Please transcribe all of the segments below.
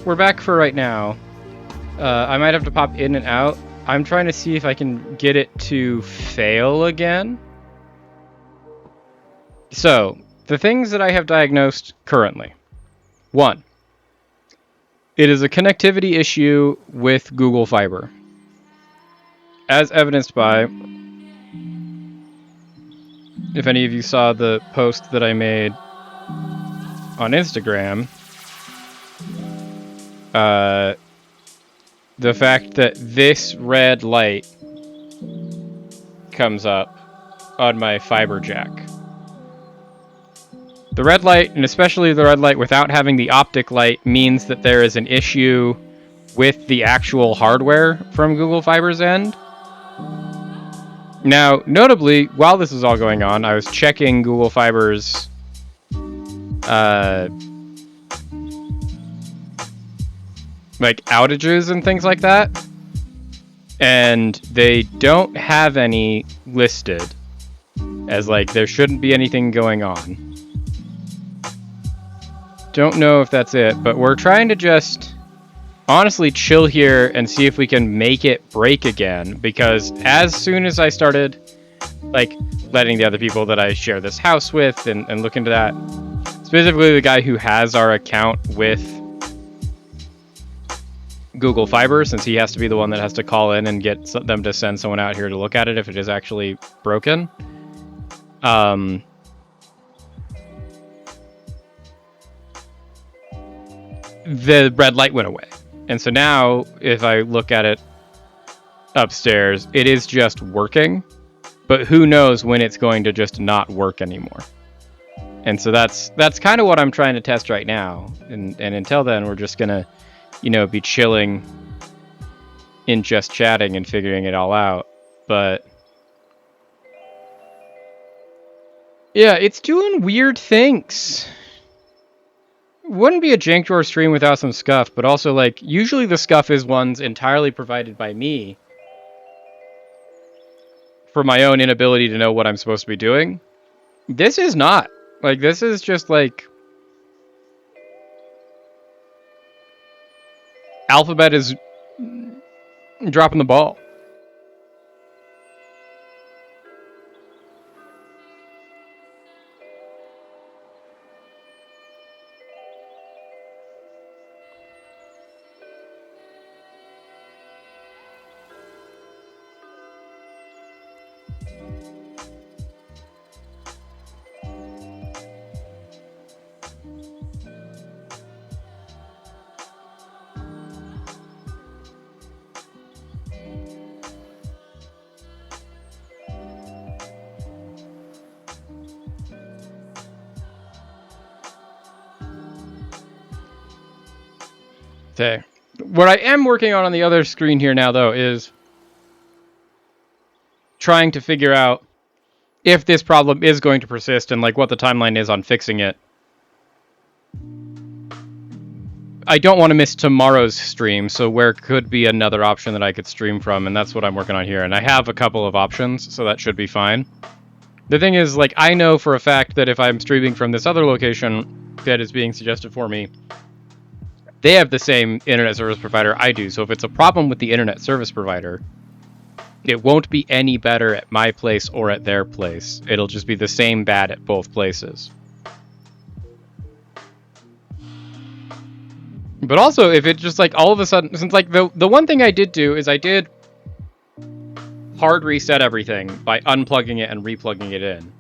we're back for right now. I might have to pop in and out. I'm trying to see if I can get it to fail again. So, the things that I have diagnosed currently. 1. It is a connectivity issue with Google Fiber. As evidenced by, if any of you saw the post that I made on Instagram, the fact that this red light comes up on my fiber jack. The red light, and especially the red light without having the optic light, means that there is an issue with the actual hardware from Google Fiber's end. Now, notably, while this is all going on, I was checking Google Fiber's like outages and things like that, and they don't have any listed as like there shouldn't be anything going on. Don't know if that's it, but we're trying to just honestly chill here and see if we can make it break again, because as soon as I started like letting the other people that I share this house with and look into that, specifically the guy who has our account with Google Fiber, since he has to be the one that has to call in and get them to send someone out here to look at it if it is actually broken. The red light went away. And so now, if I look at it upstairs, it is just working. But who knows when it's going to just not work anymore. And so that's kind of what I'm trying to test right now. And until then, we're just going to, be chilling in just chatting and figuring it all out. But yeah, it's doing weird things. Wouldn't be a Jank Drawer stream without some scuff, but also, like, usually the scuff is ones entirely provided by me for my own inability to know what I'm supposed to be doing. This is not. Like, this is just, like, Alphabet is dropping the ball. Okay. What I am working on the other screen here now, though, is trying to figure out if this problem is going to persist and like what the timeline is on fixing it. I don't want to miss tomorrow's stream, so where could be another option that I could stream from, and that's what I'm working on here. And I have a couple of options, so that should be fine. The thing is, like, I know for a fact that if I'm streaming from this other location that is being suggested for me, they have the same internet service provider I do, so if it's a problem with the internet service provider, it won't be any better at my place or at their place. It'll just be the same bad at both places. But also, if it just, like, all of a sudden, since, like, the one thing I did do is I did hard reset everything by unplugging it and replugging it in.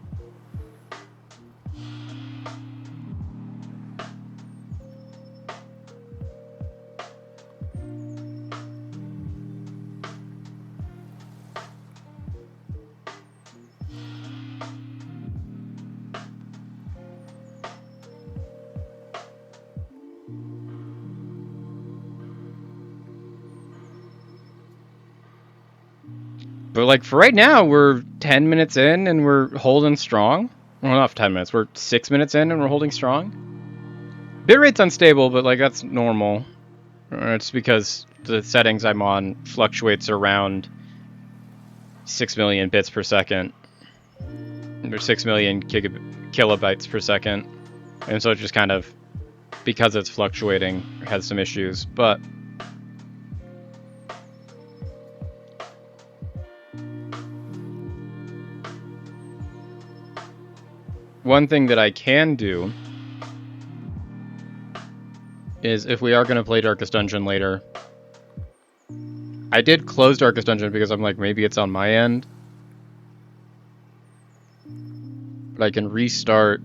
But, like, for right now, we're 10 minutes in and we're holding strong. Well, not for 10 minutes. We're 6 minutes in and we're holding strong. Bitrate's unstable, but, like, that's normal. It's because the settings I'm on fluctuates around 6 million bits per second. Or 6 million kilobytes per second. And so it just kind of because it's fluctuating, has some issues, but one thing that I can do is, if we are going to play Darkest Dungeon later, I did close Darkest Dungeon because I'm like, maybe it's on my end, but I can restart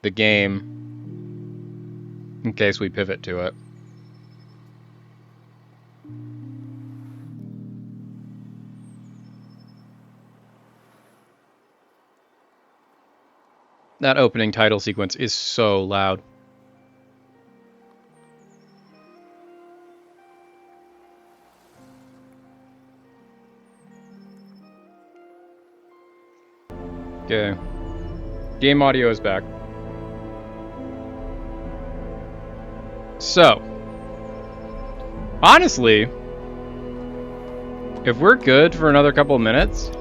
the game in case we pivot to it. That opening title sequence is so loud. Okay. Game audio is back. So, honestly, if we're good for another couple of minutes,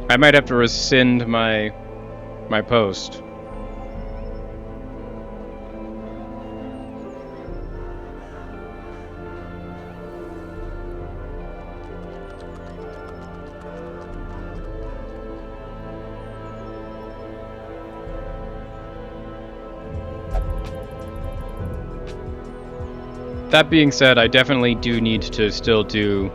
I might have to rescind my post. That being said, I definitely do need to still do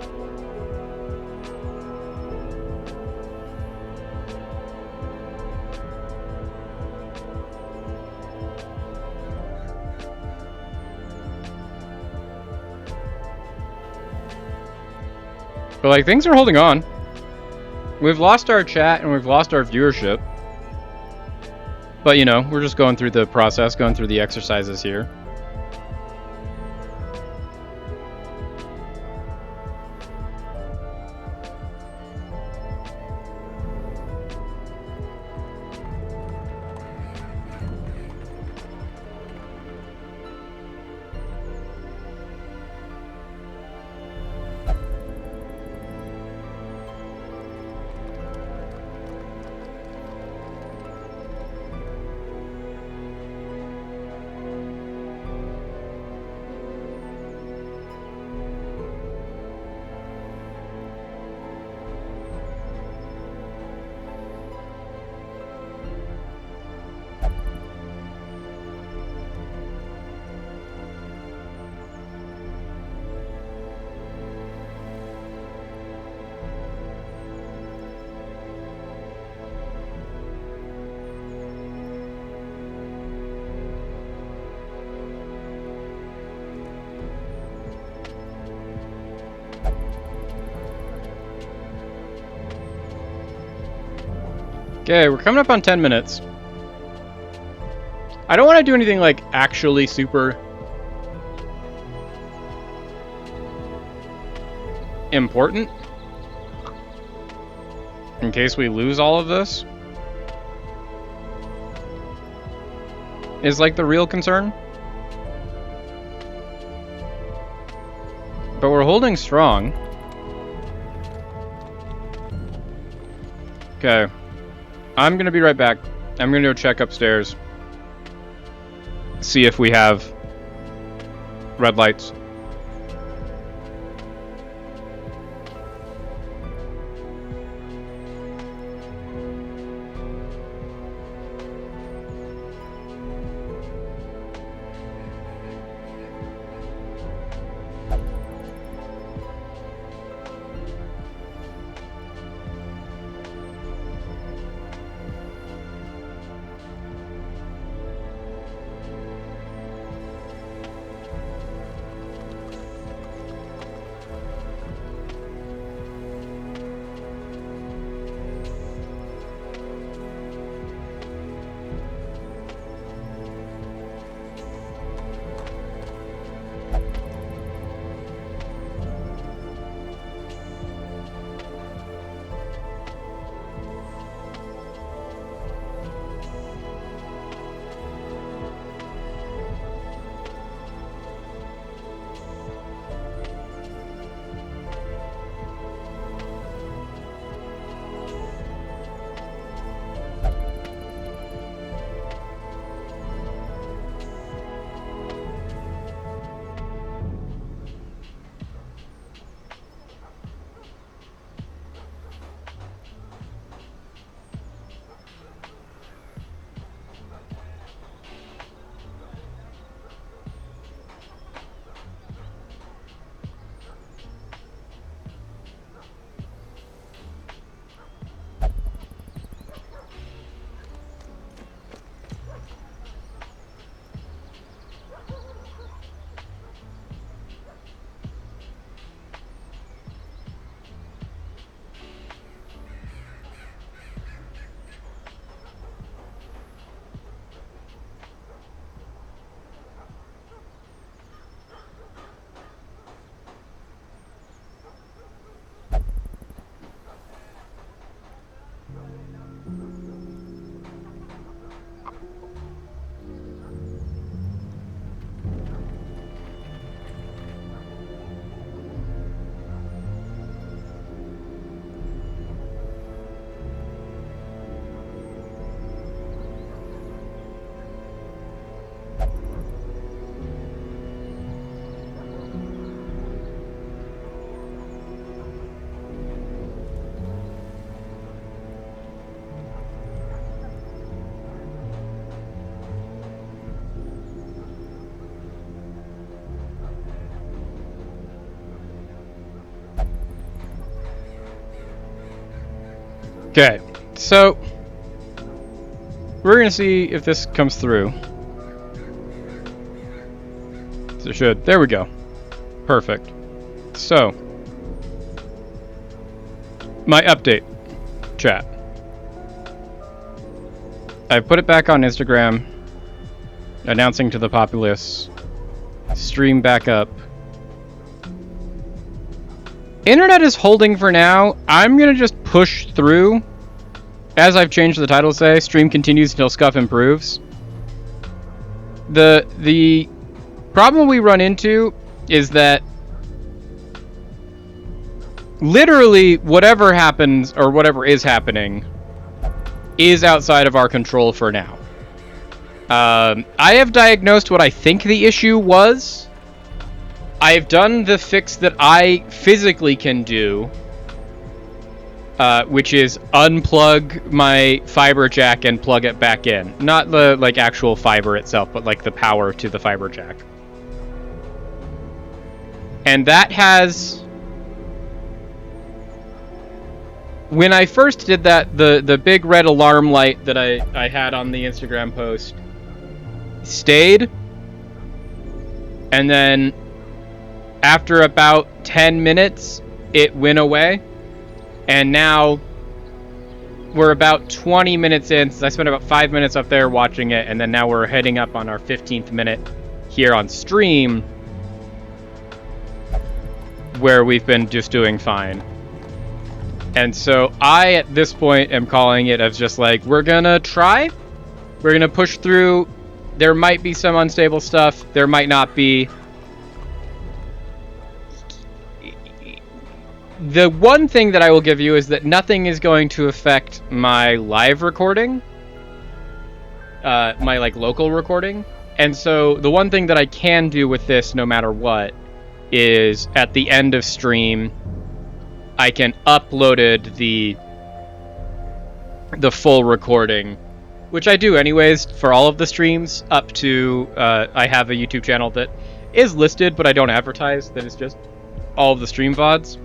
but like, things are holding on. We've lost our chat and we've lost our viewership. But you know, we're just going through the process, going through the exercises here. Okay, we're coming up on 10 minutes. I don't want to do anything like actually super important in case we lose all of this. Is like the real concern. But we're holding strong. Okay. I'm gonna be right back. I'm gonna go check upstairs. See if we have red lights. Okay, so we're gonna see if this comes through. So it should. There we go. Perfect. So, my update, chat. I put it back on Instagram, announcing to the populace, stream back up. Internet is holding for now. I'm gonna just push through. As I've changed the title to say, stream continues until scuff improves. The problem we run into is that literally whatever happens or whatever is happening is outside of our control for now. I have diagnosed what I think the issue was. I've done the fix that I physically can do, which is unplug my fiber jack and plug it back in. Not the like actual fiber itself, but like the power to the fiber jack. And that has... When I first did that, the big red alarm light that I had on the Instagram post stayed. And then after about 10 minutes, it went away. And now we're about 20 minutes in, since I spent about 5 minutes up there watching it, and then now we're heading up on our 15th minute here on stream, where we've been just doing fine. And so I, at this point, am calling it as just like, we're gonna try, we're gonna push through, there might be some unstable stuff, there might not be. The one thing that I will give you is that nothing is going to affect my live recording, my like local recording. And so the one thing that I can do with this, no matter what, is at the end of stream, I can upload the full recording, which I do anyways for all of the streams up to, I have a YouTube channel that is listed, but I don't advertise, that is just all of the stream VODs.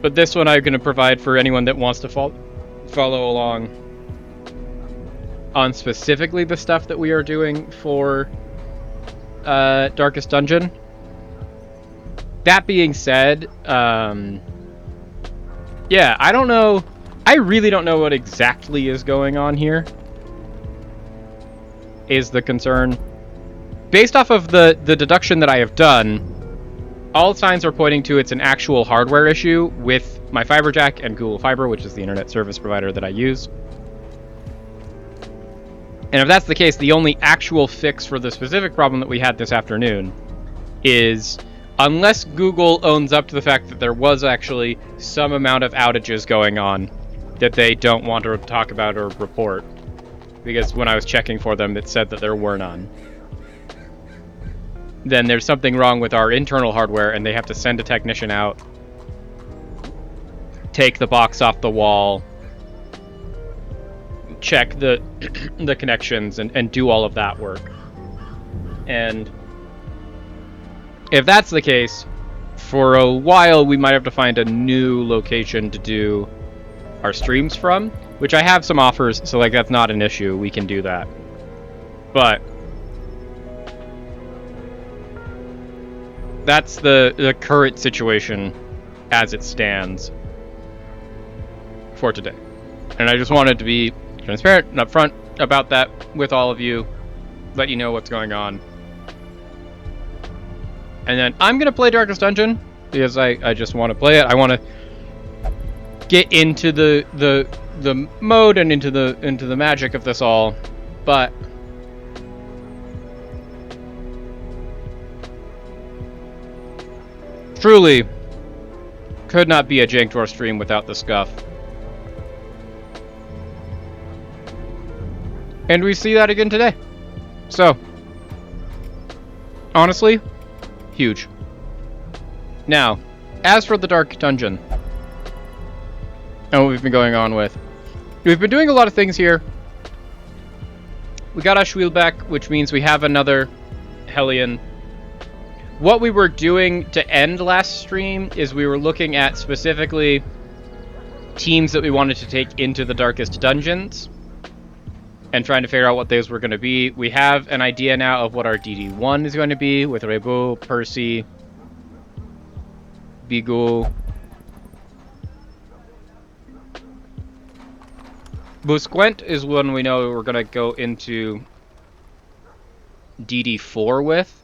But this one I'm going to provide for anyone that wants to follow along on specifically the stuff that we are doing for Darkest Dungeon. That being said, yeah, I don't know. I really don't know what exactly is going on here, is the concern. Based off of the deduction that I have done, all signs are pointing to it's an actual hardware issue with my fiber jack and Google Fiber, which is the internet service provider that I use. And if that's the case, the only actual fix for the specific problem that we had this afternoon is, unless Google owns up to the fact that there was actually some amount of outages going on that they don't want to talk about or report, because when I was checking for them, it said that there were none, then there's something wrong with our internal hardware and they have to send a technician out, take the box off the wall, check the the connections, and do all of that work. And if that's the case, for a while we might have to find a new location to do our streams from, which I have some offers, so like that's not an issue, we can do that. But that's the current situation as it stands for today. And I just wanted to be transparent and upfront about that with all of you, let you know what's going on. And then I'm going to play Darkest Dungeon, because I just want to play it. I want to get into the mode and into the magic of this all. But truly could not be a Jank Dwarf stream without the scuff. And we see that again today. So, honestly, huge. Now, as for the Dark Dungeon, and what we've been going on with, we've been doing a lot of things here. We got Ashwil back, which means we have another Hellion. What we were doing to end last stream is we were looking at specifically teams that we wanted to take into the darkest dungeons and trying to figure out what those were going to be. We have an idea now of what our DD1 is going to be with Rebu, Percy, Bigul, Busquent is one we know we're going to go into DD4 with.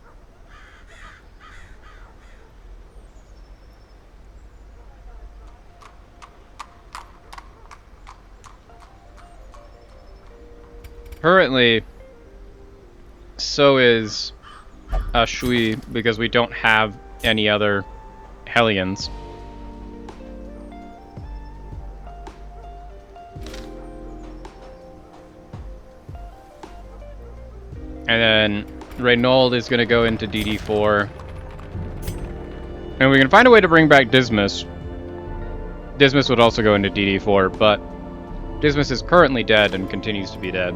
Currently, so is Shui, because we don't have any other Hellions. And then Reynold is going to go into DD4. And we can find a way to bring back Dismas. Dismas would also go into DD4, but Dismas is currently dead and continues to be dead.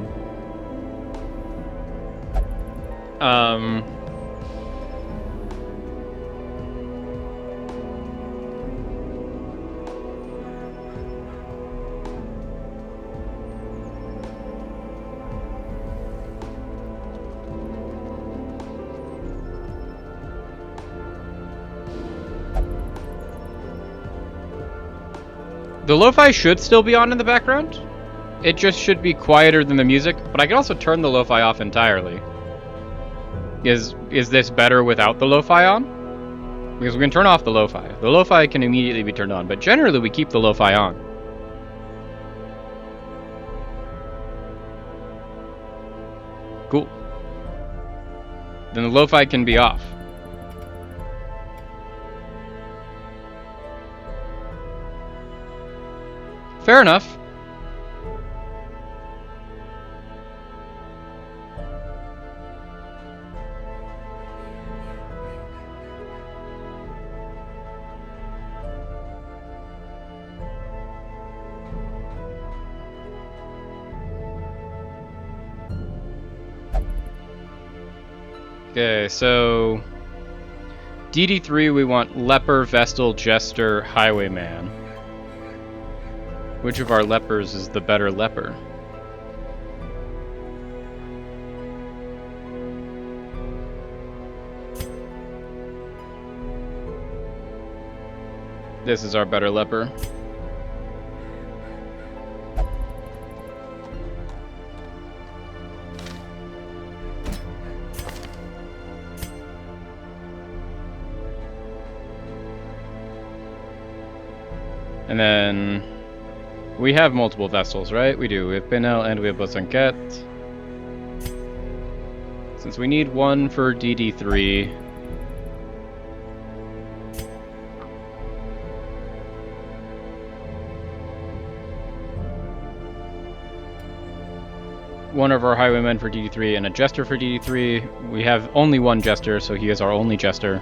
The lo-fi should still be on in the background. It just should be quieter than the music, but I can also turn the lo-fi off entirely. Is this better without the lo-fi on? Because we can turn off the lo-fi. The lo-fi can immediately be turned on, but generally we keep the lo-fi on. Cool. Then the lo-fi can be off. Fair enough. Okay, so DD3 we want Leper, Vestal, Jester, Highwayman. Which of our lepers is the better leper? This is our better leper. And then we have multiple vessels, right? We do. We have Pinel and we have Bosanquet. Since we need one for DD3. One of our highwaymen for DD3 and a jester for DD3. We have only one jester, so he is our only jester.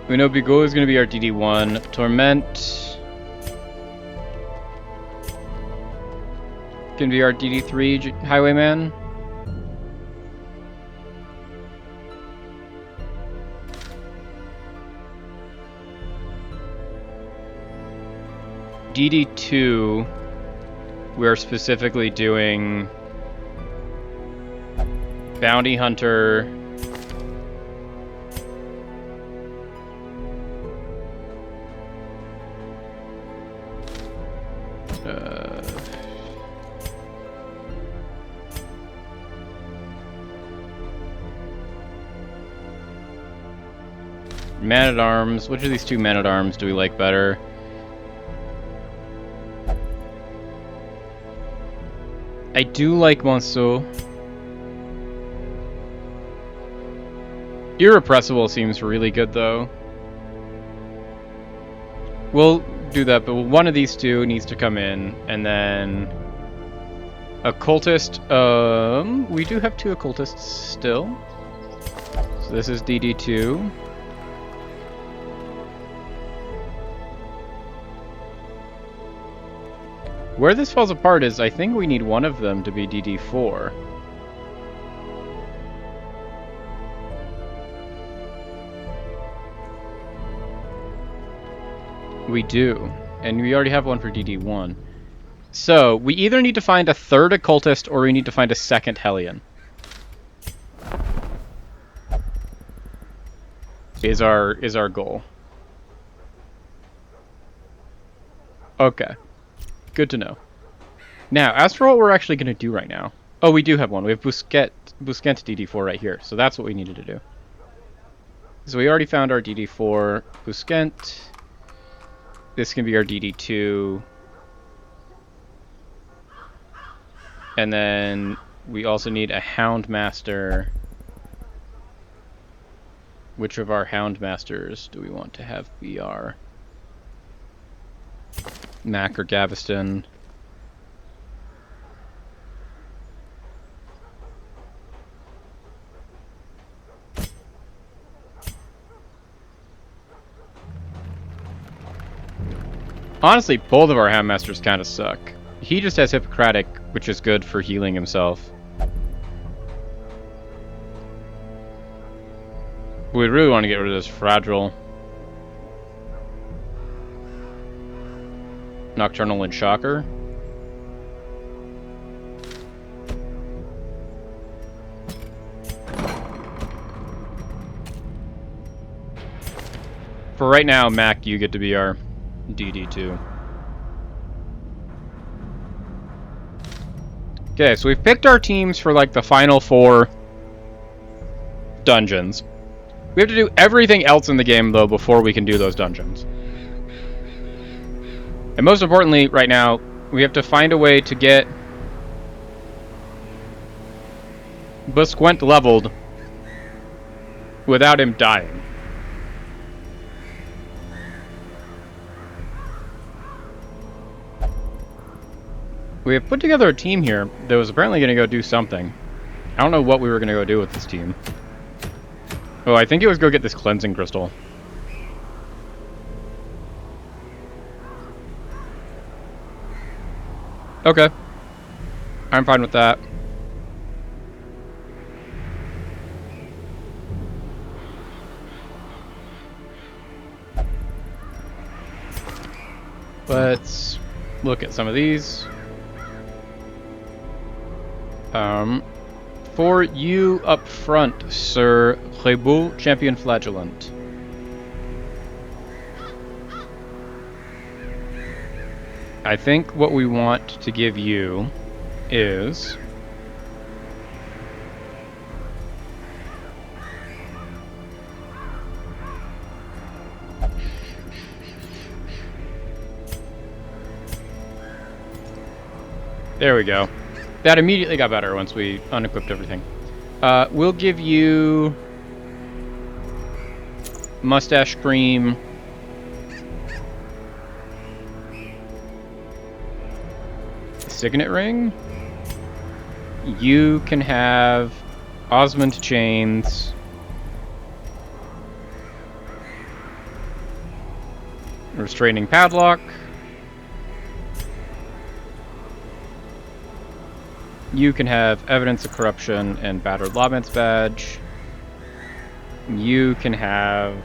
We know Bigot is going to be our DD1. Torment can be our DD3 highwayman. DD2, we are specifically doing Bounty Hunter, Man-at-Arms. Which of these two Man-at-Arms do we like better? I do like Monceau. Irrepressible seems really good, though. We'll do that, but one of these two needs to come in, and then Occultist. We do have two Occultists still. So this is DD2. Where this falls apart is I think we need one of them to be DD4. We do. And we already have one for DD1. So, we either need to find a third occultist or we need to find a second Hellion. Is our goal. Okay. Good to know. Now, as for what we're actually going to do right now. Oh, we do have one. We have Busquet DD4 right here. So that's what we needed to do. So we already found our DD4 Busquet. This can be our DD2. And then we also need a Houndmaster. Which of our Houndmasters do we want to have BR? Mac or Gaveston? Honestly, both of our Houndmasters kind of suck. He just has Hippocratic, which is good for healing himself. We really want to get rid of this Fragile. Nocturnal and Shocker. For right now, Mac, you get to be our DD2. Okay, so we've picked our teams for like the final 4 dungeons. We have to do everything else in the game though before we can do those dungeons. And most importantly, right now, we have to find a way to get Busquent leveled without him dying. We have put together a team here that was apparently going to go do something. I don't know what we were going to go do with this team. Oh, I think it was go get this cleansing crystal. Okay. I'm fine with that. Let's look at some of these. For you up front, Sir Rebu, Champion Flagellant. I think what we want to give you is there we go. That immediately got better once we unequipped everything. We'll give you Mustache Scream, Signet Ring. You can have Osmond Chains, Restraining Padlock. You can have Evidence of Corruption and Battered Lawman's Badge. You can have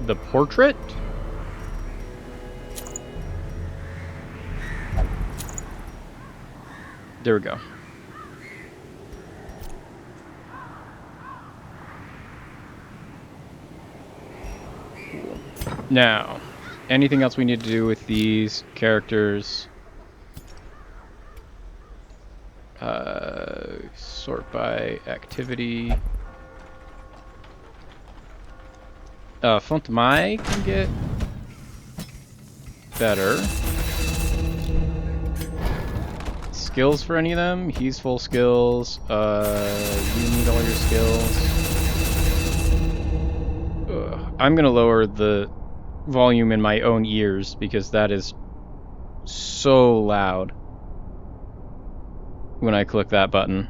the Portrait. There we go. Cool. Now, anything else we need to do with these characters? Sort by activity. Fontemai can get better. Skills for any of them? He's full skills. You need all your skills. I'm gonna lower the volume in my own ears because that is so loud when I click that button.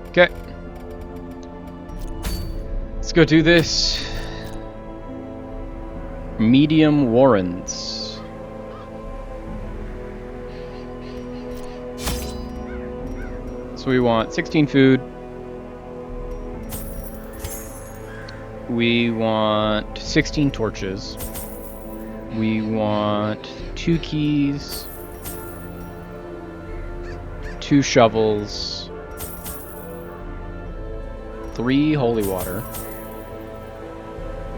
Okay. Let's go do this. Medium Warrens. So we want 16 food. We want 16 torches. We want 2 keys, 2 shovels, 3 holy water,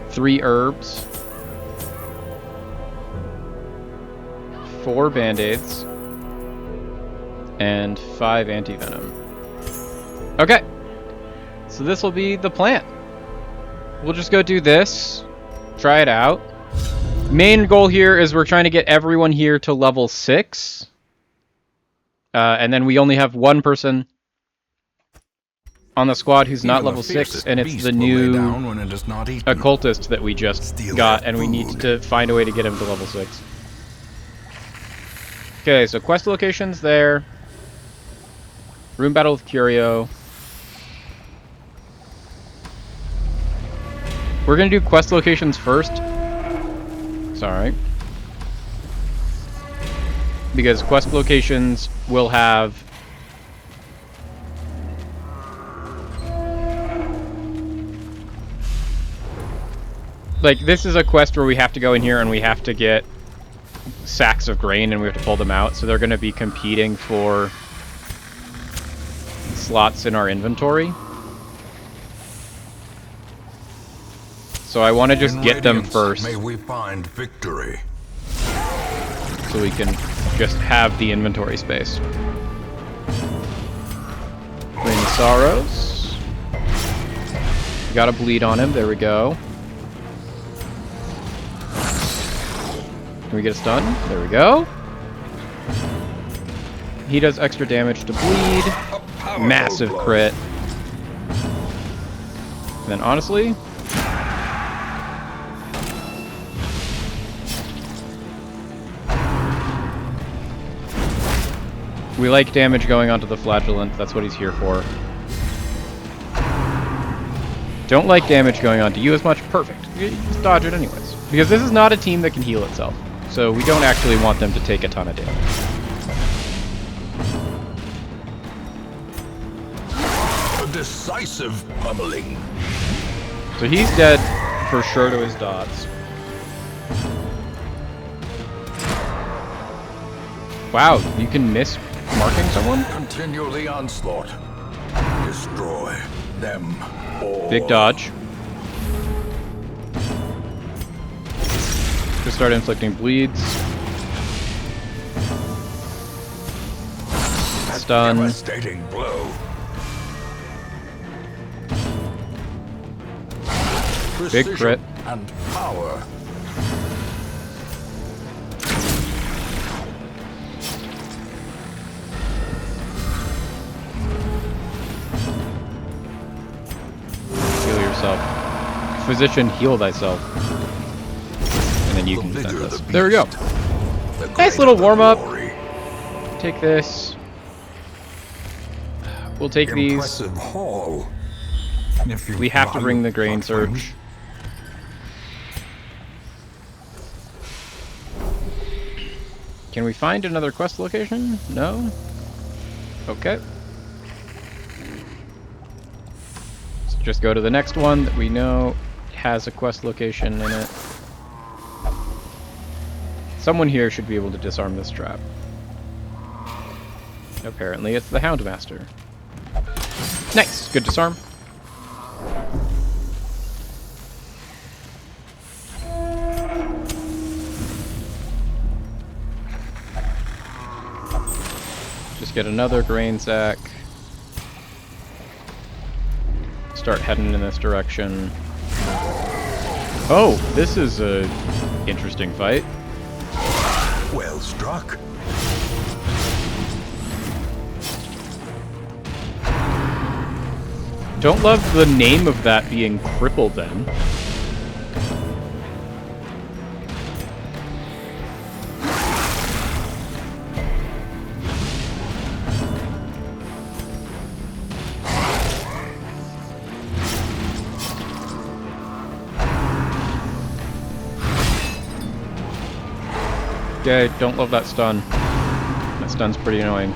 3 herbs, 4 band-aids, and 5 anti-venom. Okay, so this will be the plan. We'll just go do this, try it out. Main goal here is we're trying to get everyone here to level 6. And then we only have one person on the squad who's not level 6, and it's the new occultist that we just got, and we need to find a way to get him to level 6. Okay, so quest locations there. Room battle with Curio. We're gonna do quest locations first. Sorry. Because quest locations will have like, this is a quest where we have to go in here and we have to get sacks of grain and we have to pull them out, so they're going to be competing for slots in our inventory. So I want to just get them first. May we find victory. So we can just have the inventory space. Rain of Sorrows. We got a bleed on him, there we go. Can we get a stun? There we go. He does extra damage to bleed. Massive crit. And then honestly, we like damage going onto the flagellant. That's what he's here for. Don't like damage going onto you as much. Perfect. You just dodge it anyways. Because this is not a team that can heal itself. So we don't actually want them to take a ton of damage. A decisive pummeling. So he's dead for sure to his dots. Wow, you can miss marking someone? Continue the onslaught. Destroy them all. Big dodge. Just start inflicting bleeds. Stun. Devastating blow. Big crit. And power. Heal yourself. Physician, heal thyself. And then you can defend this. There we go. Nice little warm-up. Take this. We'll take these. We have to bring the grain surge. Can we find another quest location? No? Okay. So just go to the next one that we know has a quest location in it. Someone here should be able to disarm this trap. Apparently it's the Houndmaster. Nice! Good disarm. Just get another grain sack. Start heading in this direction. Oh, this is a interesting fight. Well struck. Don't love the name of that being Cripple then. Okay, don't love that stun. That stun's pretty annoying.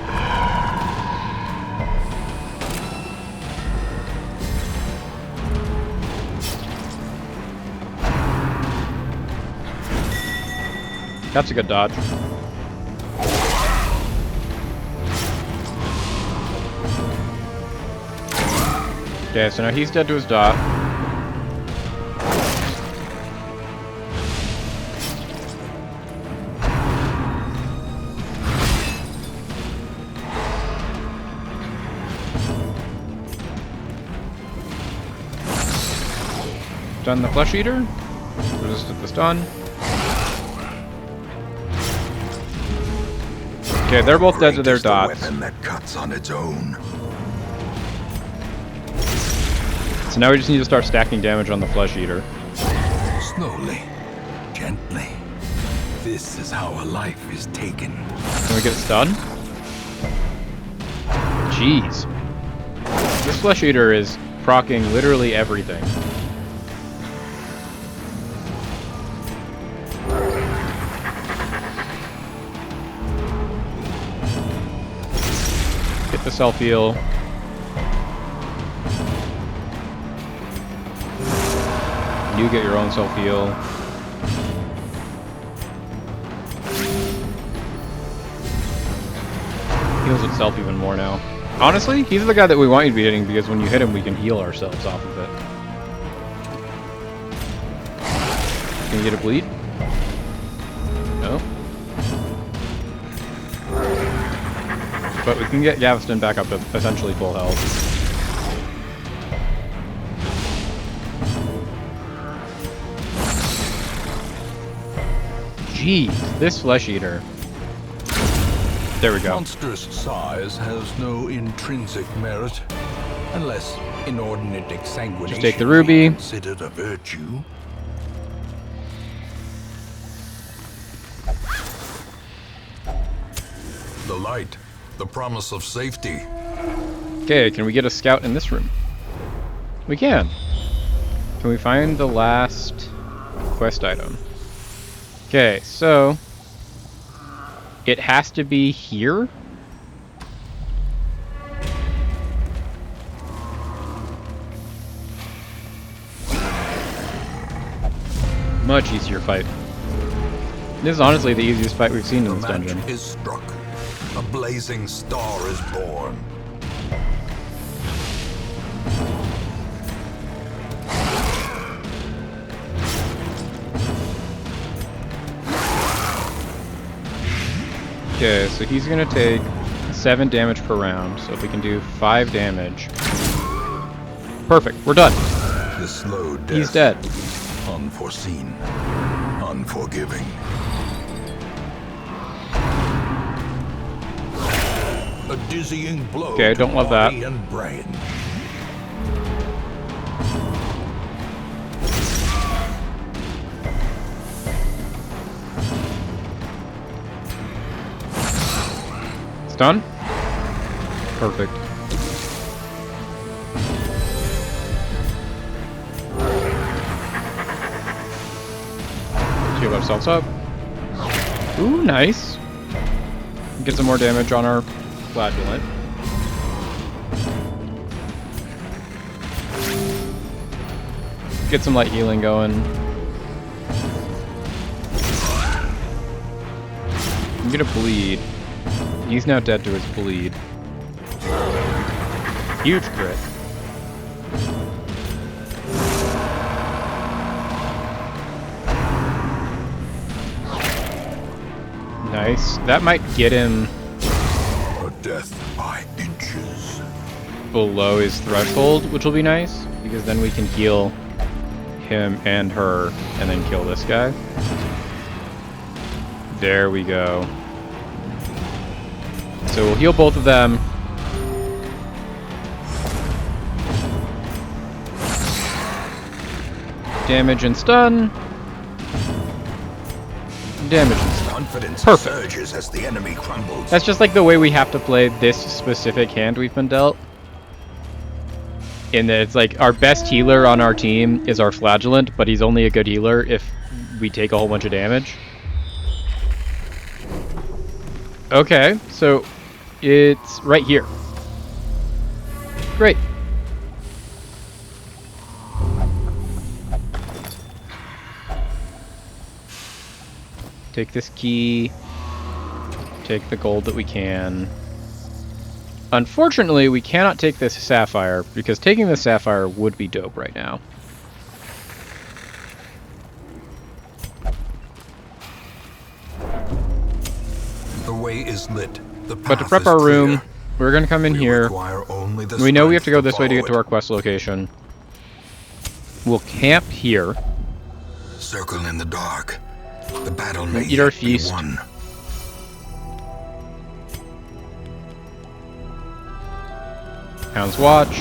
That's a good dodge. Okay, so now he's dead to his dot. Stun the Flesh Eater. Resisted the stun. Okay, they're both dead to their dots. Weapon that cuts on its own. So now we just need to start stacking damage on the Flesh Eater. Slowly, gently. This is how a life is taken. Can we get it stunned? Jeez. This Flesh Eater is proccing literally everything. Get the self-heal. You get your own self-heal. Heals itself even more now. Honestly, he's the guy that we want you to be hitting because when you hit him, we can heal ourselves off of it. Can you get a bleed? No. But we can get Gaveston back up to essentially full health. Jeez, this Flesh Eater. There we go. Monstrous size has no intrinsic merit, unless inordinate exsanguination Just take the ruby. be considered a virtue. The light, the promise of safety. Okay, can we get a scout in this room? We can. Can we find the last quest item? Okay, so it has to be here. Much easier fight. This is honestly the easiest fight we've seen in this The dungeon. match is struck. A blazing star is born. Okay, so he's gonna take 7 damage per round, so if we can do 5 damage. Perfect, we're done. The slow death. He's dead. Unforeseen. Unforgiving. A dizzying blow. Okay, to don't love that. body and brain. Stun? Perfect. Heal ourselves up. Ooh, nice. Get some more damage on our flagellant. Get some light healing going. Get a bleed. He's now dead to his bleed. Huge crit. Nice. That might get him A death by inches. below his threshold, which will be nice, because then we can heal him and her, and then kill this guy. There we go. So we'll heal both of them. Damage and stun. Damage and stun. Confidence Perfect. surges as the enemy crumbles. That's just like the way we have to play this specific hand we've been dealt. In that it's like our best healer on our team is our flagellant, but he's only a good healer if we take a whole bunch of damage. Okay, so it's right here. Great. Take this key. Take the gold that we can. Unfortunately, we cannot take this sapphire, because taking the sapphire would be dope right now. The way is lit. The But to path prep is our room, clear. we're going to come in We here. require only the We know we have to go strength this way to get to follow our quest location. We'll camp here. it. Circle in the dark. The battle may Eat our yet be feast. won. Hound's Watch.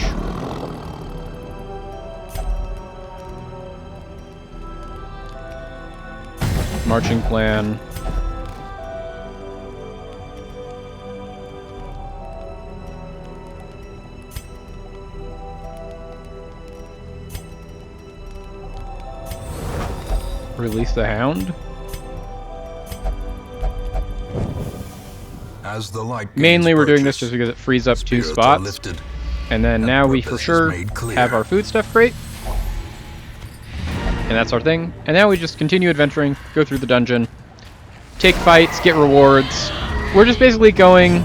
Marching plan. Release the Hound. As the light Mainly gains we're doing this purchase, just because it frees up 2 spirits are spots. lifted. And then and now we for purpose is sure made clear. have our food stuff crate. And that's our thing. And now we just continue adventuring, go through the dungeon, take fights, get rewards. We're just basically going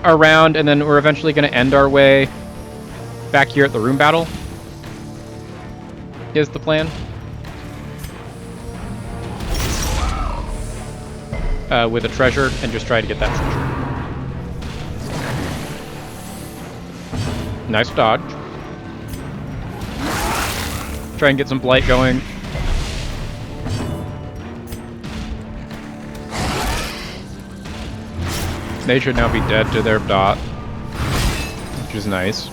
around, and then we're eventually going to end our way back here at the room battle. Is the plan. With a treasure, and just try to get that treasure. Nice dodge. Try and get some blight going. They should now be dead to their dot, which is nice.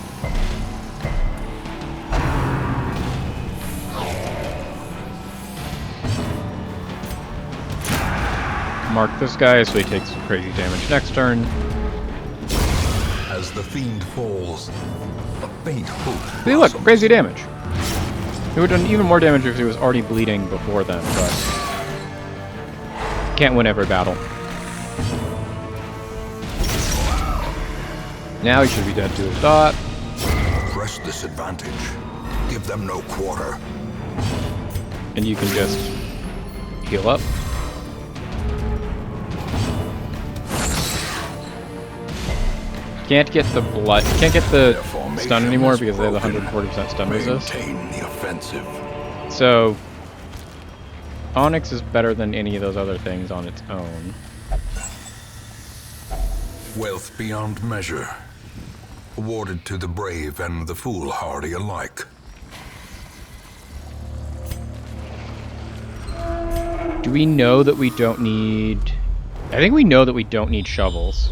Mark this guy so he takes some crazy damage next turn. As the fiend falls, a faint hope. See, look, blossoms. crazy damage. It would have done even more damage if he was already bleeding before then, but can't win every battle. Now he should be dead to his dot. Press this advantage. Give them no quarter. And you can just heal up. Can't get the blood. Can't get the Their formation stun anymore is because they have broken. 140% stun resist. Maintain the offensive. So Onyx is better than any of those other things on its own. Wealth beyond measure. Awarded to the brave and the foolhardy alike. Do we know that we don't need... I think we know that we don't need shovels.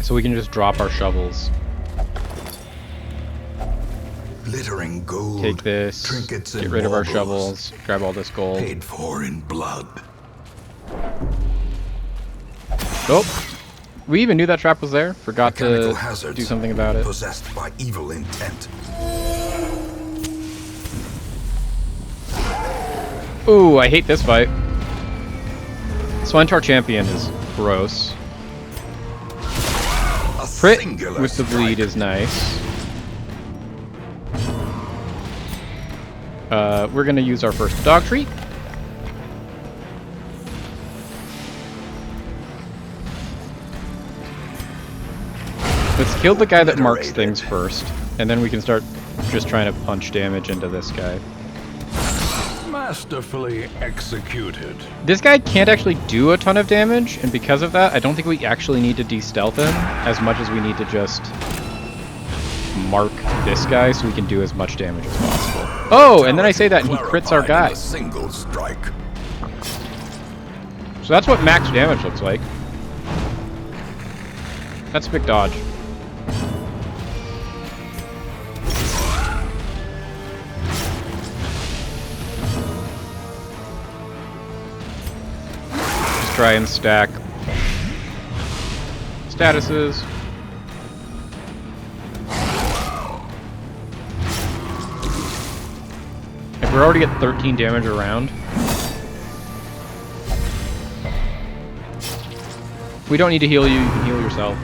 So we can just drop our shovels. Glittering gold. Take this, Trinkets get and rid of our baubles. shovels, grab all this gold. Paid for in blood. Oh! We even knew that trap was there. Forgot Mechanical to hazards do something about it. Possessed by evil intent. Ooh, I hate this fight. Swantar Champion is gross. A Crit singular with the bleed strike. is nice. We're gonna use our first dog treat. Let's kill the guy that marks things first, and then we can start just trying to punch damage into this guy. Masterfully executed. This guy can't actually do a ton of damage, and because of that, I don't think we actually need to de-stealth him as much as we need to just mark this guy so we can do as much damage as possible. Oh, and then I say that and he crits our Clarified guy. in a single strike. So that's what max damage looks like. That's a big dodge. Just try and stack statuses. If we're already at 13 damage around, we don't need to heal you, you can heal yourself.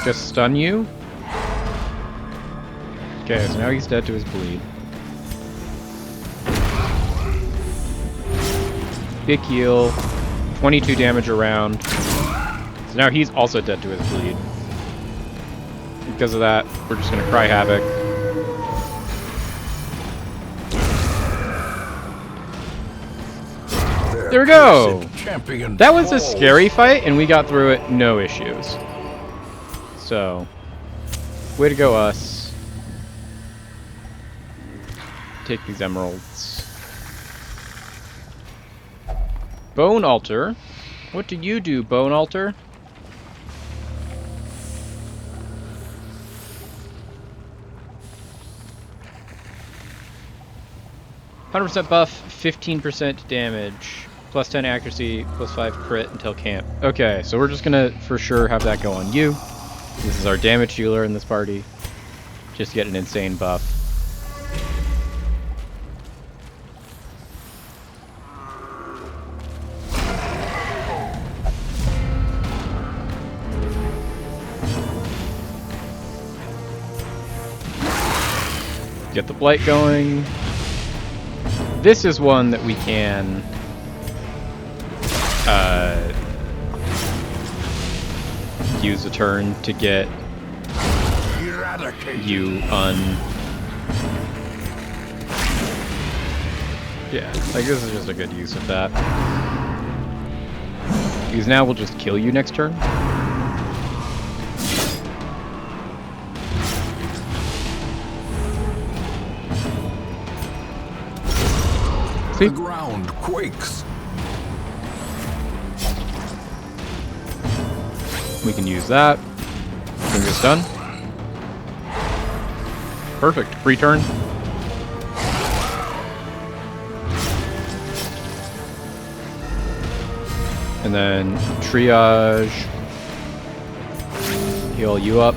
just stun you. Okay, so now he's dead to his bleed. Big heal. 22 damage around. So now he's also dead to his bleed. Because of that, we're just gonna cry havoc. There we go! That was a scary fight, and we got through it no issues. So, way to go us. Take these emeralds. Bone Altar? What do you do, Bone Altar? "100% buff, 15% damage, plus 10 accuracy, plus 5 crit until camp." Okay, so we're just gonna for sure have that go on you. This is our damage healer in this party. Just to get an insane buff. Get the blight going. This is one that we can use a turn to get you yeah, like this is just a good use of that. Because now we'll just kill you next turn. The ground quakes. We can use that. Bring this done. Perfect. Free turn. And then triage. Heal you up.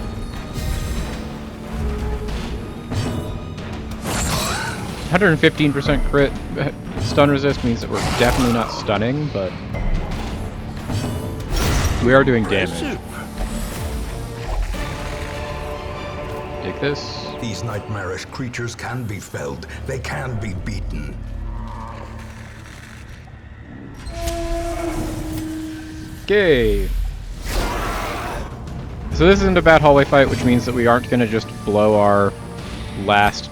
115% crit. Stun resist means that we're definitely not stunning, but we are doing damage. Take this. These nightmarish creatures can be felled. They can be beaten. Okay. So this isn't a bad hallway fight, which means that we aren't going to just blow our last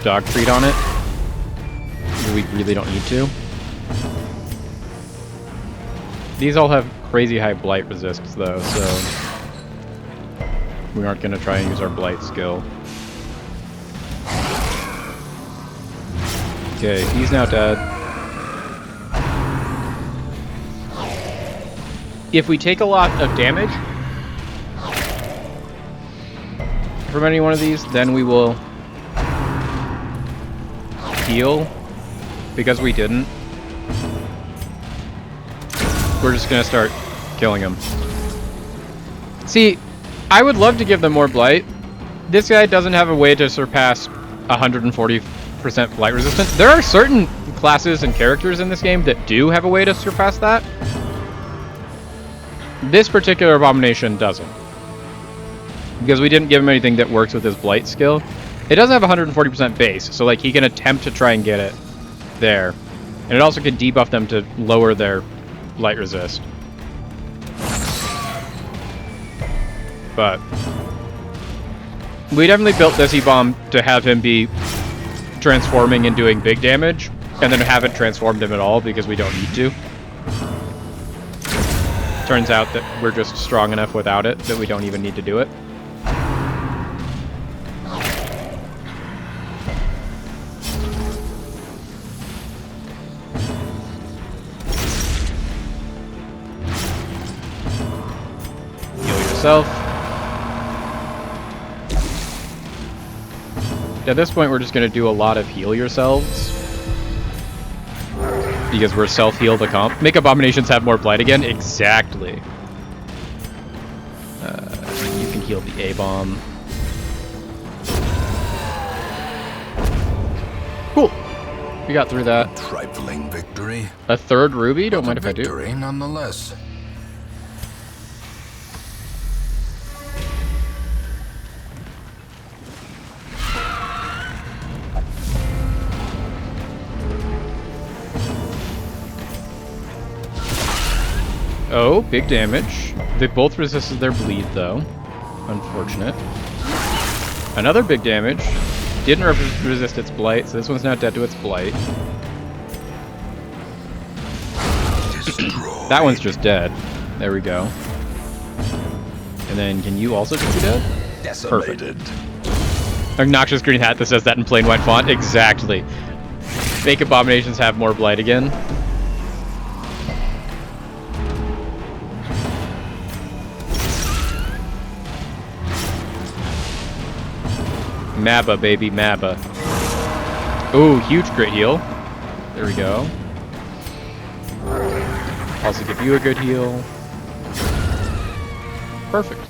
dog treat on it. We really don't need to. These all have crazy high blight resists though, so we aren't going to try and use our blight skill. Okay, he's now dead. If we take a lot of damage from any one of these, then we will heal. Because we didn't, we're just gonna start killing them. See, I would love to give them more blight. This guy doesn't have a way to surpass 140% blight resistance. There are certain classes and characters in this game that do have a way to surpass that. This particular abomination doesn't. Because we didn't give him anything that works with his blight skill. It doesn't have 140% base, so like he can attempt to try and get it there. And it also can debuff them to lower their light resist. But we definitely built this E-Bomb to have him be transforming and doing big damage, and then haven't transformed him at all because we don't need to. Turns out that we're just strong enough without it that we don't even need to do it. At this point, we're just going to do a lot of heal yourselves. Because we're self-heal the comp. Make abominations have more blight again? Exactly. You can heal the A-bomb. Cool. We got through that. A trifling victory. A third ruby? Don't mind if I do. Victory nonetheless. Oh, big damage. They both resisted their bleed, though. Unfortunate. Another big damage. Didn't resist its blight, so this one's now dead to its blight. That one's just dead. There we go. And then, can you also just be dead? Decimated. Perfect. Obnoxious green hat that says that in plain white font? Exactly. Make abominations have more blight again. Mabba, baby, Mabba. Ooh, huge crit heal. There we go. Also give you a good heal. Perfect.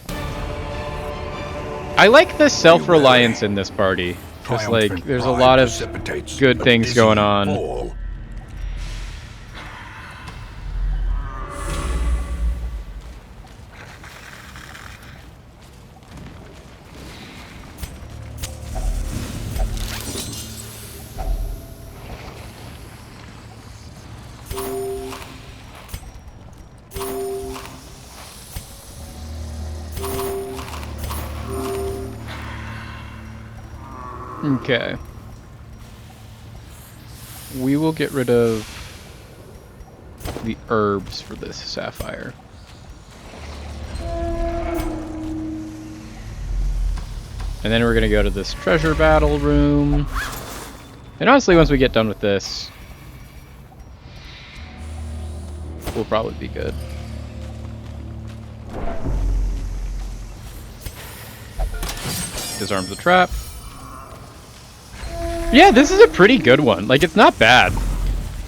I like the self-reliance in this party. Just like, there's a lot of good things going on. Okay. We will get rid of the herbs for this sapphire. And then we're going to go to this treasure battle room. And honestly, once we get done with this, we'll probably be good. Disarms the trap. Yeah, this is a pretty good one. Like, it's not bad.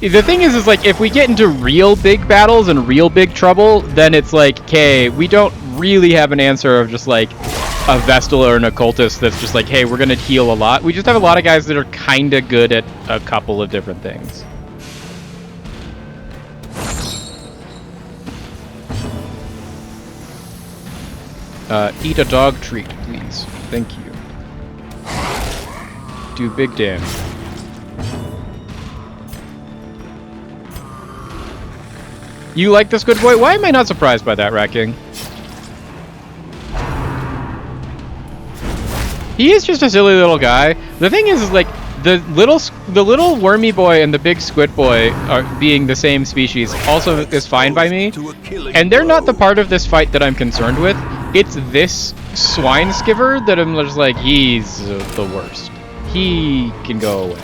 The thing is like, if we get into real big battles and real big trouble, then it's like, okay, we don't really have an answer of just like a Vestal or an Occultist that's just like, hey, we're gonna heal a lot. We just have a lot of guys that are kinda good at a couple of different things. Eat a dog treat, please. Thank you. Do big damage. You like this good boy? Why am I not surprised by that, Rat King? He is just a silly little guy. The thing is like, the little wormy boy and the big squid boy are being the same species also is fine by me. And they're not the part of this fight that I'm concerned with. It's this swine skiver that I'm just like, he's the worst. He can go away.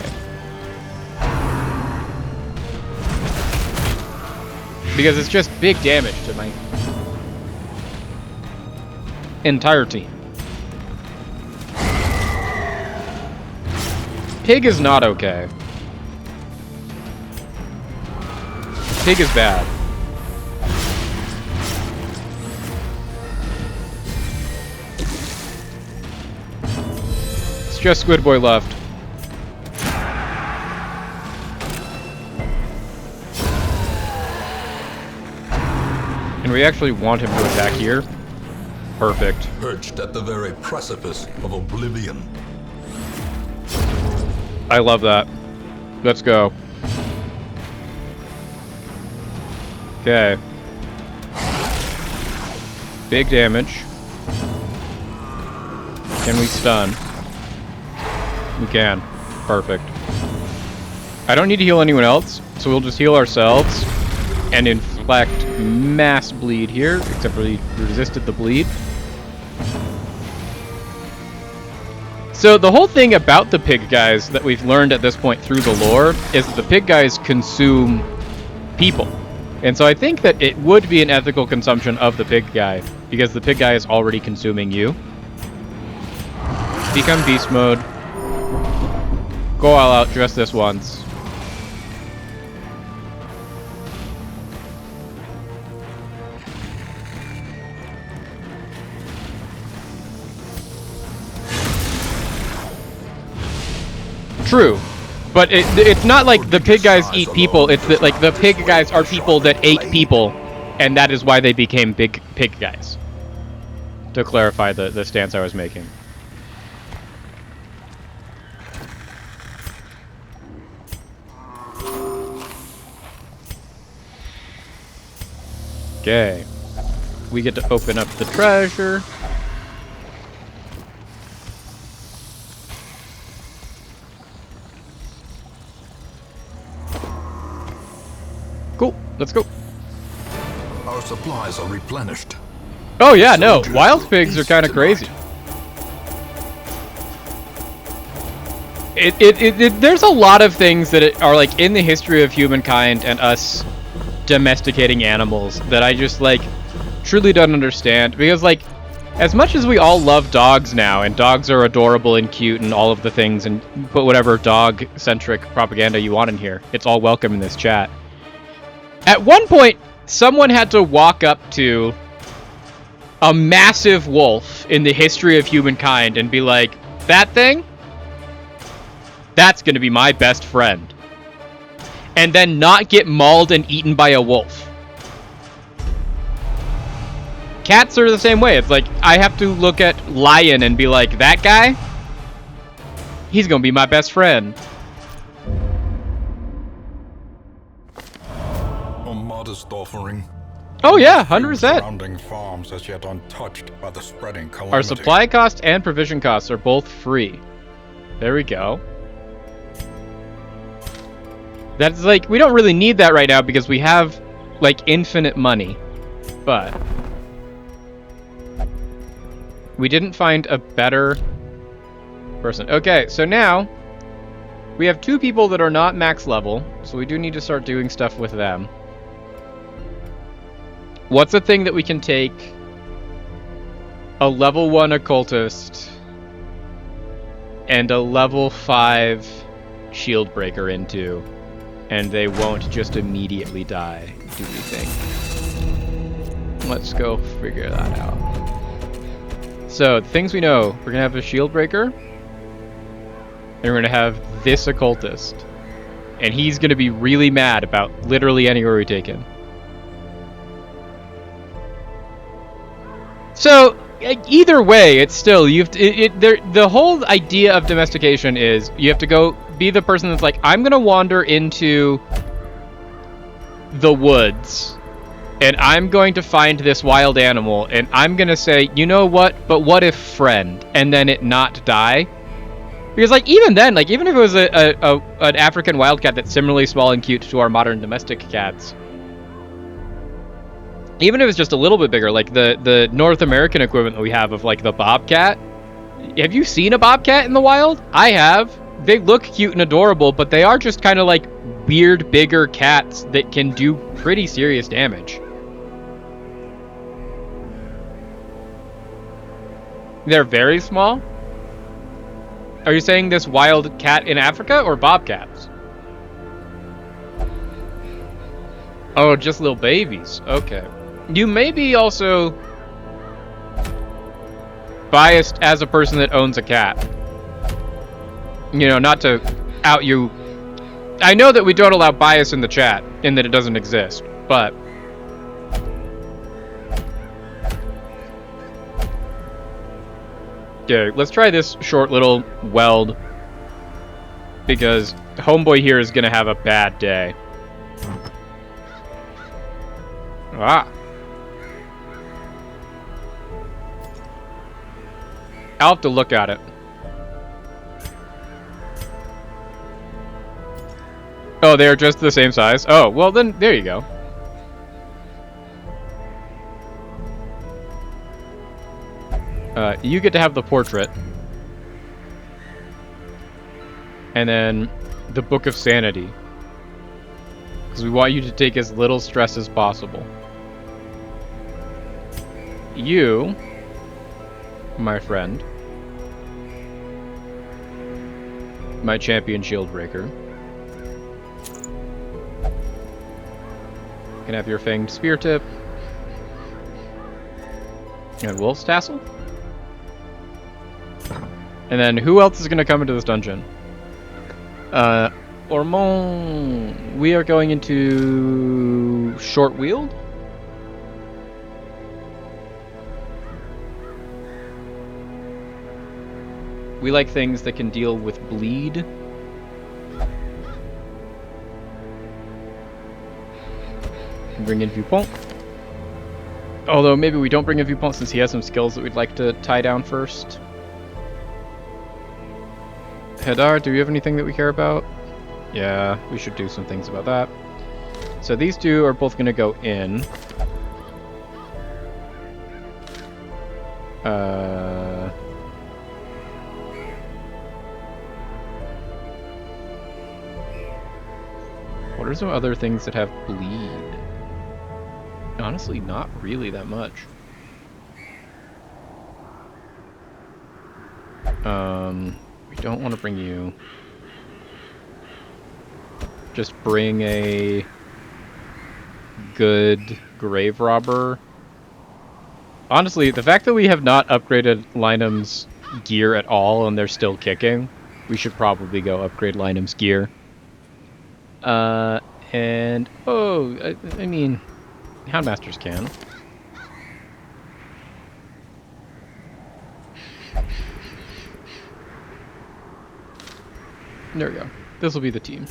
Because it's just big damage to my entire team. Pig is not okay. Pig is bad. It's just Squid Boy left. And we actually want him to attack here. Perfect. Perched at the very precipice of oblivion. I love that. Let's go. Okay. Big damage. Can we stun? We can. Perfect. I don't need to heal anyone else, so we'll just heal ourselves and inflict mass bleed here, except for he resisted the bleed. So the whole thing about the pig guys that we've learned at this point through the lore is that the pig guys consume people. And so I think that it would be an ethical consumption of the pig guy, because the pig guy is already consuming you. Become beast mode. Go all out just this once. True, but it's not like the pig guys eat people. It's that like the pig guys are people that ate people, and that is why they became big pig guys. To clarify the stance I was making. Okay. We get to open up the treasure. Cool. Let's go. Our supplies are replenished. Oh yeah, no. Soldiers Wild will pigs are feast kind of tonight. crazy. There's a lot of things that are like in the history of humankind and us domesticating animals that I just like truly don't understand, because like as much as we all love dogs now, and dogs are adorable and cute and all of the things, and put whatever dog centric propaganda you want in here, it's all welcome in this chat. At one point someone had to walk up to a massive wolf in the history of humankind and be like, that thing, that's gonna be my best friend. And then not get mauled and eaten by a wolf. Cats are the same way. It's like, I have to look at lion and be like, that guy? He's gonna be my best friend. A modest offering. Oh yeah, Few 100%. Surrounding farms as yet untouched by the spreading calamity. Our supply cost and provision costs are both free. There we go. That's like, we don't really need that right now because we have like infinite money. But we didn't find a better person. Okay, so now we have 2 people that are not max level, so we do need to start doing stuff with them. What's a thing that we can take a level 1 occultist and a level 5 shield breaker into, and they won't just immediately die, do we think? Let's go figure that out. So, the things we know, we're gonna have a shield breaker, and we're gonna have this occultist. And he's gonna be really mad about literally anywhere we take him. So, either way, it's still, you have to, the whole idea of domestication is, you have to go be the person that's like, I'm gonna wander into the woods, and I'm going to find this wild animal, and I'm gonna say, you know what, but what if friend, and then it not die? Because like, even then, like, even if it was an African wildcat that's similarly small and cute to our modern domestic cats, even if it's just a little bit bigger, like the North American equivalent that we have of like the bobcat. Have you seen a bobcat in the wild? I have. They look cute and adorable, but they are just kind of like weird, bigger cats that can do pretty serious damage. They're very small? Are you saying this wild cat in Africa or bobcats? Oh, just little babies. Okay. You may be also biased as a person that owns a cat. You know, not to out you. I know that we don't allow bias in the chat, and that it doesn't exist, but okay, let's try this short little weld, because homeboy here is gonna have a bad day. Ah. I'll have to look at it. Oh, they're just the same size? Oh, well then, there you go. You get to have the portrait. And then the Book of Sanity. Because we want you to take as little stress as possible. You, my friend, my champion shield breaker, can have your fanged spear tip and wolf's tassel. And then who else is going to come into this dungeon? Ormond. We are going into short wield. We like things that can deal with bleed. Bring in viewpoint. Although maybe we don't bring a viewpoint since he has some skills that we'd like to tie down first. Hadar, do we have anything that we care about? Yeah, we should do some things about that. So these two are both going to go in. What are some other things that have bleed? Honestly, not really that much. We don't want to bring you. Just bring a good grave robber. Honestly, the fact that we have not upgraded Linum's gear at all and they're still kicking, we should probably go upgrade Linum's gear. And oh, I mean, Houndmasters can. There we go. This will be the team.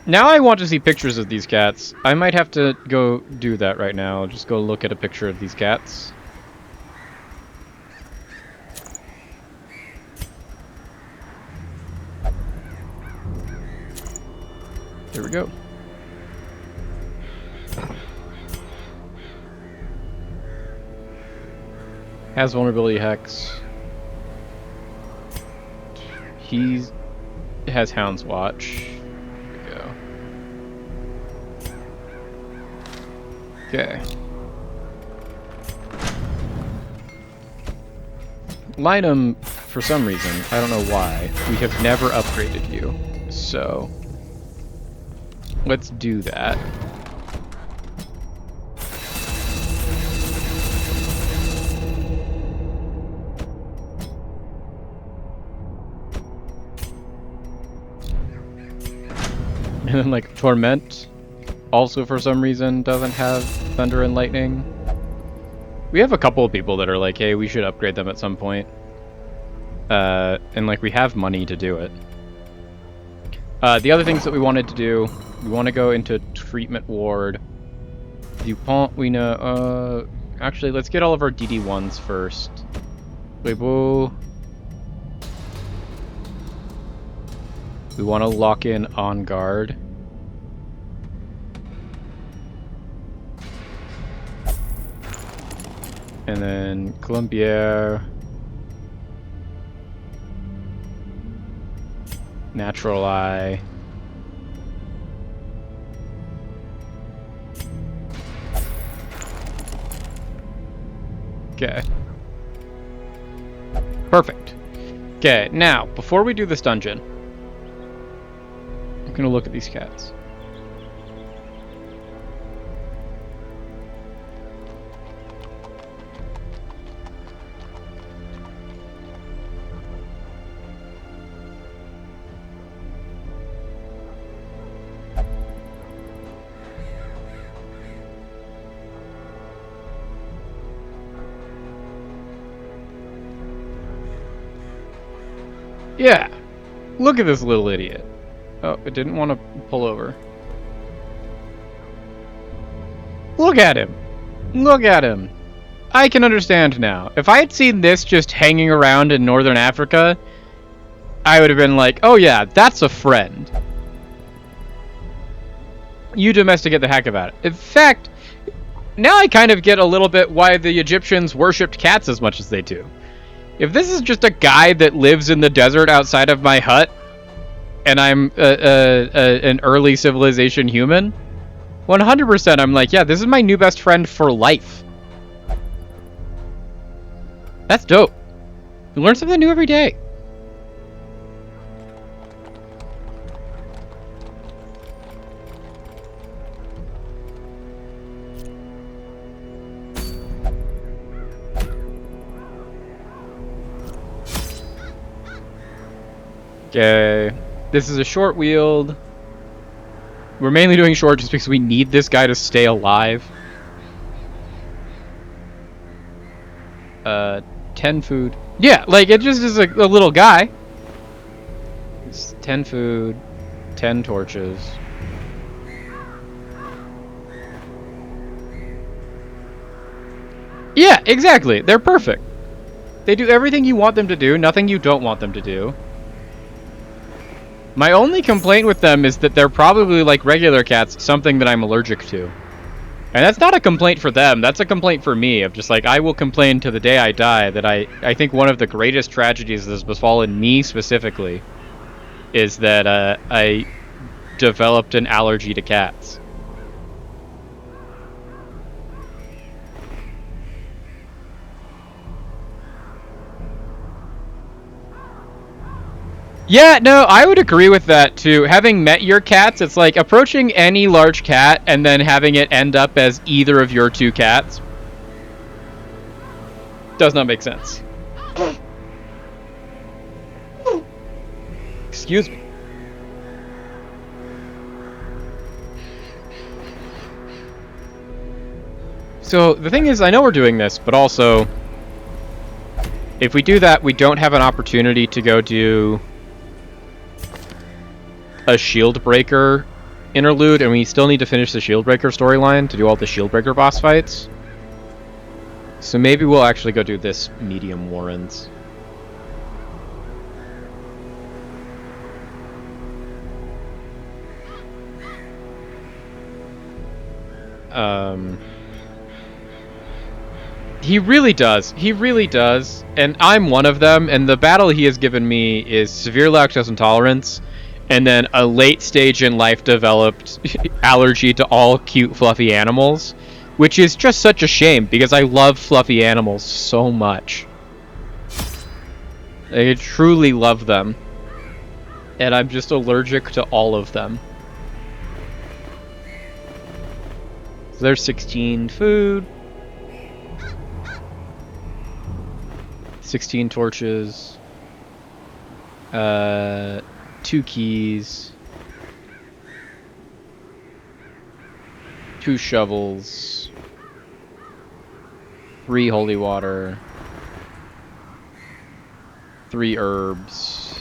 Now I want to see pictures of these cats. I might have to go do that right now. Just go look at a picture of these cats. There we go. Has vulnerability hex. He has Hound's Watch. There we go. Okay. Linum, for some reason, I don't know why, we have never upgraded you. So, let's do that. And then, like, Torment also, for some reason, doesn't have Thunder and Lightning. We have a couple of people that are like, hey, we should upgrade them at some point. And, like, we have money to do it. The other things that we wanted to do, we want to go into Treatment Ward. Dupont, we know... actually, let's get all of our DD1s first. Weibo. We want to lock in On Guard. And then Colombier. Natural Eye. Okay. Perfect. Okay, now, before we do this dungeon, I'm gonna look at these cats. Yeah, look at this little idiot. Oh, it didn't want to pull over. Look at him. Look at him. I can understand now. If I had seen this just hanging around in northern Africa, I would have been like, oh yeah, that's a friend. You domesticate the heck out of it. In fact, now I kind of get a little bit why the Egyptians worshipped cats as much as they do. If this is just a guy that lives in the desert outside of my hut, and I'm an early civilization human, 100% I'm like, yeah, this is my new best friend for life. That's dope. You learn something new every day. Okay, this is a short wield. We're mainly doing short just because we need this guy to stay alive. 10 food. Yeah, like, it just is a little guy. It's 10 food, 10 torches. Exactly. They're perfect. They do everything you want them to do, nothing you don't want them to do. My only complaint with them is that they're probably, like regular cats, something that I'm allergic to. And that's not a complaint for them, that's a complaint for me, of just like, I will complain to the day I die that I think one of the greatest tragedies that has befallen me specifically is that I developed an allergy to cats. Yeah, no, I would agree with that too. Having met your cats, it's like approaching any large cat and then having it end up as either of your two cats does not make sense. Excuse me. So the thing is, I know we're doing this, but also, if we do that, we don't have an opportunity to go do a Shield Breaker interlude, and we still need to finish the Shield Breaker storyline to do all the Shield Breaker boss fights. So maybe we'll actually go do this medium Warrens. He really does. He really does. And I'm one of them, and the battle he has given me is severe lactose intolerance, and then a late stage in life developed allergy to all cute fluffy animals, which is just such a shame because I love fluffy animals so much. I truly love them, and I'm just allergic to all of them. So there's 16 food, 16 torches, 2 keys, 2 shovels, 3 holy water, 3 herbs,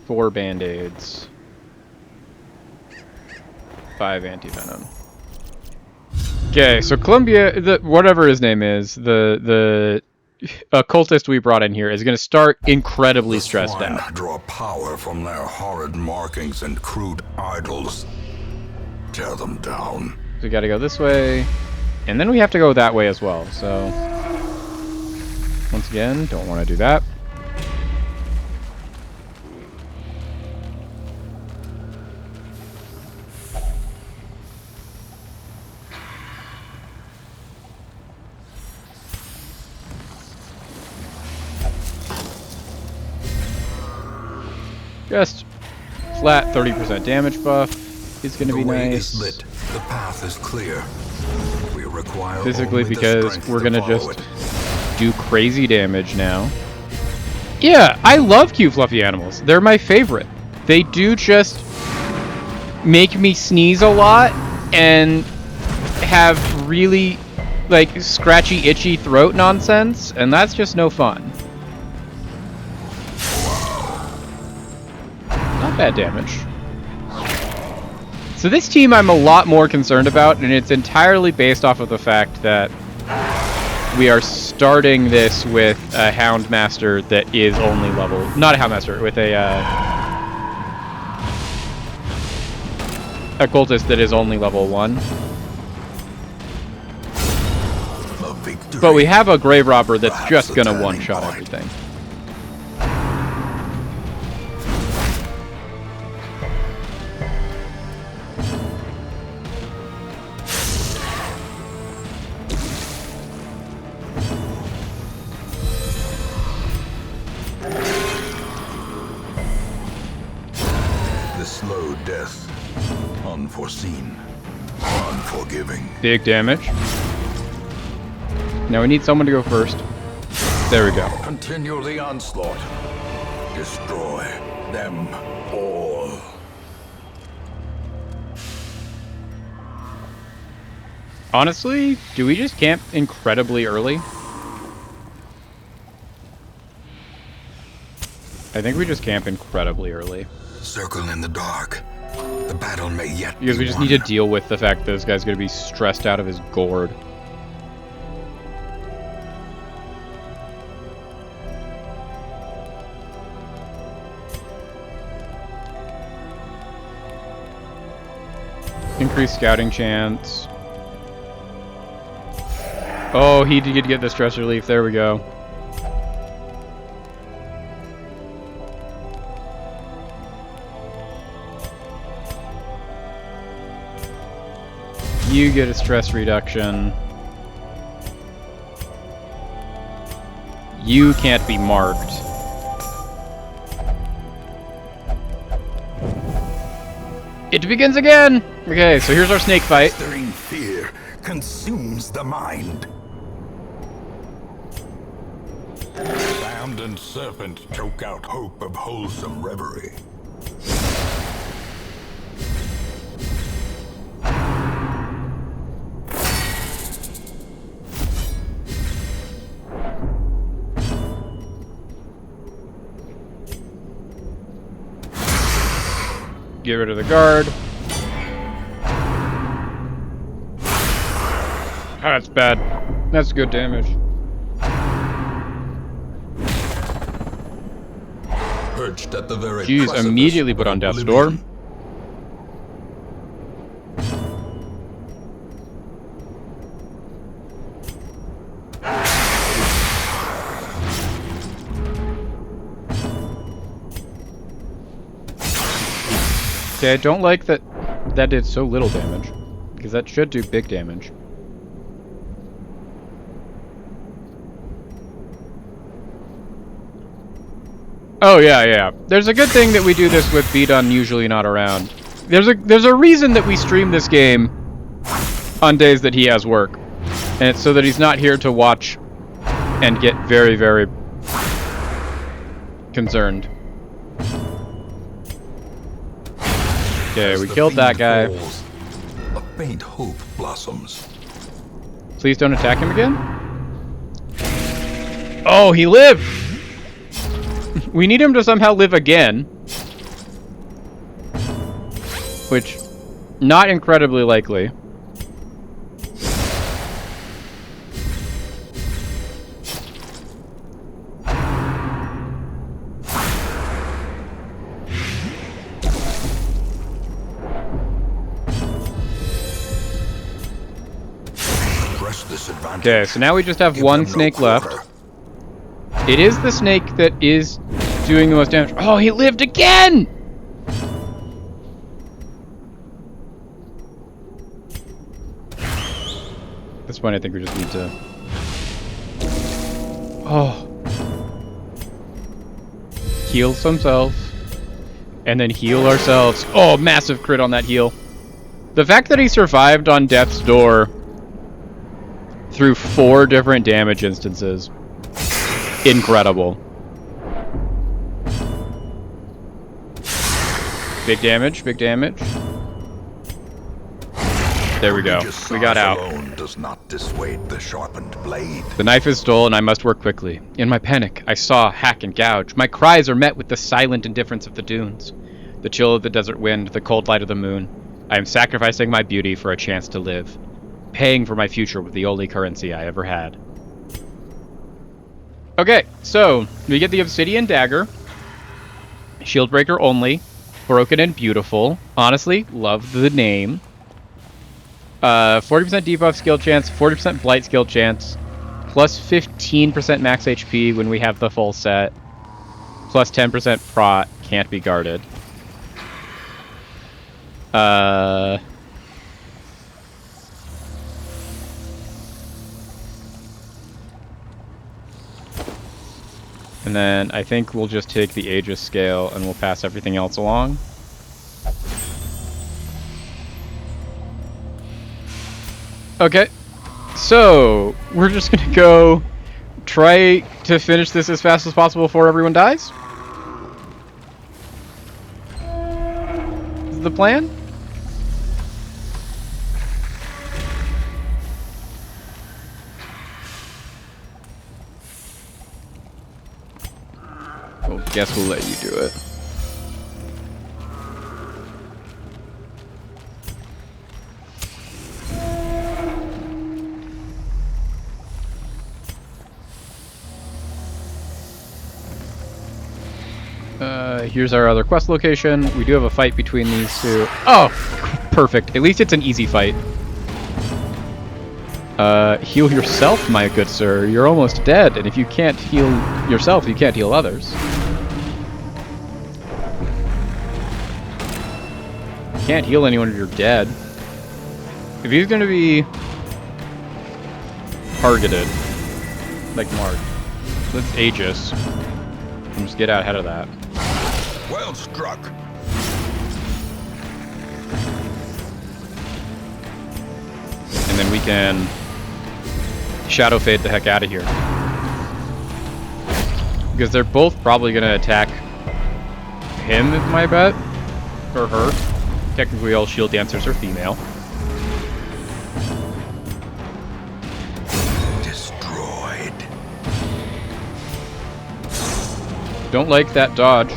4 band-aids, 5 anti-venom. Okay, so Columbia, whatever his name is, the occultist we brought in here is going to start incredibly stressed out. Draw power from their horrid markings and crude idols. Tear them down. So we got to go this way, and then we have to go that way as well. So once again, don't want to do that. Just flat 30% damage buff is going to be nice. The way is lit. The path is clear. We require physically only because the we're going to follow just it. do crazy damage now. Yeah, I love cute fluffy animals. They're my favorite. They do just make me sneeze a lot and have really like scratchy, itchy throat nonsense, and that's just no fun. Not bad damage. So this team I'm a lot more concerned about, and it's entirely based off of the fact that we are starting this with a Houndmaster that is only level... Not a Houndmaster, with a cultist that is only level 1. But we have a Grave Robber that's just gonna one-shot everything. Slow death, unforeseen, unforgiving. Big damage. Now we need someone to go first. There we go. Continue the onslaught. Destroy them all. Honestly, do we just camp incredibly early? I think we just camp incredibly early. Circle in the dark. The battle may yet because we just won. need to deal with the fact that this guy's going to be stressed out of his gourd. Increased scouting chance. Oh, he did get the stress relief. There we go. You get a stress reduction. You can't be marked. It begins again! Okay, so here's our snake fight. Festering fear consumes the mind. Abandoned serpent choke out hope of wholesome reverie. Get rid of the guard. Oh, that's bad. That's good damage. Perched at the very Jeez, precipice immediately put of on death's door. oblivion. Okay, I don't like that that did so little damage, because that should do big damage. Oh yeah. There's a good thing that we do this with B-Dun usually not around. There's a reason that we stream this game on days that he has work, and it's so that he's not here to watch and get very, very concerned. Okay, As we the killed that fiend guy. falls, a faint hope blossoms. Please don't attack him again. Oh, he lived! We need him to somehow live again. Which, not incredibly likely. Press this advantage. Okay, so now we just have Give one them no snake left. quarter. It is the snake that is doing the most damage. Oh, he lived again! At this point, I think we just need to... Oh. Heal himself. And then heal ourselves. Oh, massive crit on that heal. The fact that he survived on Death's Door through 4 different damage instances. Incredible. Big damage, big damage. There we go. Religious We got size out. alone does not dissuade the sharpened blade. The knife is stolen, I must work quickly. In my panic, I saw, hack, and gouge. My cries are met with the silent indifference of the dunes. The chill of the desert wind, the cold light of the moon. I am sacrificing my beauty for a chance to live. Paying for my future with the only currency I ever had. Okay, so, we get the Obsidian Dagger. Shieldbreaker only. Broken and Beautiful. Honestly, love the name. 40% debuff skill chance, 40% blight skill chance, plus 15% max HP when we have the full set, plus 10% prot, can't be guarded. And then I think we'll just take the Aegis scale and we'll pass everything else along. Okay, so we're just gonna go try to finish this as fast as possible before everyone dies. Is the plan? Well, guess we'll let you do it. Here's our other quest location. We do have a fight between these two. Oh! Perfect. At least it's an easy fight. Heal yourself, my good sir. You're almost dead, and if you can't heal yourself, you can't heal others. You can't heal anyone if you're dead. If he's gonna be targeted, like Mark, let's Aegis and just get out ahead of that. Well struck. And then we can Shadow Fade the heck out of here. Because they're both probably going to attack him, is my bet. Or her. Technically all shield dancers are female. Destroyed. Don't like that dodge.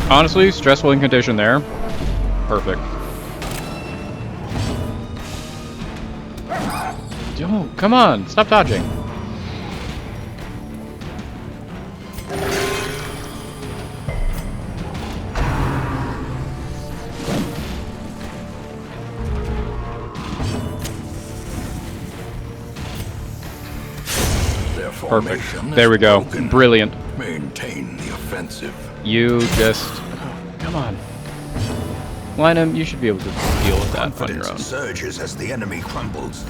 Honestly, stressful incantation there. Perfect. Yo, come on, stop dodging. Their Perfect. formation There is we go. broken. Brilliant. Maintain the offensive. You just... oh, come on. Lynam, you should be able to deal with that on your Confidence own. surges as the enemy crumbles.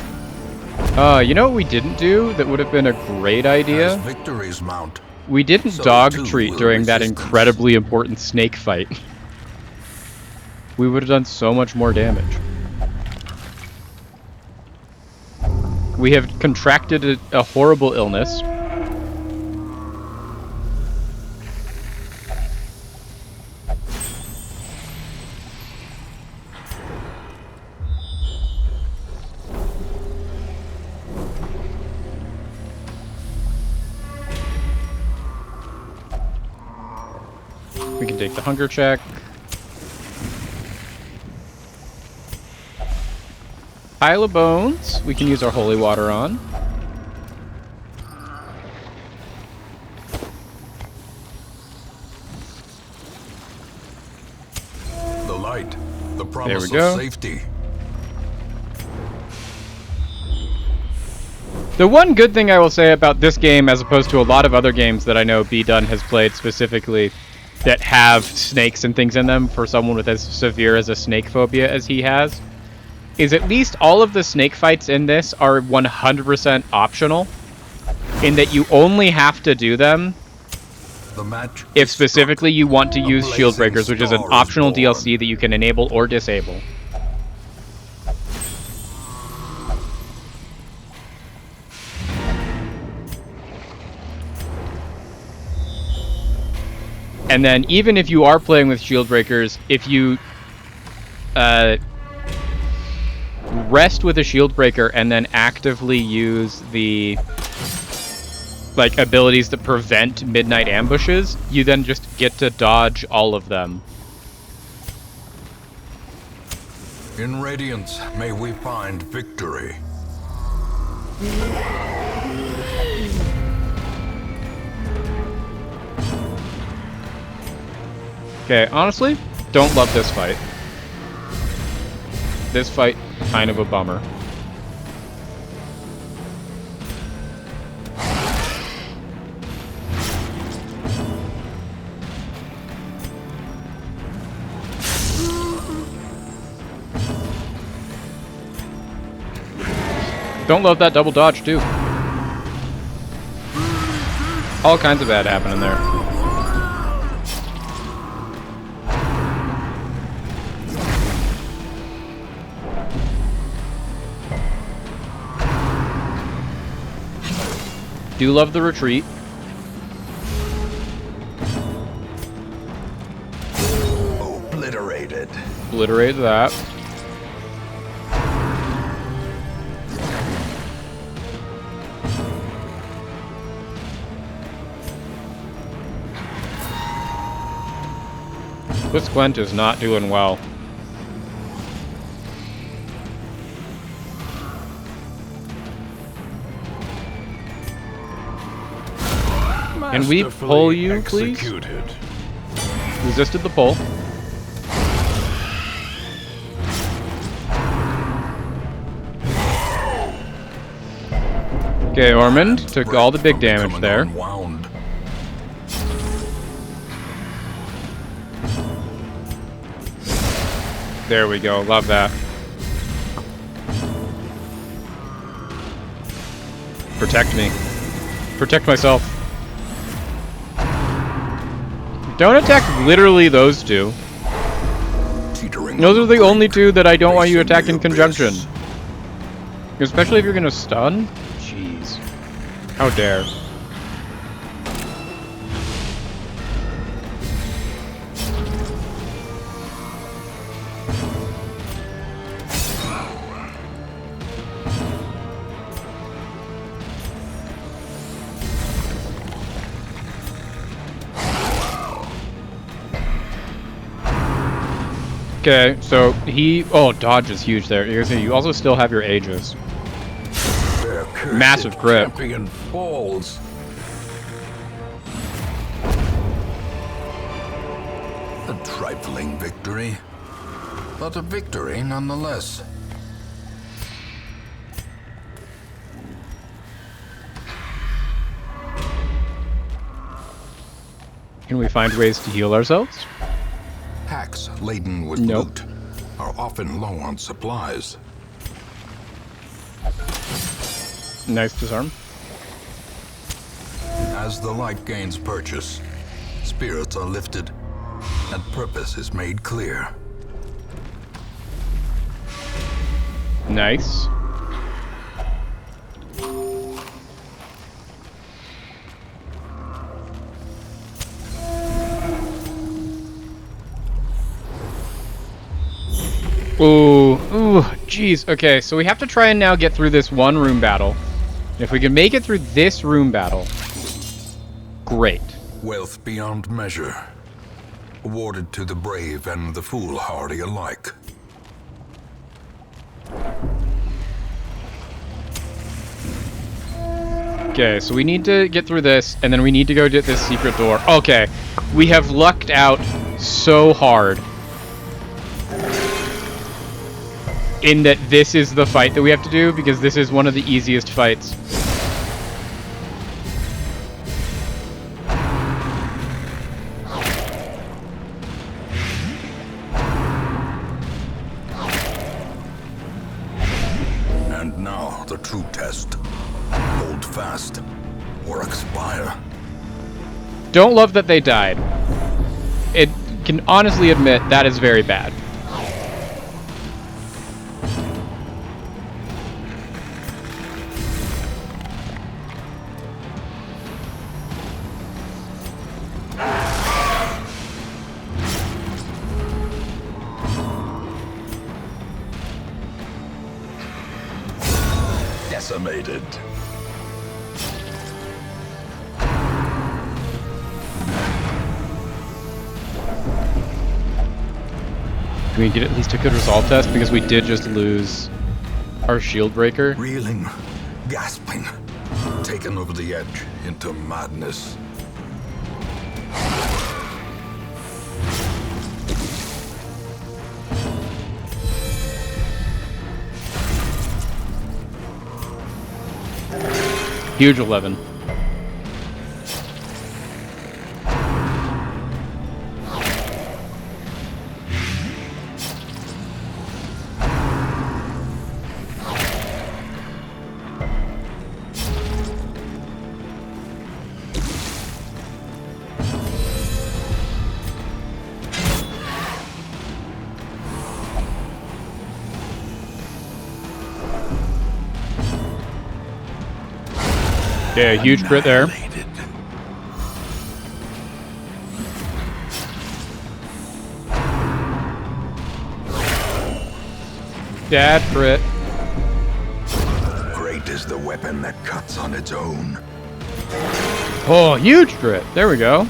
You know what we didn't do that would have been a great idea? As victories mount, We didn't so dog too treat will during that resistance. incredibly important snake fight. We would have done so much more damage. We have contracted a horrible illness. We can take the hunger check. Pile of bones. We can use our holy water on. the light, the promise we go. of safety. The one good thing I will say about this game, as opposed to a lot of other games that I know B Dun has played specifically, that have snakes and things in them for someone with as severe as a snake phobia as he has, is at least all of the snake fights in this are 100% optional, in that you only have to do them The match if is specifically you want to A use shield blazing breakers, which is an star is optional born. DLC that you can enable or disable. And then even if you are playing with shield breakers, if you rest with a shield breaker and then actively use the like abilities that prevent midnight ambushes, you then just get to dodge all of them. In Radiance, may we find victory. Okay, honestly, don't love this fight. This fight, kind of a bummer. Don't love that double dodge, too. All kinds of bad happening there. Do love the retreat. Obliterated. Obliterate that. This Gwent is not doing well. Can we pull you, please? Executed. resisted the pull. Okay, Ormond took all the big damage there. Unwound. There we go, love that. Protect me. Protect myself. Don't attack literally those two. Teetering Those on are the brink, only two that I don't want you racing attack the in conjunction. abyss. Especially if you're gonna stun. Jeez. How dare. Okay, so he... Oh, dodge is huge there. You also still have your Aegis. Their cursed Massive crit. champion falls. A trifling victory, but a victory nonetheless. Can we find ways to heal ourselves? Packs laden with Nope. loot are often low on supplies. Nice disarm. As the light gains purchase, spirits are lifted, and purpose is made clear. Nice. Ooh, jeez. Okay, so we have to try and now get through this one room battle. If we can make it through this room battle, great. Wealth beyond measure, awarded to the brave and the foolhardy alike. Okay, so we need to get through this, and then we need to go get this secret door. Okay, we have lucked out so hard in that this is the fight that we have to do, because this is one of the easiest fights. And now the true test. Hold fast, or expire. Don't love that they died. It can honestly admit that is very bad. Decimated. Can we get at least a good resolve test? Because we did just lose our shield breaker. Reeling, gasping, taken over the edge into madness. Huge 11. Yeah, huge crit there. Annihilated. Dad crit. Great is the weapon that cuts on its own. Oh, huge crit. There we go.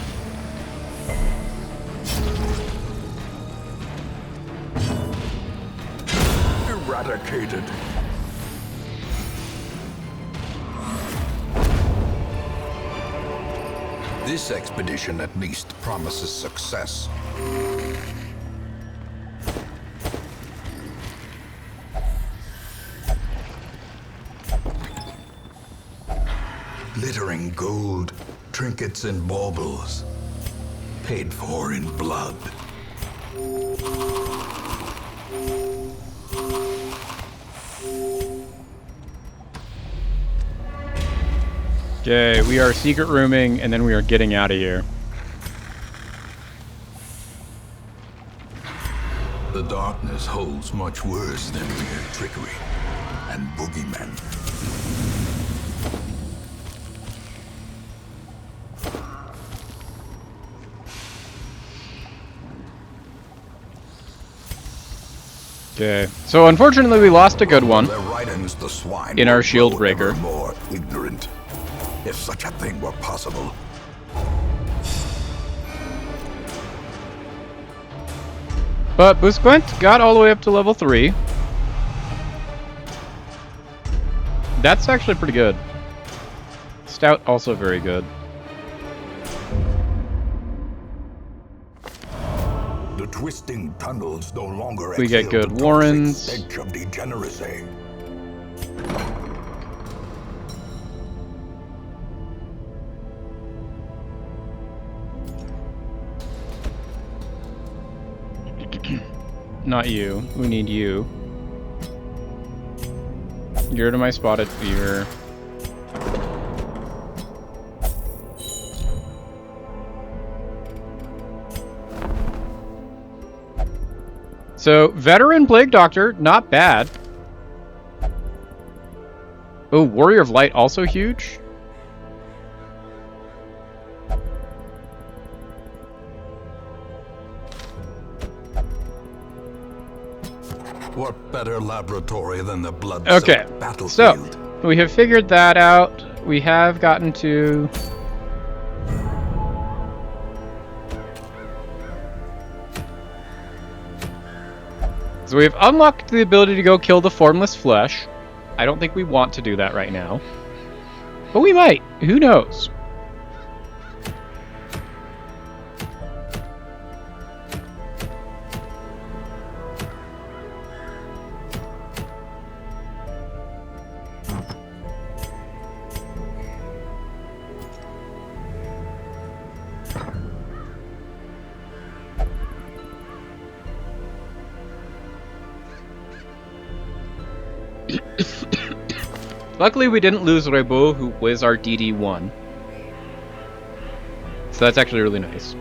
Eradicated. This expedition at least promises success. Glittering gold, trinkets and baubles, paid for in blood. Okay, we are secret rooming, and then we are getting out of here. The darkness holds much worse than mere trickery and boogeymen. Okay, so unfortunately we lost a good one The Ridens, the swine, in our were shield both breaker. ever more ignorant, if such a thing were possible. But Busquent got all the way up to level 3. That's actually pretty good. Stout also very good. The twisting tunnels no longer We get exhale good the toxic warrants. stench of degeneracy. Not you. We need you. You're to my spotted fever. So, veteran Plague Doctor, not bad. Oh, Warrior of Light also huge. What better laboratory than the blood Okay, battlefield? so we have figured that out. We have gotten to... So we have unlocked the ability to go kill the formless flesh. I don't think we want to do that right now. But we might. Who knows? Luckily, we didn't lose Rebeau, who was our DD1. So that's actually really nice.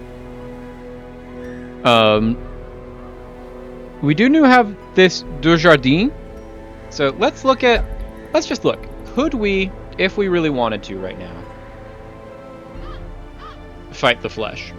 We do now have this Dujardin. So let's just look. Could we, if we really wanted to right now, fight the flesh?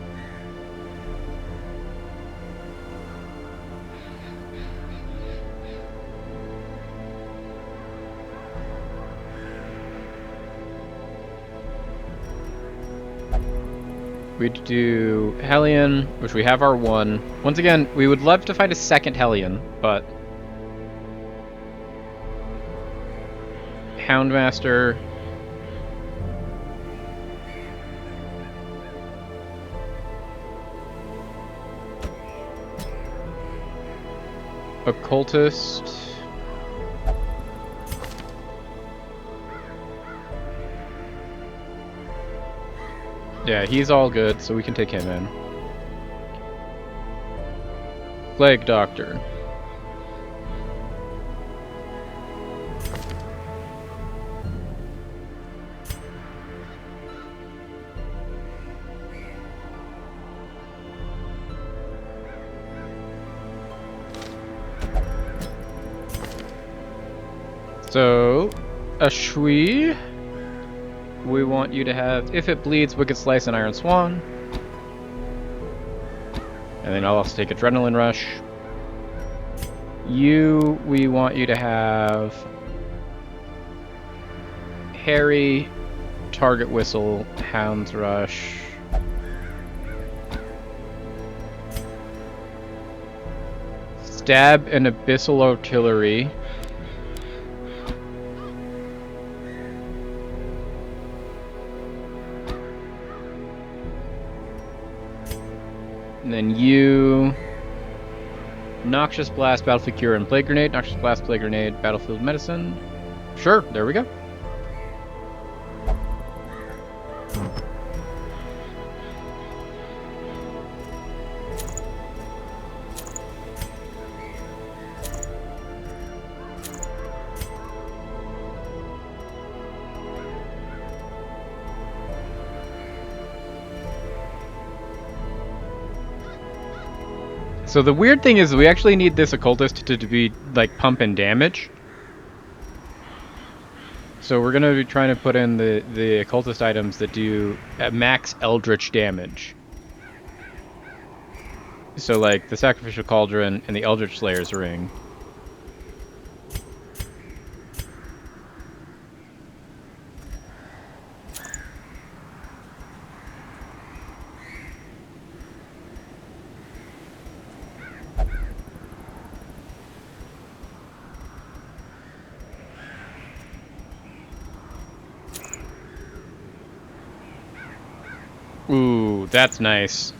We'd do Hellion, which we have our one. Once again, we would love to find a second Hellion, but... Houndmaster... Occultist... Yeah, he's all good, so we can take him in. Plague Doctor. So, a Shui. We want you to have, if it bleeds, Wicked Slice and Iron Swan. And then I'll also take Adrenaline Rush. You, we want you to have Harry, Target Whistle, Hound's Rush. Stab and Abyssal Artillery. And then you... Noxious Blast, Battlefield Cure, and Plague Grenade. Noxious Blast, Plague Grenade, Battlefield Medicine. Sure, there we go. So the weird thing is we actually need this occultist to be like pumping damage. So we're gonna be trying to put in the occultist items that do max eldritch damage. So like the Sacrificial Cauldron and the Eldritch Slayer's Ring. Ooh, that's nice.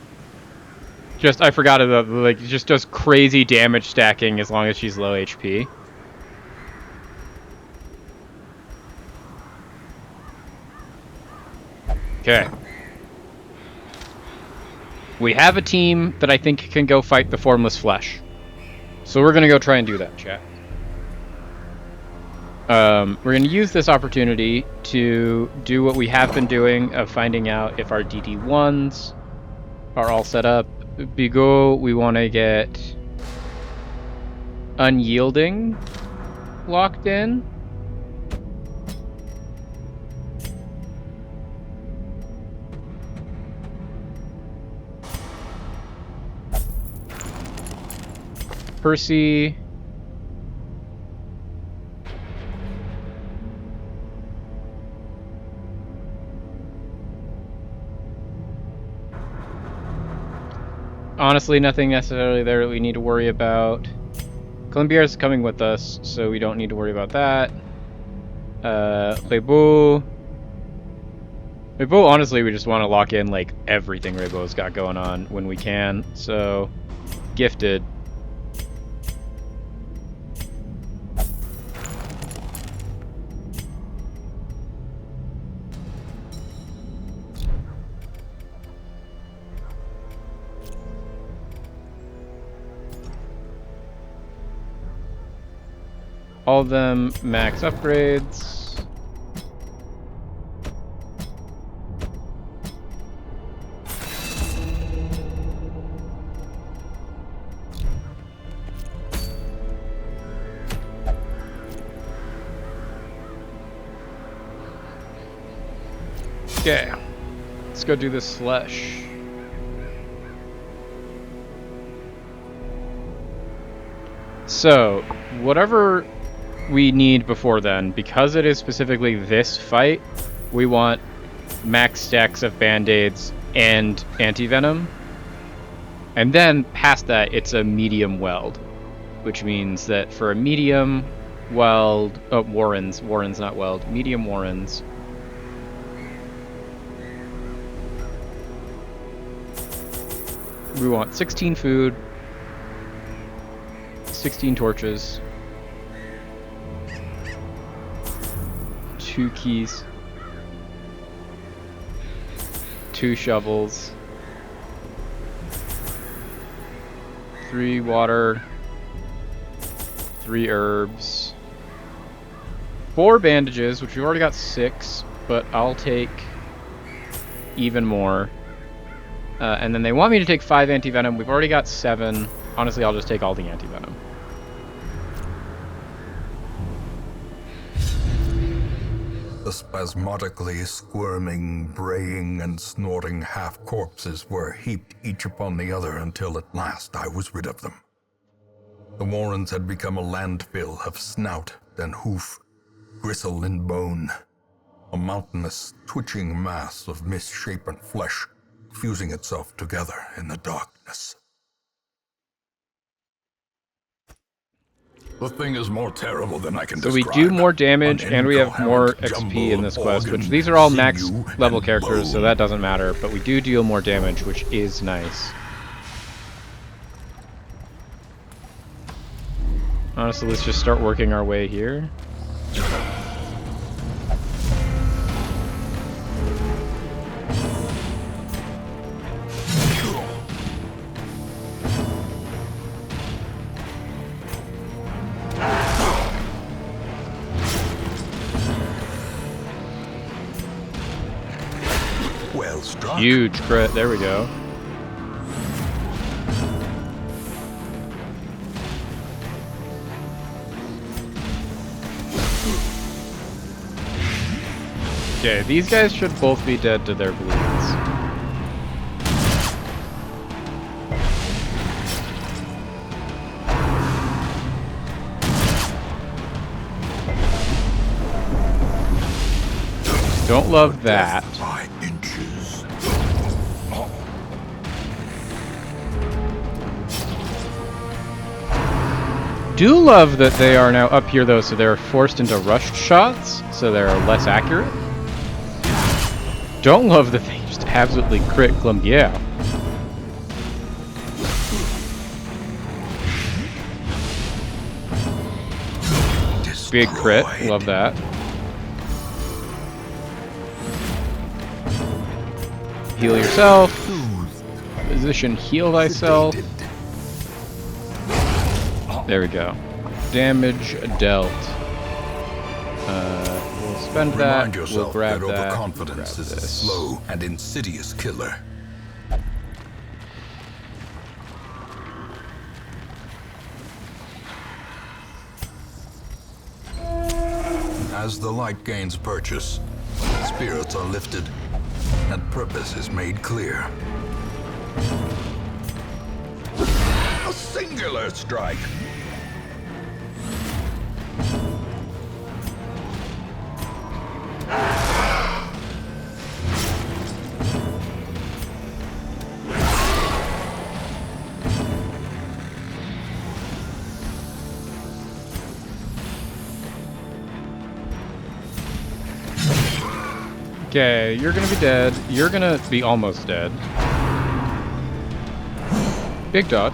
Just, I forgot about, like, just does crazy damage stacking as long as she's low HP. Okay. We have a team that I think can go fight the Formless Flesh. So we're gonna go try and do that, chat. We're going to use this opportunity to do what we have been doing of finding out if our DD1s are all set up. Bigot, we want to get Unyielding locked in. Percy... Honestly, nothing necessarily there that we need to worry about. Colombier is coming with us, so we don't need to worry about that. Rebeau, honestly, we just want to lock in like everything Rebeau's got going on when we can. So, Gifted. All of them max upgrades. Okay, let's go do this slush. So, whatever we need before then, because it is specifically this fight, we want max stacks of band-aids and anti-venom. And then past that, it's a medium weld, which means that for a medium weld, oh, Warrens not weld, medium Warrens. We want 16 food, 16 torches, 2 keys, 2 shovels, 3 water, 3 herbs, 4 bandages, which we've already got 6, but I'll take even more. And then they want me to take 5 anti-venom. We've already got 7. Honestly, I'll just take all the anti-venom. The spasmodically squirming, braying, and snorting half-corpses were heaped each upon the other until at last I was rid of them. The Warrens had become a landfill of snout and hoof, gristle and bone, a mountainous, twitching mass of misshapen flesh fusing itself together in the darkness. The thing is more terrible than I can describe. So we do more damage and we have more XP in this quest, which these are all max level characters, so that doesn't matter, but we do deal more damage, which is nice. Honestly, let's just start working our way here. Well struck. Huge crit. There we go. Okay, these guys should both be dead to their bleeds. Don't love that. By inches. Do love that they are now up here though, so they're forced into rushed shots, so they're less accurate. Don't love that they just absolutely crit Glumbier. Big crit, love that. Heal yourself. Position heal thyself. There we go. Damage dealt. We'll spend that. Remind yourself We'll grab that that. overconfidence is a slow and insidious killer. As the light gains purchase, spirits are lifted, and purpose is made clear. A singular strike! Okay, you're gonna be dead. You're gonna be almost dead. Big dodge.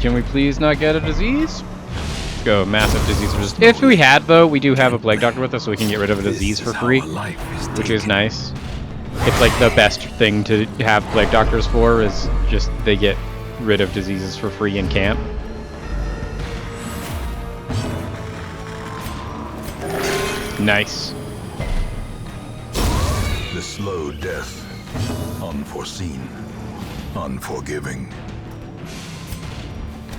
Can we please not get a disease? Let's go, massive disease resist. If we had, though, we do have a plague doctor with us, so we can get rid of a disease for free, which is nice. It's like the best thing to have plague doctors for, is just they get rid of diseases for free in camp. Nice. The slow death, unforeseen, unforgiving.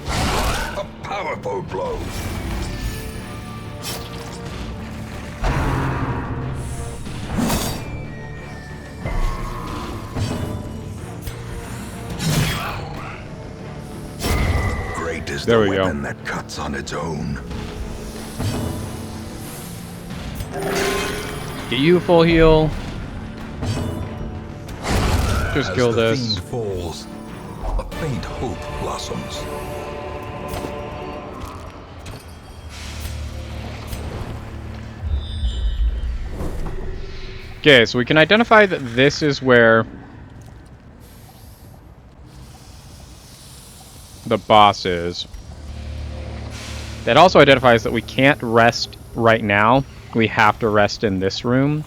A powerful blow. Great is There the we go. weapon that cuts on its own. Get you full heal. Just As kill the this. fiend falls, a faint hope blossoms. Okay, so we can identify that this is where the boss is. That also identifies that we can't rest right now. We have to rest in this room.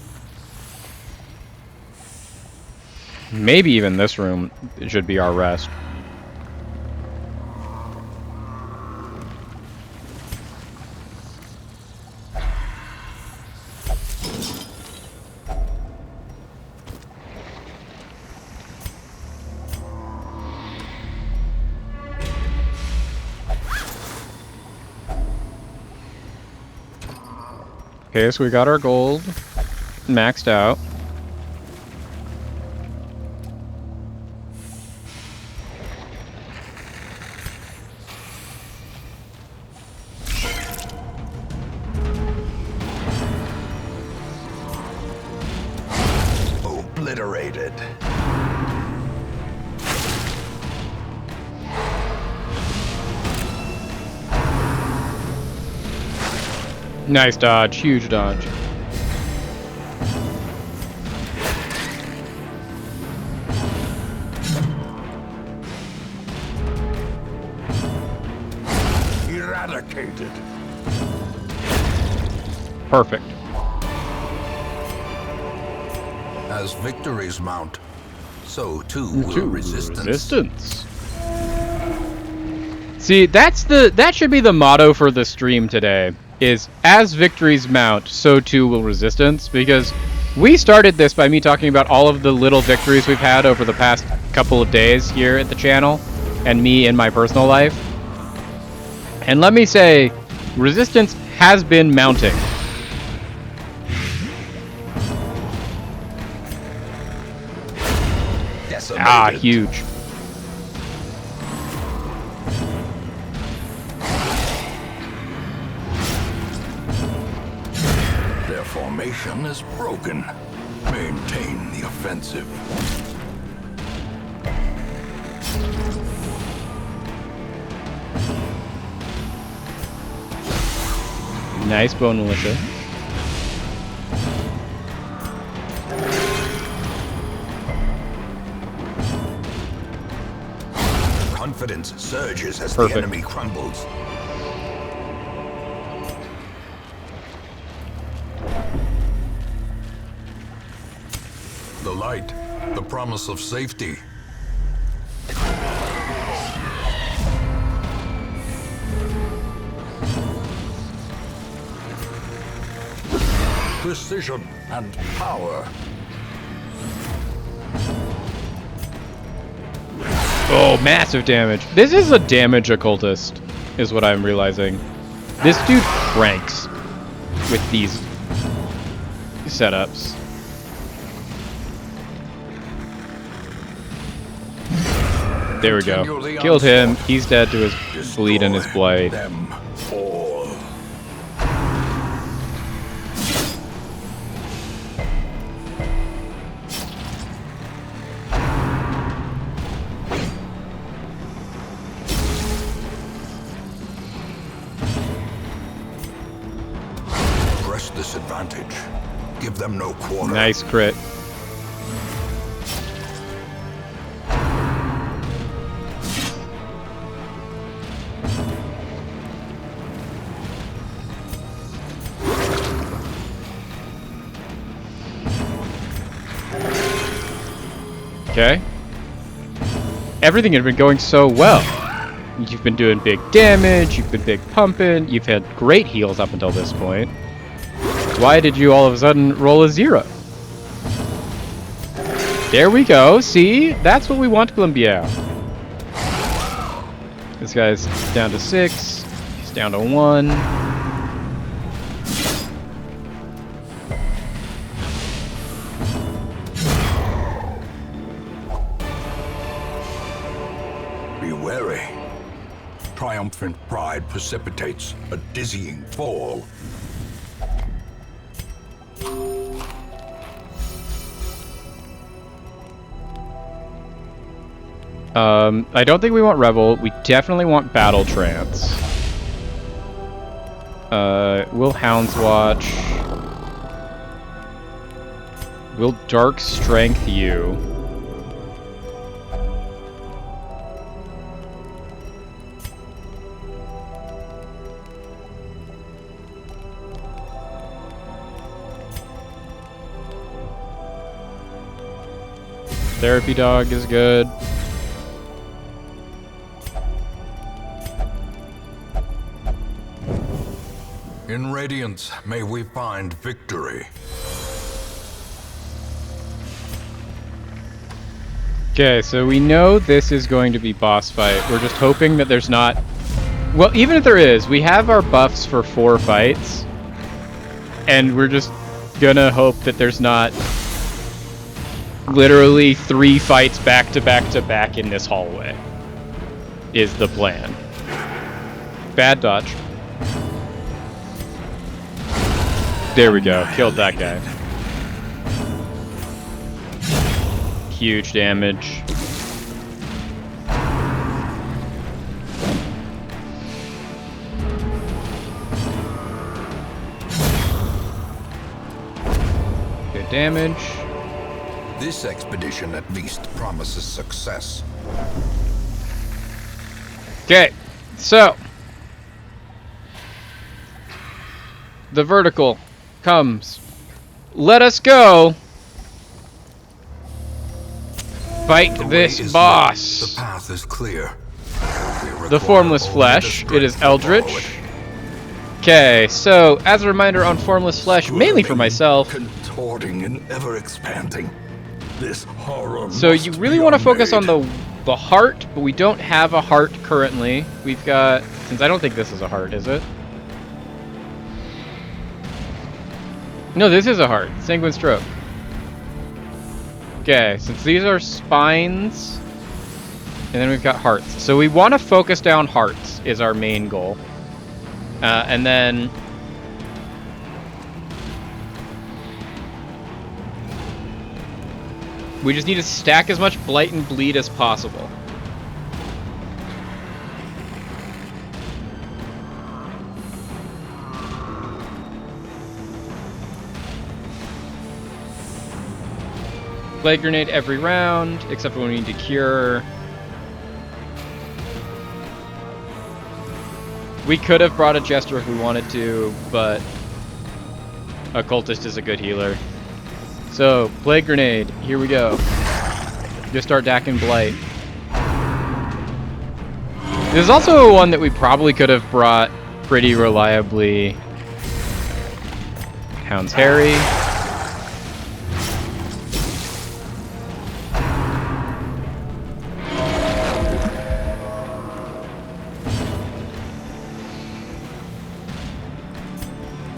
Maybe even this room should be our rest. Okay, so we got our gold maxed out. Obliterated. Nice dodge, huge dodge. Perfect. As victories mount, so too will resistance. See, that should be the motto for the stream today, is as victories mount, so too will resistance, because we started this by me talking about all of the little victories we've had over the past couple of days here at the channel, and me in my personal life. And let me say, resistance has been mounting. Ah, huge. Their formation is broken. Maintain the offensive. Nice bone militia. Confidence surges as Perfect. the enemy crumbles. The light, the promise of safety. Precision and power. Oh, massive damage. This is a damage occultist, is what I'm realizing. This dude cranks with these setups. There we go. Killed him. He's dead to his bleed and his blade. Them all. Press this advantage. Give them no quarter. Nice crit. Okay. Everything had been going so well. You've been doing big damage, you've been big pumping, you've had great heals up until this point. Why did you all of a sudden roll a 0? There we go, see? That's what we want, Columbia. This guy's down to 6, he's down to 1. Be wary. Triumphant pride precipitates a dizzying fall. I don't think we want Rebel. We definitely want Battle Trance. We'll Hound's Watch. We'll Dark Strength you. Therapy Dog is good. In Radiance, may we find victory. Okay, so we know this is going to be boss fight. We're just hoping that there's not... Well, even if there is, we have our buffs for 4 fights. And we're just gonna hope that there's not literally 3 fights back to back to back in this hallway. Is the plan. Bad dodge. There we go. Killed that guy. Huge damage. Good damage. This expedition at least promises success. Okay, so the vertical. comes. Let us go. Fight The way this is boss. lit. The path is clear. We The require formless only flesh. the It is strength to follow eldritch. it. Okay, so as a reminder on formless flesh, mainly for Squirming, myself. contorting and ever expanding. This horror. So you really want to focus on the heart, but we don't have a heart currently. We've got, since I don't think this is a heart, is it? No, this is a heart. Sanguine stroke. Okay, since these are spines, and then we've got hearts. So we want to focus down hearts is our main goal. And then we just need to stack as much blight and bleed as possible. Plague grenade every round, except when we need to cure. We could have brought a Jester if we wanted to, but a Cultist is a good healer. So, Plague Grenade, here we go. Just start dacking Blight. There's also one that we probably could have brought pretty reliably. Hound's Harry.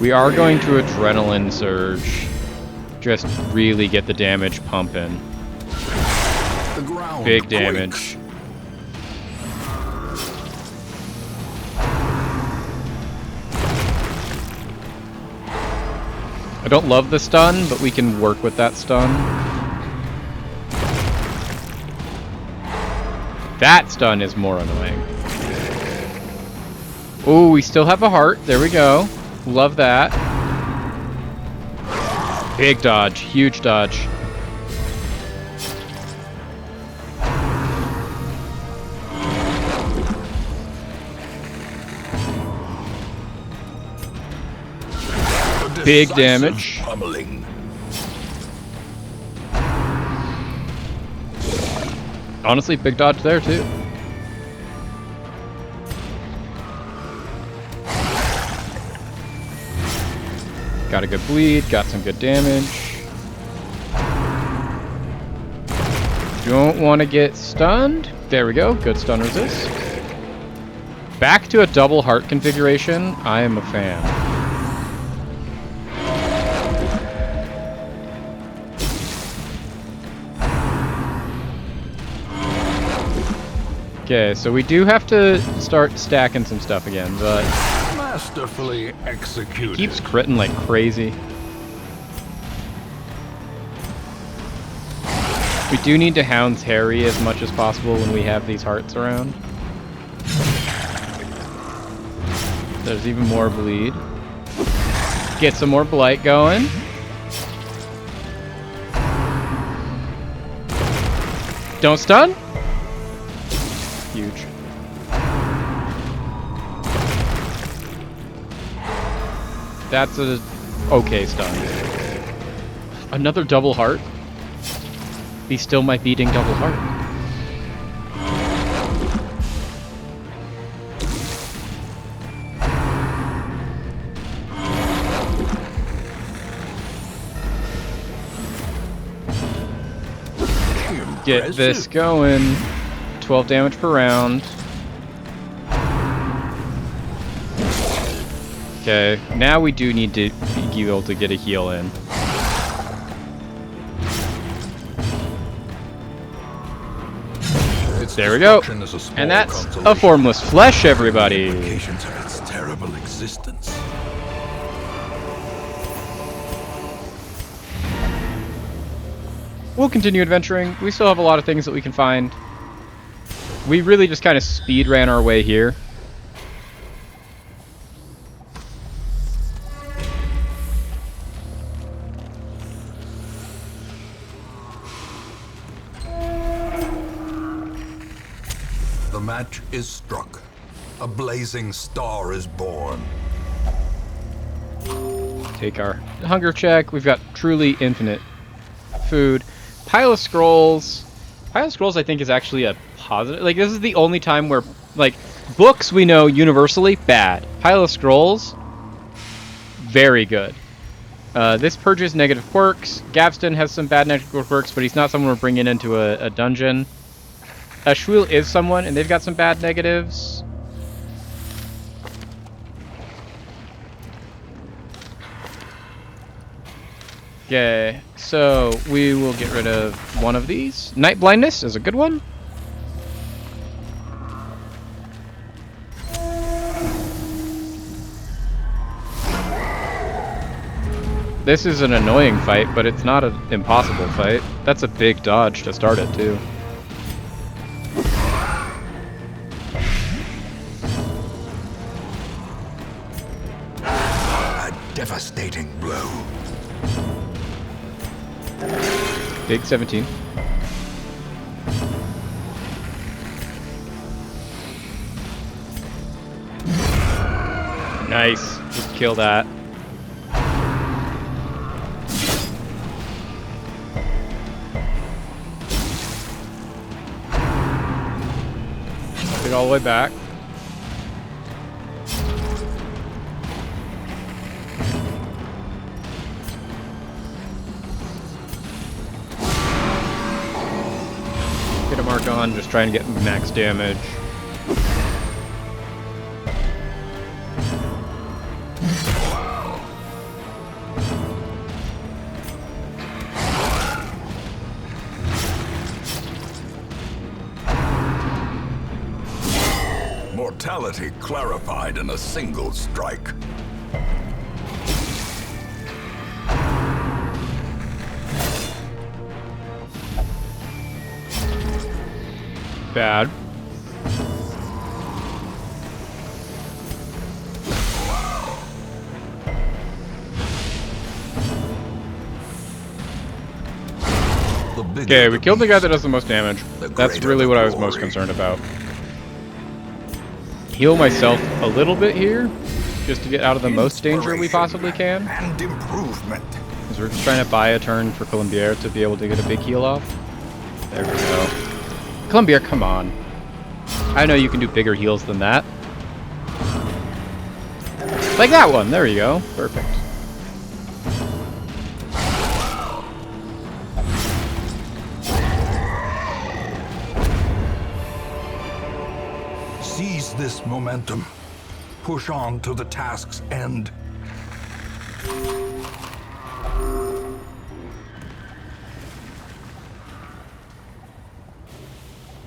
We are going to Adrenaline Surge. Just really get the damage pumping. The ground Big quakes. damage. I don't love the stun, but we can work with that stun. That stun is more annoying. Oh, we still have a heart. There we go. Love that. Big dodge. Huge dodge. Big damage. Pummeling. Honestly, big dodge there too. Got a good bleed, got some good damage. Don't want to get stunned. There we go, good stun resist. Back to a double heart configuration. I am a fan. Okay, so we do have to start stacking some stuff again, but Masterfully executed. keeps critting like crazy. We do need to Hound's Harry as much as possible when we have these hearts around. There's even more bleed. Get some more blight going. Don't stun. Huge. That's a okay stun. Another double heart. He's still my beating double heart. Get this going. 12 damage per round. Okay, now we do need to be able to get a heal in. There we go. And that's a formless flesh, everybody. Implications of its terrible existence. We'll continue adventuring. We still have a lot of things that we can find. We really just kind of speed ran our way here. The match is struck. A blazing star is born. Take our hunger check. We've got truly infinite food. Pile of scrolls. Pile of scrolls, I think, is actually a positive. Like, this is the only time where, like, books we know universally bad. Pile of scrolls, very good. This purges negative quirks. Gavston has some bad negative quirks, but he's not someone we're bringing into a dungeon. Shmuel is someone, and they've got some bad negatives. Okay, so we will get rid of one of these. Night blindness is a good one. This is an annoying fight, but it's not an impossible fight. That's a big dodge to start it, too. A devastating blow. Big 17. Nice. Just kill that. Get all the way back. Get a mark on, just try and get max damage. Mortality clarified in a single strike. Bad. Okay, we killed the guy that does the most damage. That's really what I was most concerned about. Heal myself a little bit here, just to get out of the most danger we possibly can. And improvement. Because we're just trying to buy a turn for Colombier to be able to get a big heal off. There we go. Colombier, come on. I know you can do bigger heals than that. Like that one. There you go. Perfect. Seize this momentum. Push on to the task's end.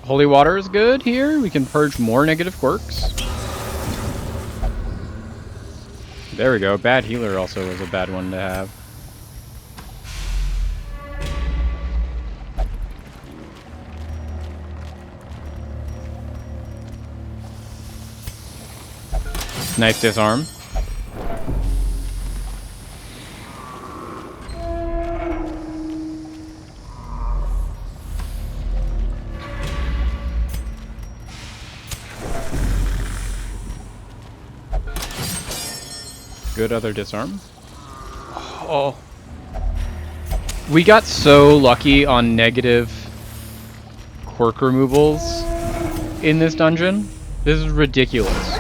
Holy water is good here. We can purge more negative quirks. There we go. Bad healer also is a bad one to have. Nice disarm. Good other disarm. Oh. We got so lucky on negative quirk removals in this dungeon. This is ridiculous.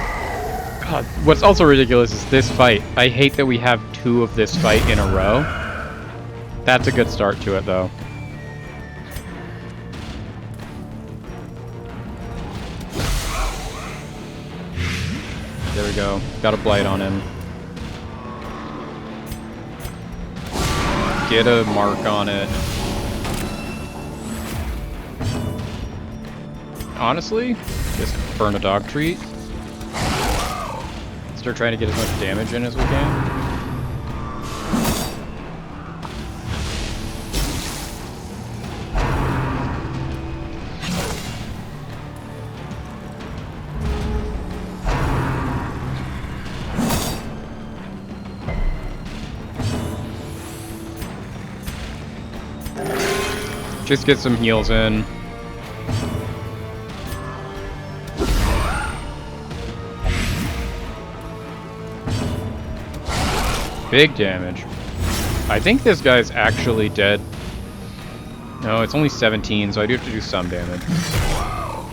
God, what's also ridiculous is this fight. I hate that we have 2 of this fight in a row. That's a good start to it, though. There we go. Got a blight on him. Get a mark on it. Honestly, just burn a dog treat. Start trying to get as much damage in as we can. Just get some heals in. Big damage. I think this guy's actually dead. No, it's only 17, so I do have to do some damage.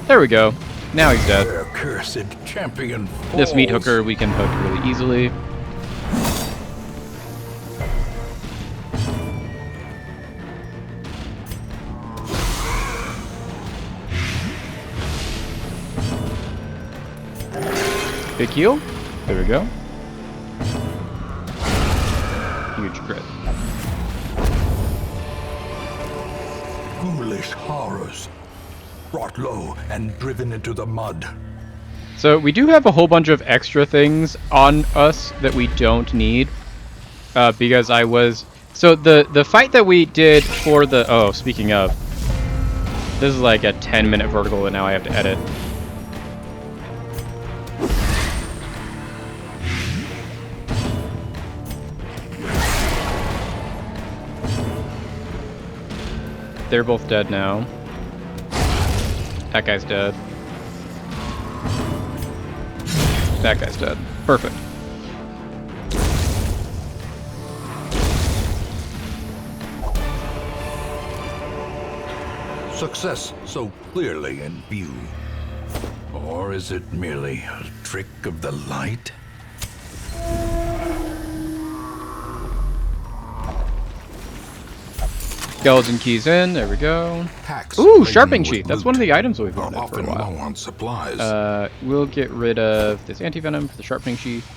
There we go. Now he's dead. Their cursed champion This meat falls. hooker we can hook really easily. Big heal. There we go. Huge crit. Ghoulish horrors, brought low and driven into the mud. So we do have a whole bunch of extra things on us that we don't need. Because I was... So the fight that we did for the... Oh, speaking of. This is like a 10-minute vertical that now I have to edit. They're both dead now. That guy's dead. That guy's dead. Perfect. Success so clearly in view. Or is it merely a trick of the light? Skeleton keys in. There we go. Packs Ooh, laden sharpening with sheath. That's loot one of the items we've are wanted for a often while. low on supplies. We'll get rid of this anti-venom for the sharpening sheath.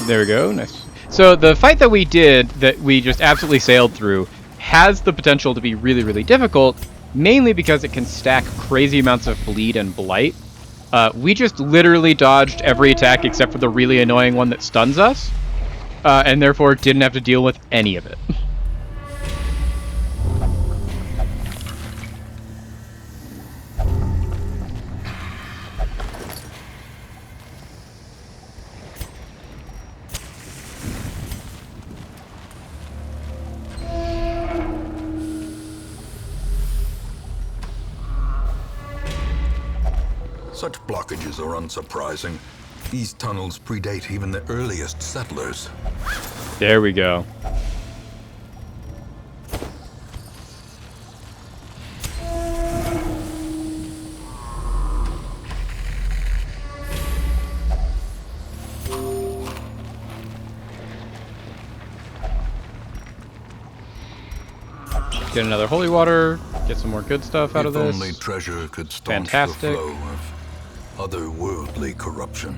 There we go, nice. So the fight that we did, that we just absolutely sailed through, has the potential to be really, really difficult, mainly because it can stack crazy amounts of bleed and blight. We just literally dodged every attack except for the really annoying one that stuns us, and therefore didn't have to deal with any of it. Such blockages are unsurprising. These tunnels predate even the earliest settlers. There we go. Get another holy water, get some more good stuff out of If this. only treasure could staunch Fantastic. the flow of otherworldly corruption.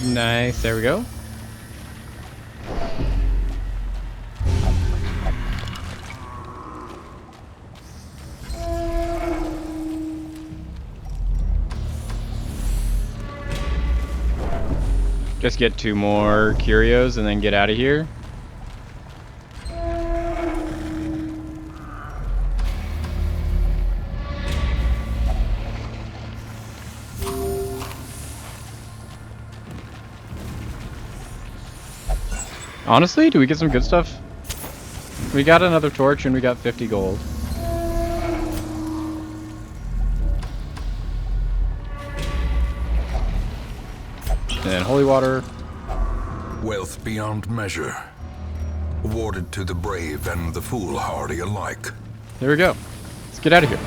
Nice, there we go. Just get 2 more curios and then get out of here. Honestly, do we get some good stuff? We got another torch and we got 50 gold. And then holy water. Wealth beyond measure, awarded to the brave and the foolhardy alike. There we go. Let's get out of here.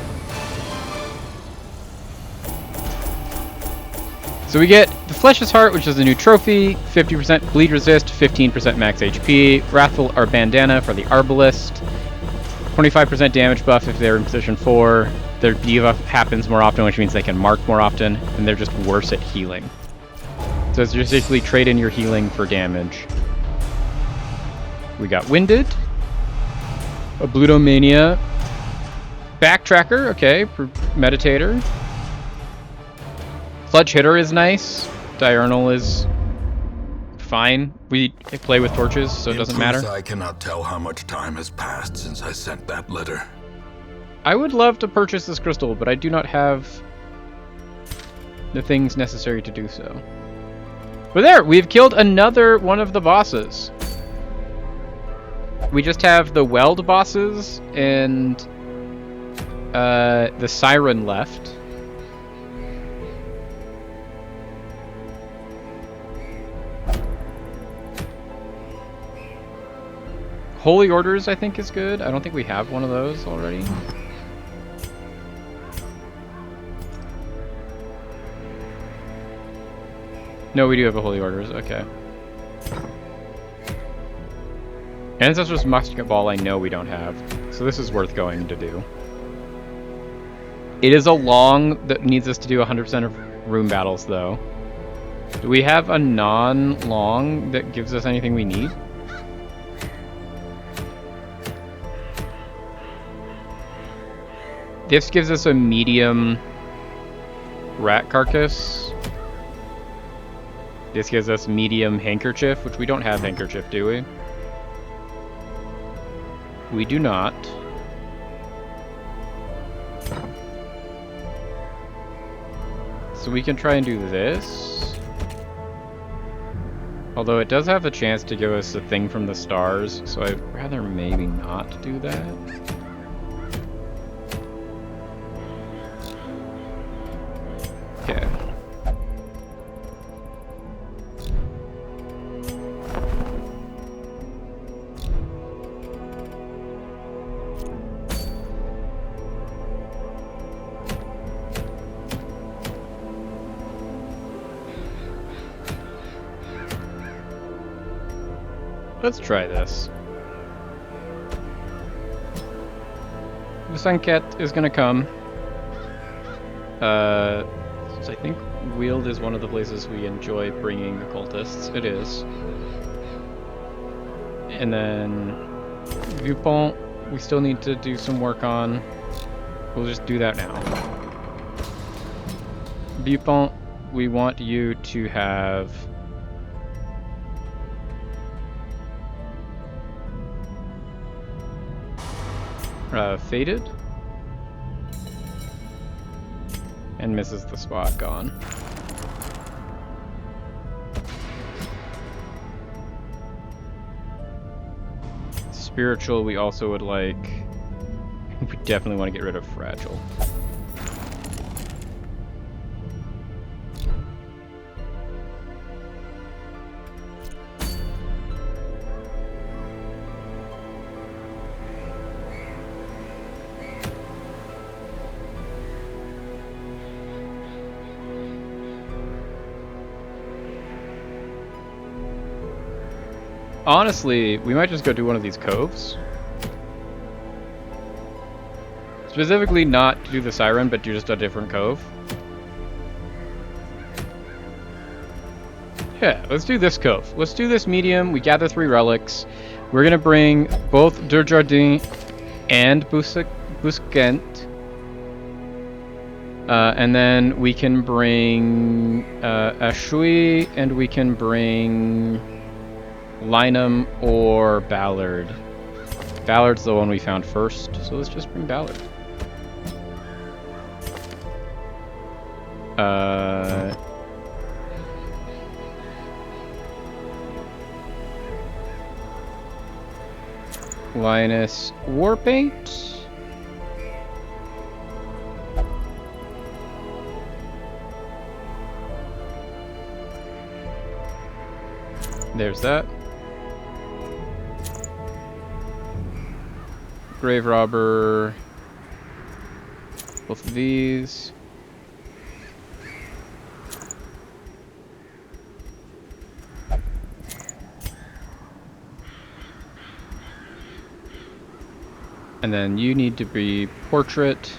So we get the Flesh's Heart, which is a new trophy, 50% bleed resist, 15% max HP, Wrathful or Bandana for the Arbalist, 25% damage buff if they're in position 4. Their debuff happens more often, which means they can mark more often, and they're just worse at healing. So it's just basically trade in your healing for damage. We got Winded, a Blutomania, Backtracker, okay, Meditator, Clutch Hitter is nice. Diurnal is fine. We play with torches, so it doesn't matter. I cannot tell how much time has passed since I sent that letter. I would love to purchase this crystal, but I do not have the things necessary to do so. But there, we've killed another one of the bosses. We just have the Weld bosses and the Siren left. Holy Orders, I think, is good. I don't think we have one of those already. No, we do have a Holy Orders. Okay. Ancestor's Musket Ball, I know we don't have. So this is worth going to do. It is a long that needs us to do 100% of room battles, though. Do we have a non-long that gives us anything we need? This gives us a medium rat carcass. This gives us medium handkerchief, which we don't have handkerchief, do we? We do not. So we can try and do this. Although it does have a chance to give us a thing from the stars, so I'd rather maybe not do that. Okay. Let's try this. The Suncat is gonna come. So I think Weald is one of the places we enjoy bringing occultists. It is. And then Viewpoint, we still need to do some work on. We'll just do that now. Viewpoint, we want you to have Faded. And misses the spot, gone. Spiritual, we also would like... We definitely want to get rid of Fragile. Honestly, we might just go do one of these coves. Specifically not do the Siren, but do just a different cove. Yeah, let's do this cove. Let's do this medium. We gather 3 relics. We're gonna bring both Durjardin and Busquent. And then we can bring Ashui, and we can bring Linum or Ballard. Ballard's the one we found first, so let's just bring Ballard. Linus Warpaint. There's that. Grave Robber. Both of these. And then you need to be Portrait.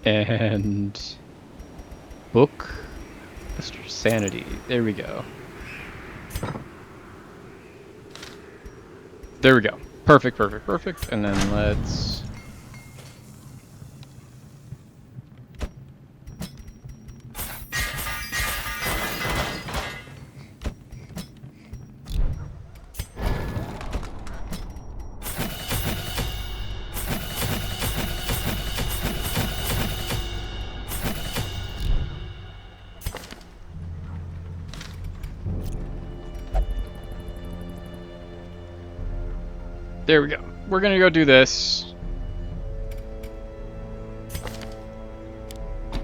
And Book. Mr. Sanity. There we go. There we go. Perfect, perfect, perfect. And then let's There we go. We're gonna go do this.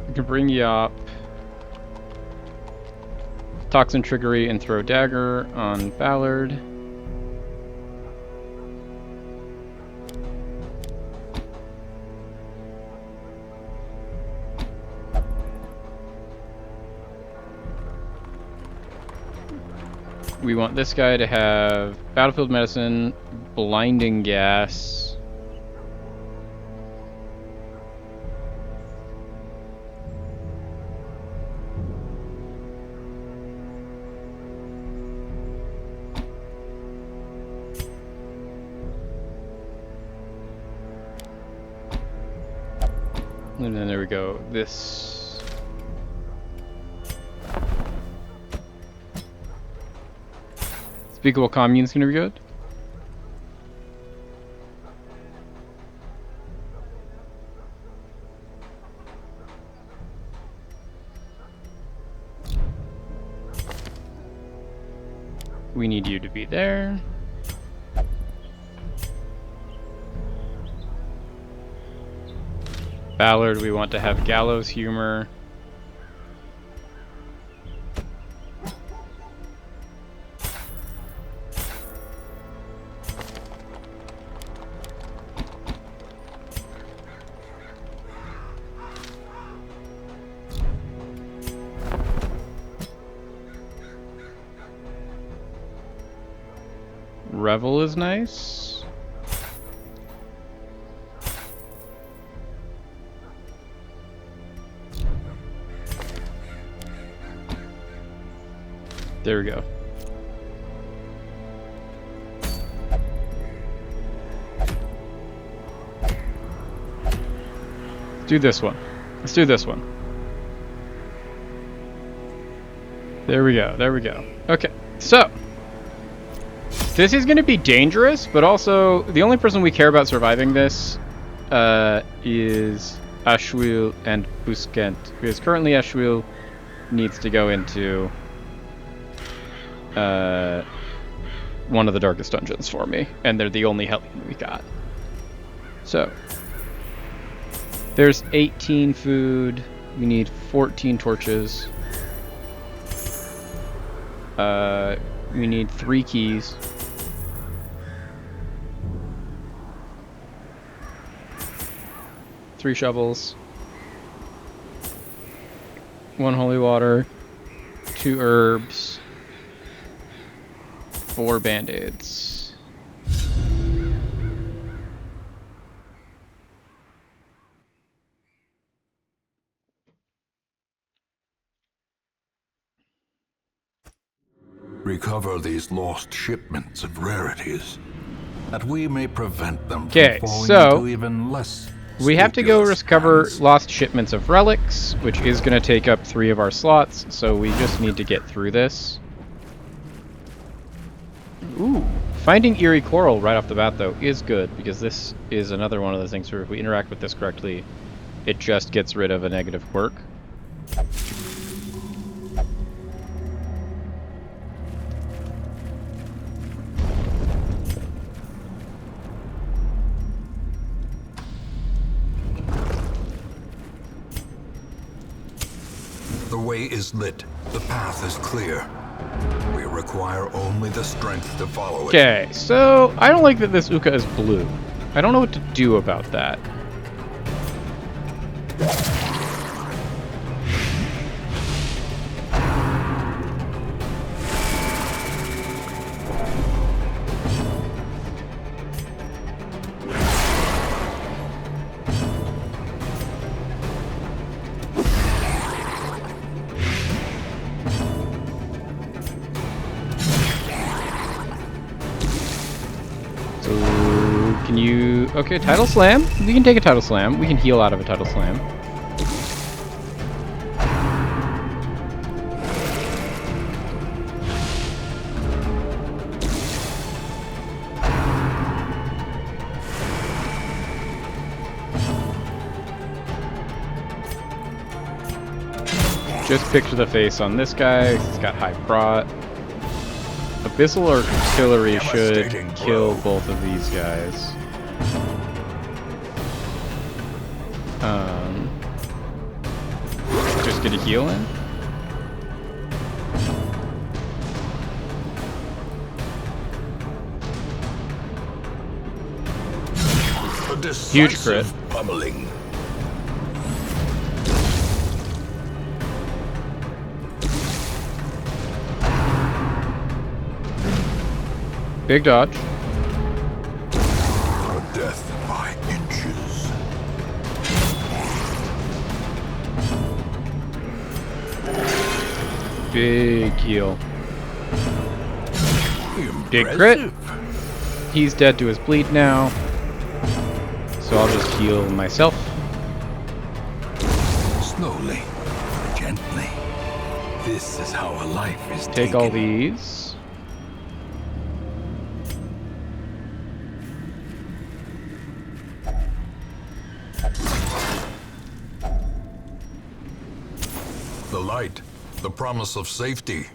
We can bring you up. Toxin Triggery and throw dagger on Ballard. We want this guy to have Battlefield Medicine, Blinding Gas. And then there we go. This. Speakable Commune's gonna be good. We need you to be there. Ballard, we want to have Gallows Humor. Revel is nice. There we go. Let's do this one. Let's do this one. There we go. There we go. Okay, so this is going to be dangerous, but also the only person we care about surviving this is Ashwil and Buskent, because currently Ashwil needs to go into one of the darkest dungeons for me, and they're the only Hellion we got. So there's 18 food. We need 14 torches. We need 3 keys. Three shovels, 1 holy water, 2 herbs, 4 band-aids. Recover these lost shipments of rarities, that we may prevent them Okay, from falling so into even less. We have to go scrupulous recover hands. lost shipments of relics, which is going to take up 3 of our slots, so we just need to get through this. Ooh, finding eerie coral right off the bat, though, is good, because this is another one of those things where if we interact with this correctly, it just gets rid of a negative quirk. The way is lit. The path is clear. We require only the strength to follow it. Okay, so I don't like that this Uka is blue. I don't know what to do about that. Can you... Okay, Tidal Slam. We can take a Tidal Slam. We can heal out of a Tidal Slam. Just picture the face on this guy. He's got high prot. Abyssal Artillery should Devastating kill blow. both of these guys. Just get a heal in. A Huge crit. decisive pummeling. Big dodge. A death by inches. Big heal. Big crit. Impressive. He's dead to his bleed now. So I'll just heal myself. Slowly, gently. This is how a life is Take taken. all these. The light, the promise of safety.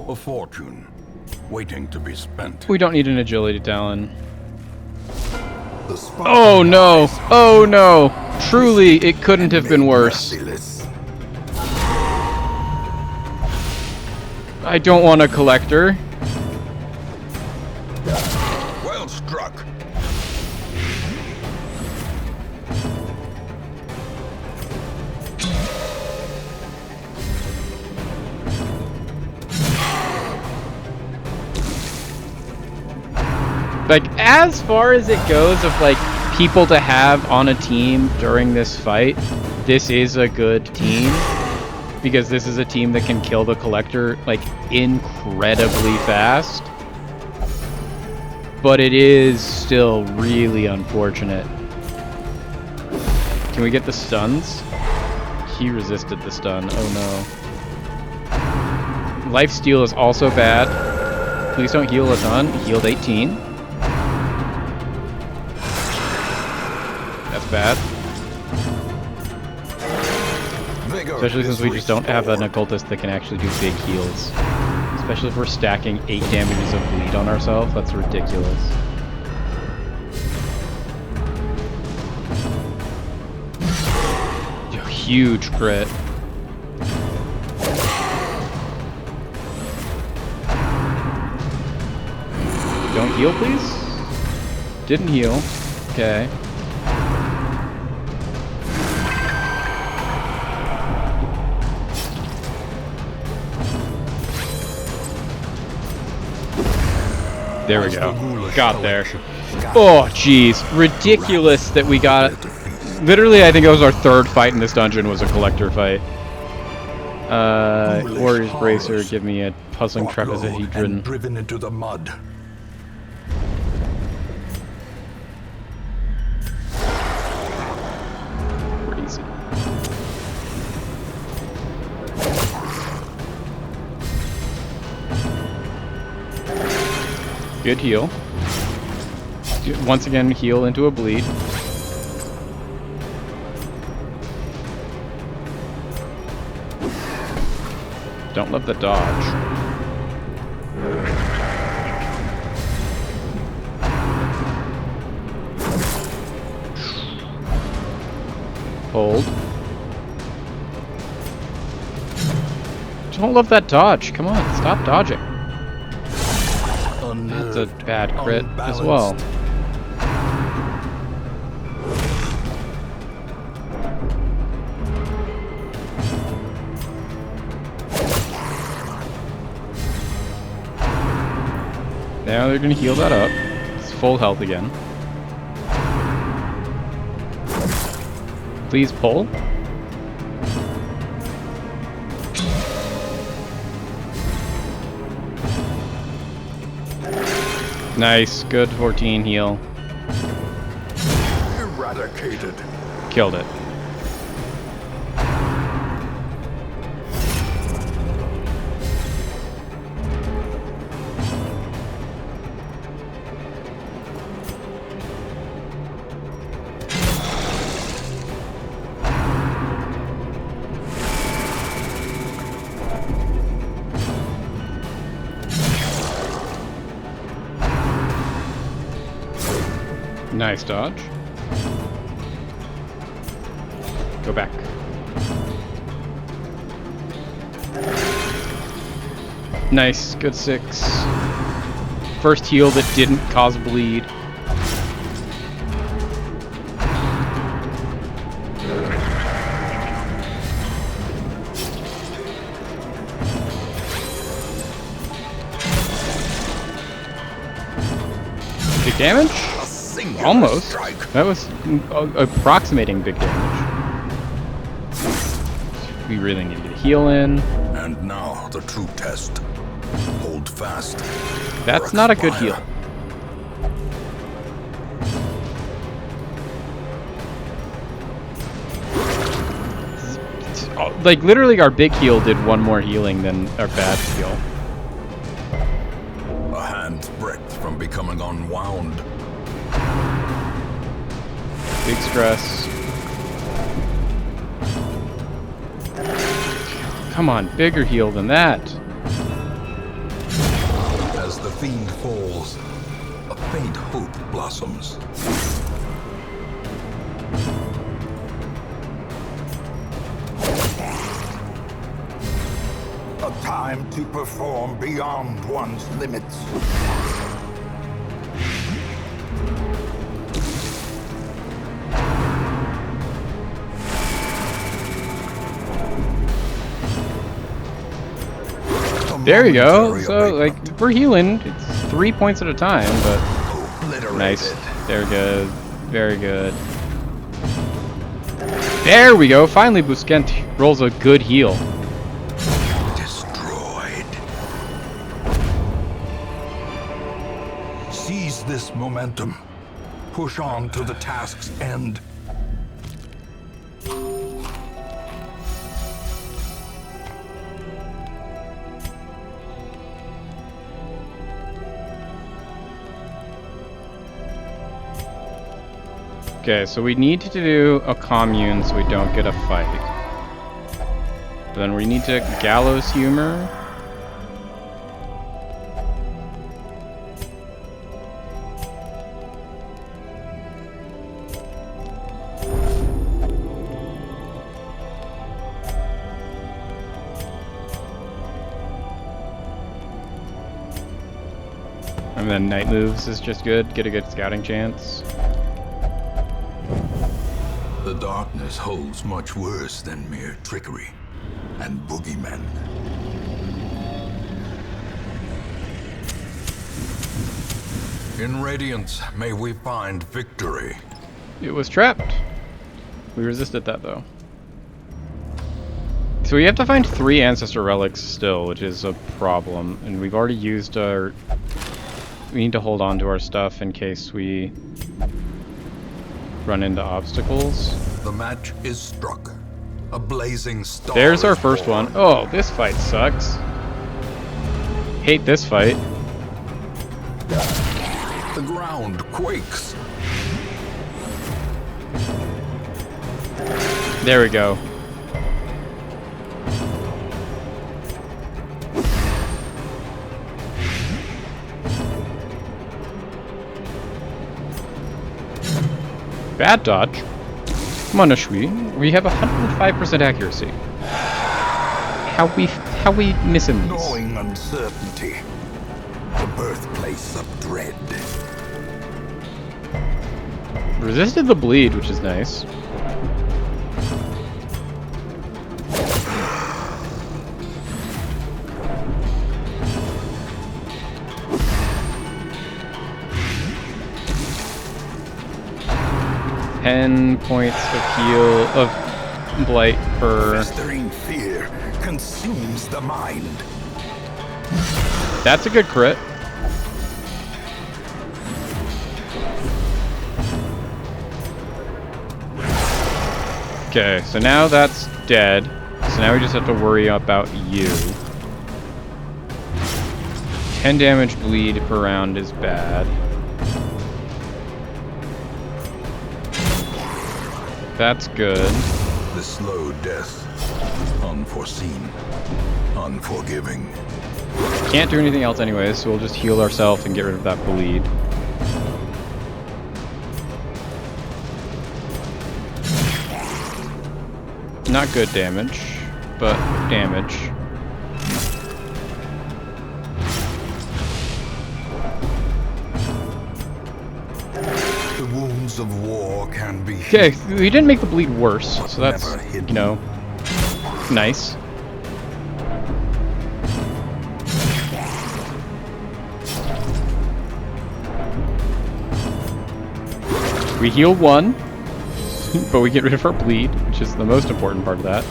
A fortune, waiting to be spent. We don't need an agility talon. The spot Oh no! lies Oh no! Truly, it couldn't have been worse. merciless. I don't want a collector. Well struck. Like, as far as it goes of, like, people to have on a team during this fight, this is a good team. Because this is a team that can kill the collector, like, incredibly fast. But it is still really unfortunate. Can we get the stuns? He resisted the stun. Oh no. Lifesteal is also bad. Please don't heal a ton. He healed 18. That's bad. Vigor Especially since is we just don't have an restored. occultist that can actually do big heals. Especially if we're stacking 8 damages of bleed on ourselves. That's ridiculous. Huge crit. Don't heal, please? Didn't heal. Okay. There we As the go. ghoulish Got there. collection Oh, jeez. Ridiculous that we got... Literally, I think it was our third fight in this dungeon was a collector fight. Ghoulish Warrior's Bracer, horrors. give me a puzzling brought low and trapezohedron. driven into the mud. Crazy. Good heal. Once again, heal into a bleed. Don't love the dodge. Hold. Don't love that dodge. Come on, stop dodging. That's a bad crit as well. Now they're gonna heal that up. It's full health again. Please pull. Nice, good 14 heal. Eradicated. Killed it. Nice dodge. Go back. Nice, good 6. First heal that didn't cause bleed. Big damage? Almost. Strike. That was approximating big damage. We really need to get a heal in. And now the true test. Hold fast. That's or not a good expire. heal. Like, literally our big heal did one more healing than our bad heal. A hand's breadth from becoming unwound. Big stress. Come on, bigger heal than that. As the fiend falls, a faint hope blossoms. A time to perform beyond one's limits. There we go. Momentary So, like, abatement. we're healing. It's 3 points at a time, but Obliterated. nice. They're good. Very good. There we go. Finally, Busquent rolls a good heal. Destroyed. Seize this momentum. Push on to the task's end. Okay, so we need to do a commune so we don't get a fight. Then we need to gallows humor. And then night moves is just good. Get a good scouting chance. The darkness holds much worse than mere trickery and boogeymen. In Radiance, may we find victory. It was trapped. We resisted that though. So we have to find 3 ancestor relics still, which is a problem. And we've already used our... We need to hold on to our stuff in case we run into obstacles. The match is struck. A blazing star. There's our is first born. one. Oh, this fight sucks. Hate this fight. The ground quakes. There we go. Bad dodge. Come on, Ashwi. We have 105% accuracy. How we missing these? Gnawing uncertainty. The birthplace of dread. Resisted the bleed, which is nice. Ten points of heal of blight per. Festering fear consumes the mind. That's a good crit. Okay, so now that's dead. So now we just have to worry about you. 10 damage bleed per round is bad. That's good. The slow death. Unforeseen. Unforgiving. Can't do anything else anyways, so we'll just heal ourselves and get rid of that bleed. Not good damage, but damage. The wounds of war can be Okay, we didn't make the bleed worse, so that's, never hidden. you know, nice. We heal 1, but we get rid of our bleed, which is the most important part of that.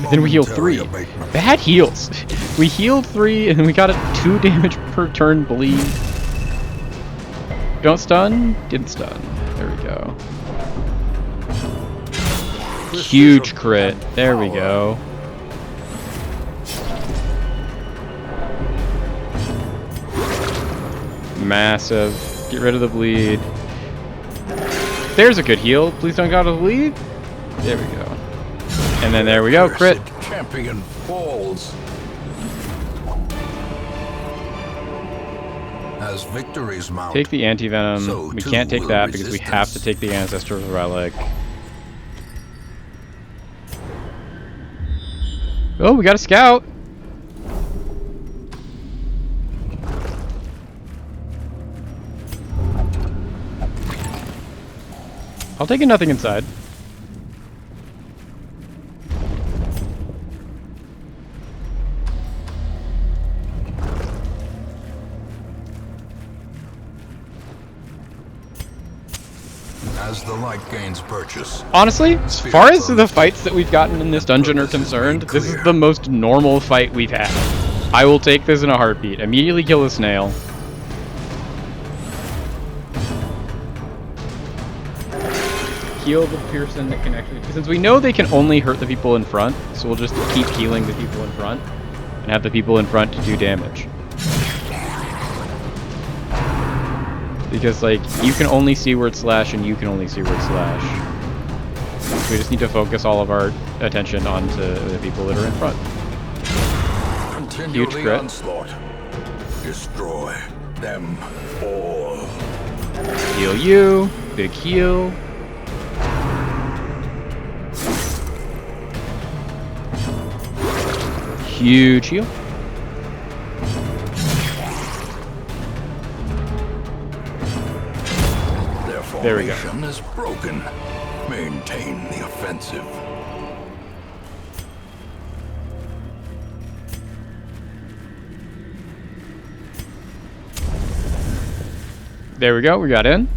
Then we heal 3. Bad heals. We healed 3, and then we got a 2 damage per turn bleed. Don't stun? Didn't stun. There we go. Huge crit. There we go. Massive. Get rid of the bleed. There's a good heal. Please don't go out of the bleed. There we go. And then there we go. Crit. Champion falls. As victories mount, Take the anti-venom. so We too can't take will that because we have to resistance. take the Ancestor's Relic. Oh, we got a scout. I'll take a nothing inside. as the light gains purchase. Honestly, as far as the fights that we've gotten in this dungeon are concerned, this is the most normal fight we've had. I will take this in a heartbeat. Immediately kill the snail. Heal the person that can actually... Since we know they can only hurt the people in front, so we'll just keep healing the people in front and have the people in front to do damage. Because, like, you can only see word slash and you can only see word slash. We just need to focus all of our attention onto the people that are in front. Continue Huge the crit. onslaught. Destroy them all. Heal you. Big heal. Huge heal. Their There we go. formation is broken. Maintain the offensive. There we go. We got in.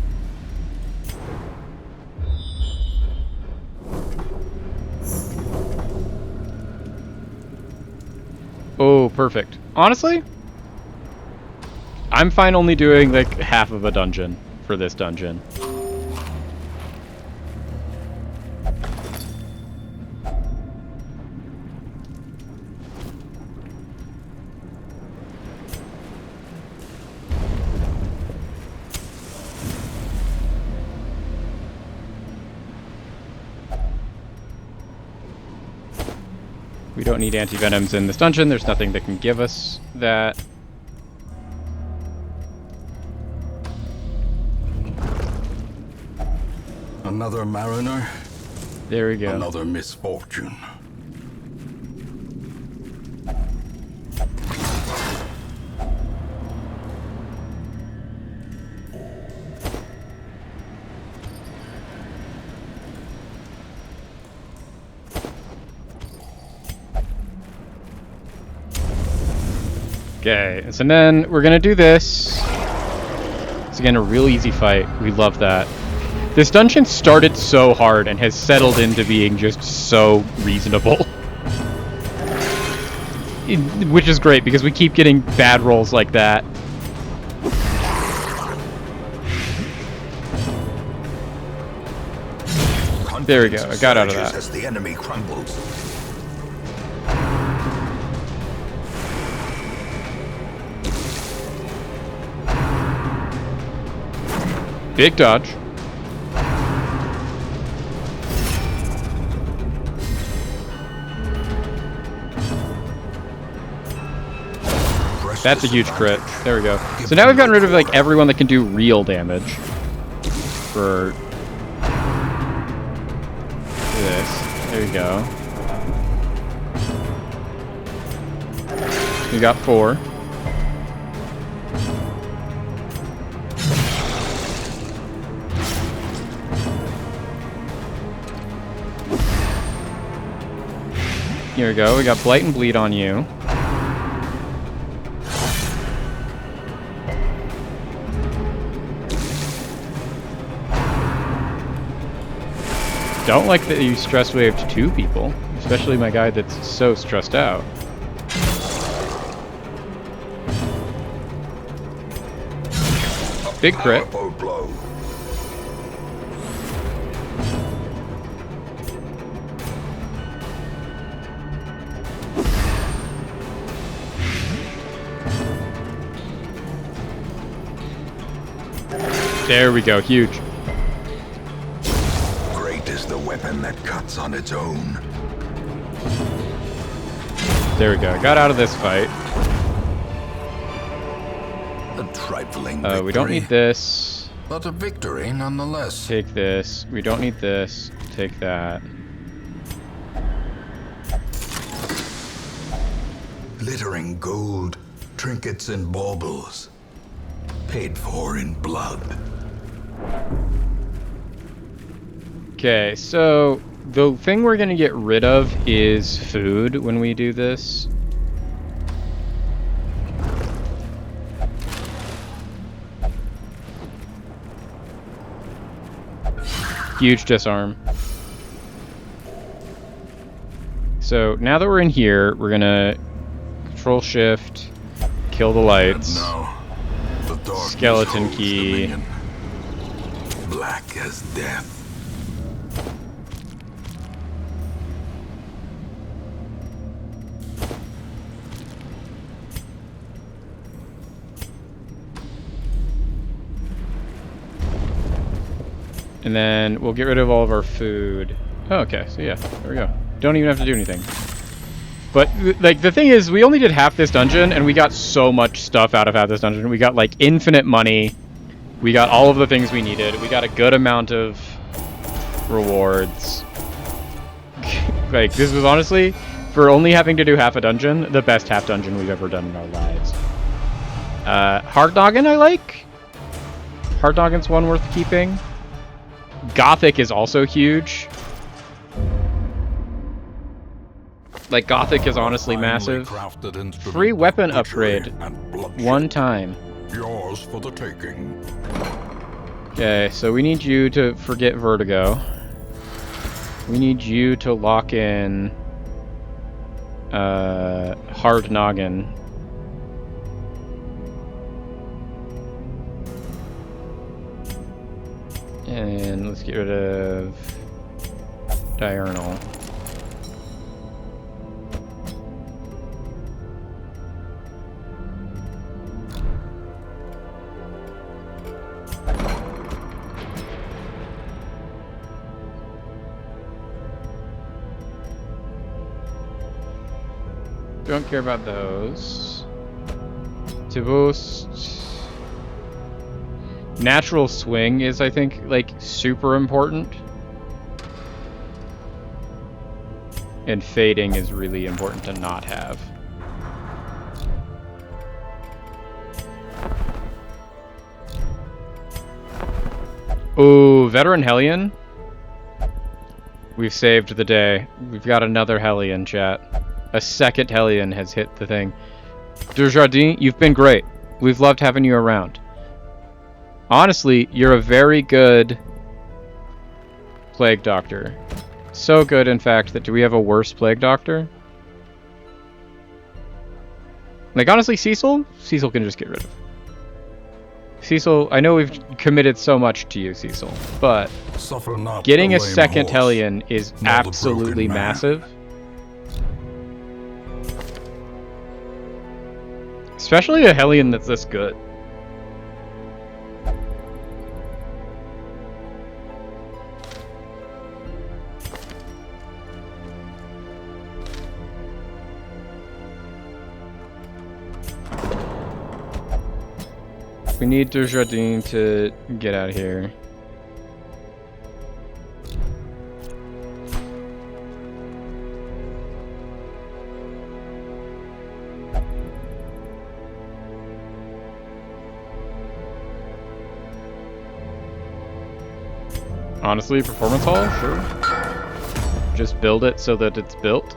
Oh, perfect. Honestly, I'm fine only doing like half of a dungeon for this dungeon. We don't need anti-venoms in this dungeon. There's nothing that can give us that. Another mariner, There we go. another misfortune. Okay, so then we're gonna do this. It's again a real easy fight. We love that. This dungeon started so hard and has settled into being just so reasonable. Which is great because we keep getting bad rolls like that. There we go, I got out of that. As the enemy crumbles. Big dodge. That's a huge crit. There we go. So now we've gotten rid of like everyone that can do real damage. For this. There you go. We got 4. Here we go. We got Blight and Bleed on you. Don't like that you stress waved 2 people, especially my guy that's so stressed out. Big crit. There we go, huge. Great is the weapon that cuts on its own. There we go, got out of this fight. A trifling victory. We don't need this. But a victory nonetheless. Take this. We don't need this. Take that. Glittering gold, trinkets and baubles. Paid for in blood. Okay, so the thing we're gonna get rid of is food when we do this. Huge disarm. So now that we're in here, we're gonna Control Shift, kill the lights. Now, the darkness Skeleton holds key. dominion. Black as death. And then we'll get rid of all of our food. Oh, okay, so yeah, there we go. Don't even have to do anything. But, like, the thing is, we only did half this dungeon, and we got so much stuff out of half this dungeon. We got, like, infinite money. We got all of the things we needed. We got a good amount of rewards. Like, this was honestly, for only having to do half a dungeon, the best half dungeon we've ever done in our lives. Hard Noggin I like. Hard Noggin's one worth keeping. Gothic is also huge. Like, Gothic is honestly massive. Free weapon upgrade. One time. Yours for the taking. Okay, so we need you to forget Vertigo. We need you to lock in Hard Noggin. And let's get rid of Diurnal. Don't care about those. To boost Natural Swing is, I think, like, super important. And Fading is really important to not have. Ooh, Veteran Hellion. We've saved the day. We've got another Hellion, chat. A second Hellion has hit the thing. Desjardins, you've been great. We've loved having you around. Honestly, you're a very good Plague Doctor. So good, in fact, that do we have a worse Plague Doctor? Like, honestly, Cecil? Cecil can just get rid of. Cecil, I know we've committed so much to you, Cecil, but Suffer not getting the a lame second horse, Hellion is nor the absolutely broken man. massive. Especially a Hellion that's this good. We need Desjardins to get out of here. Honestly, performance hall, sure. Just build it so that it's built.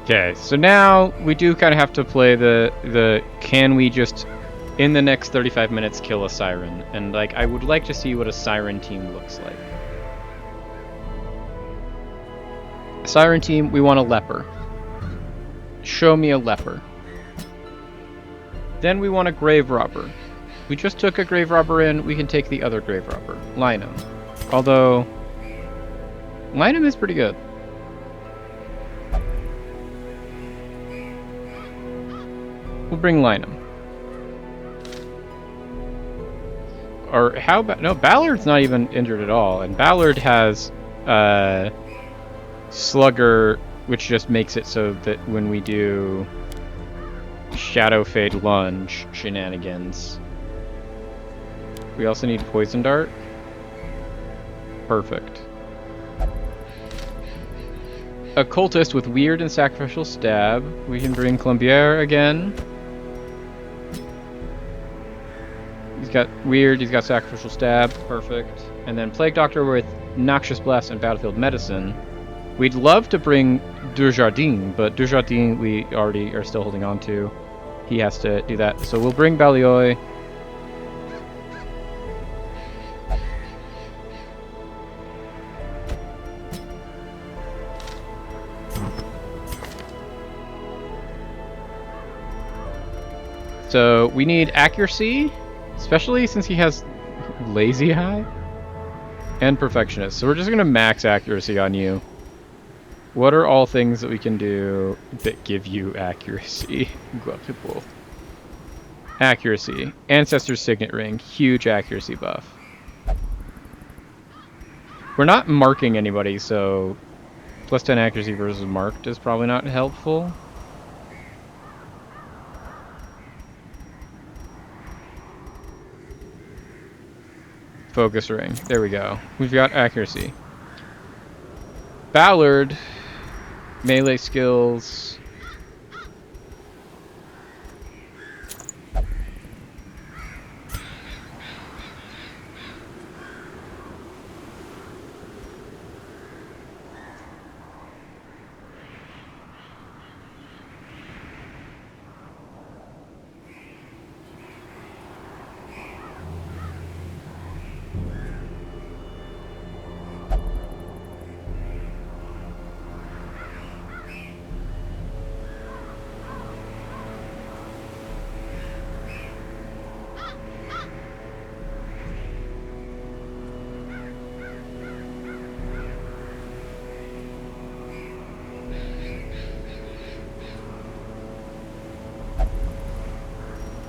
Okay, so now we do kind of have to play the can we just in the next 35 minutes kill a siren, and like I would like to see what a siren team looks like. Siren team, we want a leper. Show me a leper. Then we want a grave robber. We just took a grave robber in, we can take the other grave robber, Linum. Although Linum is pretty good. We'll bring Linum. Or how about... No, Ballard's not even injured at all. And Ballard has Slugger, which just makes it so that when we do Shadow Fade Lunge shenanigans... We also need Poison Dart. Perfect. A cultist with Weird and Sacrificial Stab. We can bring Colombier again. He's got Weird, he's got Sacrificial Stab, perfect. And then Plague Doctor with Noxious Blast and Battlefield Medicine. We'd love to bring Dujardin, but Dujardin we already are still holding on to. He has to do that. So we'll bring Balioy. So we need accuracy, especially since he has lazy eye and perfectionist. So we're just gonna max accuracy on you. What are all things that we can do that give you accuracy? Accuracy. Ancestor's Signet Ring, huge accuracy buff. We're not marking anybody, so plus 10 accuracy versus marked is probably not helpful. Focus ring. There we go. We've got accuracy. Ballard, melee skills.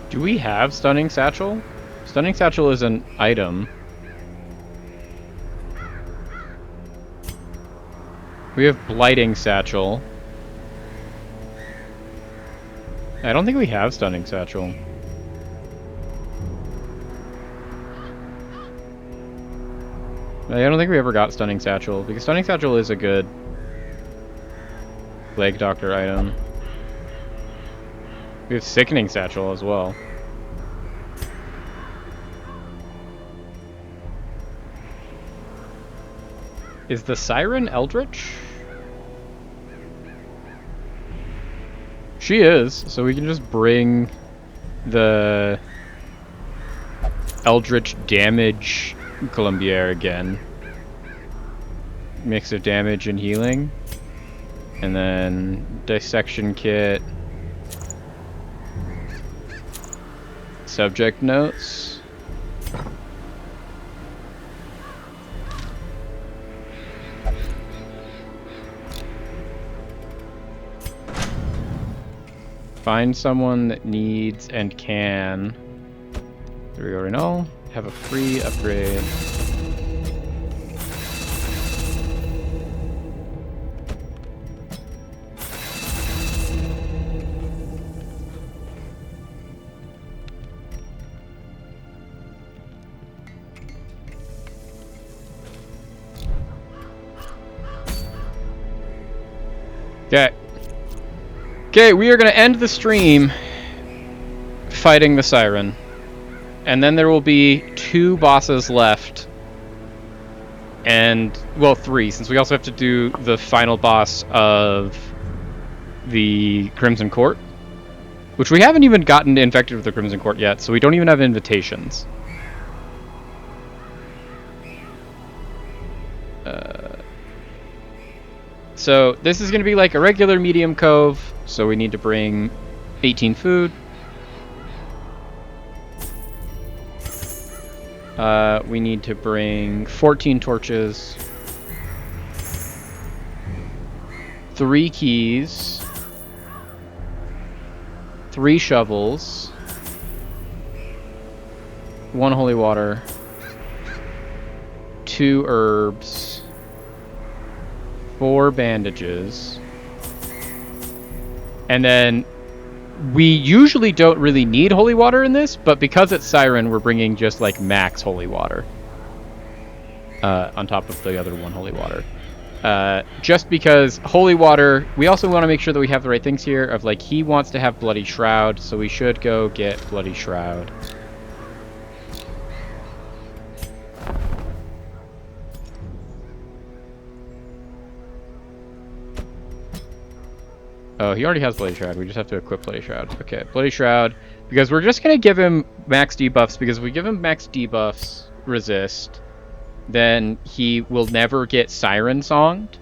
Do we have Stunning Satchel? Stunning Satchel is an item. We have Blighting Satchel. I don't think we have Stunning Satchel. I don't think we ever got Stunning Satchel, because Stunning Satchel is a good Plague Doctor item. We have Sickening Satchel as well. Is the Siren Eldritch? She is, so we can just bring the Eldritch damage Colombier again. Mix of damage and healing. And then Dissection Kit. Subject notes. Find someone that needs and can. There we go, Renault. Have a free upgrade. Okay. Okay, we are going to end the stream fighting the Siren. And then there will be 2 bosses left. And, well, 3, since we also have to do the final boss of the Crimson Court. Which we haven't even gotten infected with the Crimson Court yet, so we don't even have invitations. So this is going to be like a regular medium cove, so we need to bring 18 food. We need to bring 14 torches, 3 keys, 3 shovels, 1 holy water, 2 herbs, 4 bandages, and then we usually don't really need holy water in this, but because it's Siren, we're bringing just like max holy water on top of the other 1 holy water. Just because holy water, we also want to make sure that we have the right things here of like, he wants to have Bloody Shroud, so we should go get Bloody Shroud. Oh, he already has Bloody Shroud. We just have to equip Bloody Shroud. Okay, Bloody Shroud. Because we're just going to give him max debuffs, because if we give him max debuffs, resist, then he will never get Siren Songed.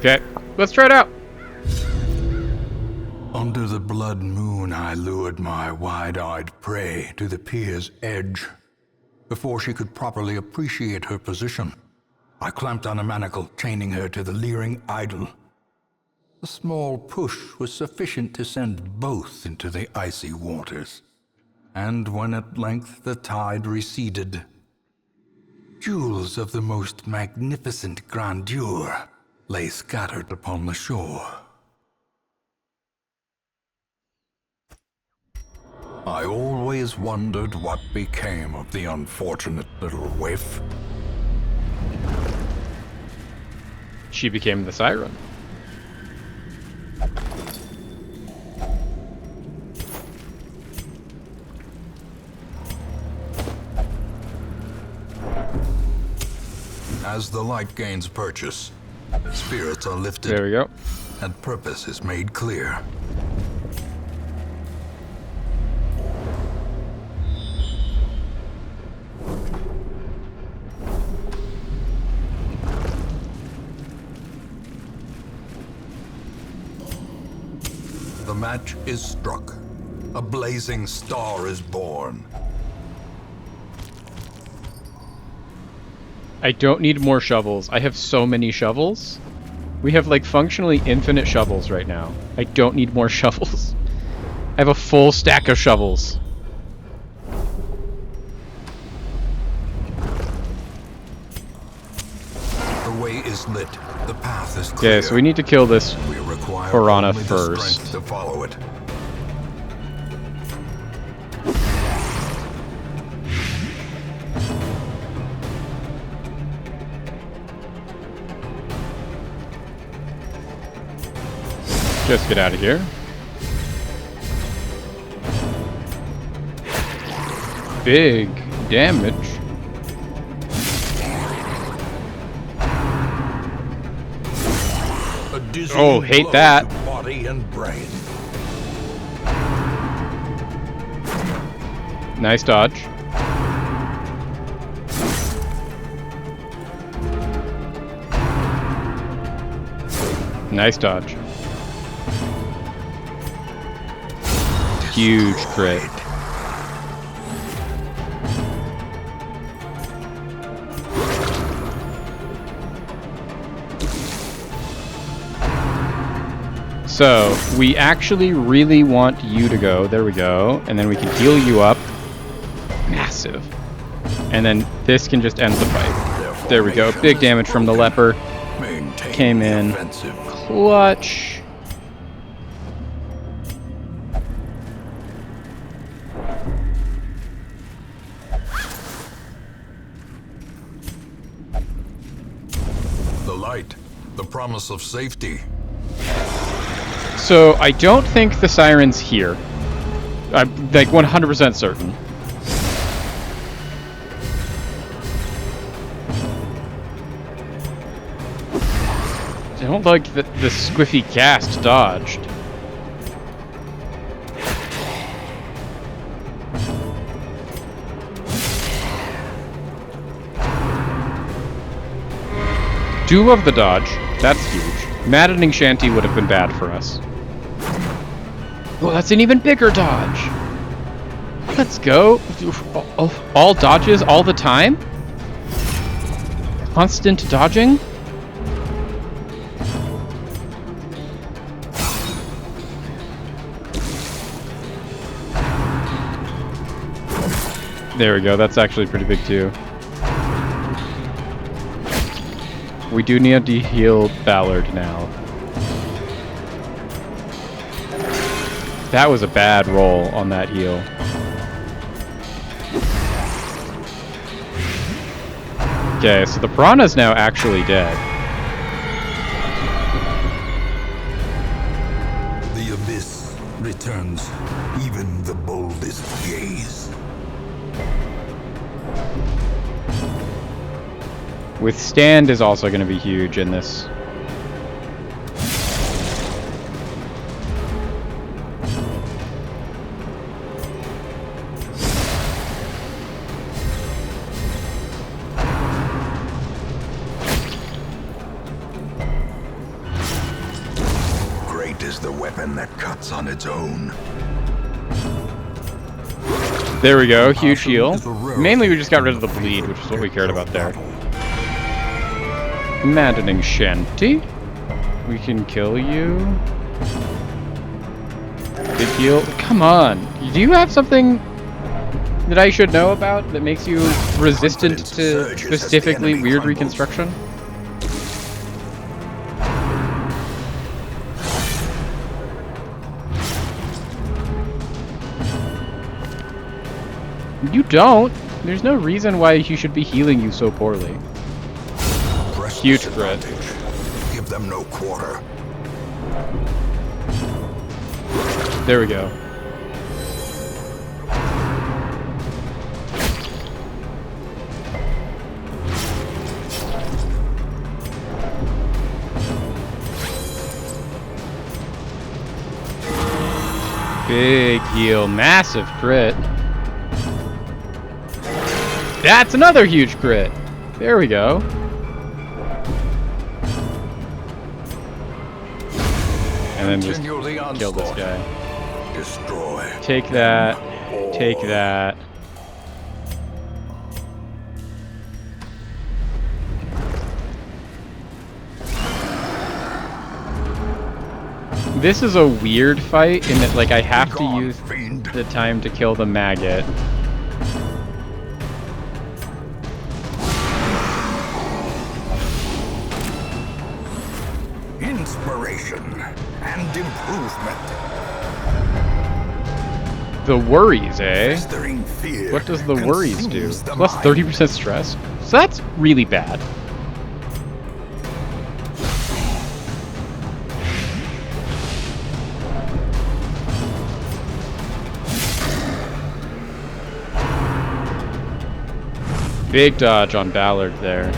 Okay, let's try it out. Under the blood moon, I lured my wide-eyed prey to the pier's edge. Before she could properly appreciate her position, I clamped on a manacle, chaining her to the leering idol. A small push was sufficient to send both into the icy waters. And when at length the tide receded, jewels of the most magnificent grandeur lay scattered upon the shore. I always wondered what became of the unfortunate little waif. She became the Siren. As the light gains purchase, spirits are lifted There we go. and purpose is made clear. The match is struck. A blazing star is born. I don't need more shovels. I have so many shovels. We have like functionally infinite shovels right now. I don't need more shovels. I have a full stack of shovels. The way is lit. The path is clear. Okay, so we need to kill this We require piranha only the first. strength to follow it. Just get out of here. Big damage. A dizzying Oh, hate blow that. to body and brain. Nice dodge. Nice dodge. huge crit. So, we actually really want you to go. There we go. And then we can heal you up. Massive. And then this can just end the fight. There we go. Big damage from the leper. Came in. Clutch. The light, the promise of safety. So, I don't think the Siren's here. I'm like 100% certain. I don't like that the squiffy cast dodged. Do love the dodge. That's huge. Maddening Shanty would have been bad for us. Oh, that's an even bigger dodge. Let's go. All dodges all the time? Constant dodging? There we go. That's actually pretty big too. We do need to heal Ballard now. That was a bad roll on that heal. Okay, so the Piranha's now actually dead. The abyss returns even the boldest gaze. Withstand is also going to be huge in this. Great is the weapon that cuts on its own. There we go, huge heal. Mainly we just got rid of the bleed, which is what we cared about there. Maddening Shanty. We can kill you. Big heal. Come on. Do you have something that I should know about that makes you resistant to specifically weird reconstruction? You don't. There's no reason why he should be healing you so poorly. Huge crit. Give them no quarter. There we go. Big heal, massive crit. That's another huge crit. There we go. And then just kill this guy. Destroy. Take that. Take that. This is a weird fight in that, like, I have to use the time to kill the maggot. Inspiration and improvement. The worries, eh? Festering fear What does the worries do? consumes the Plus mind. 30% stress? So that's really bad. Big dodge on Ballard there.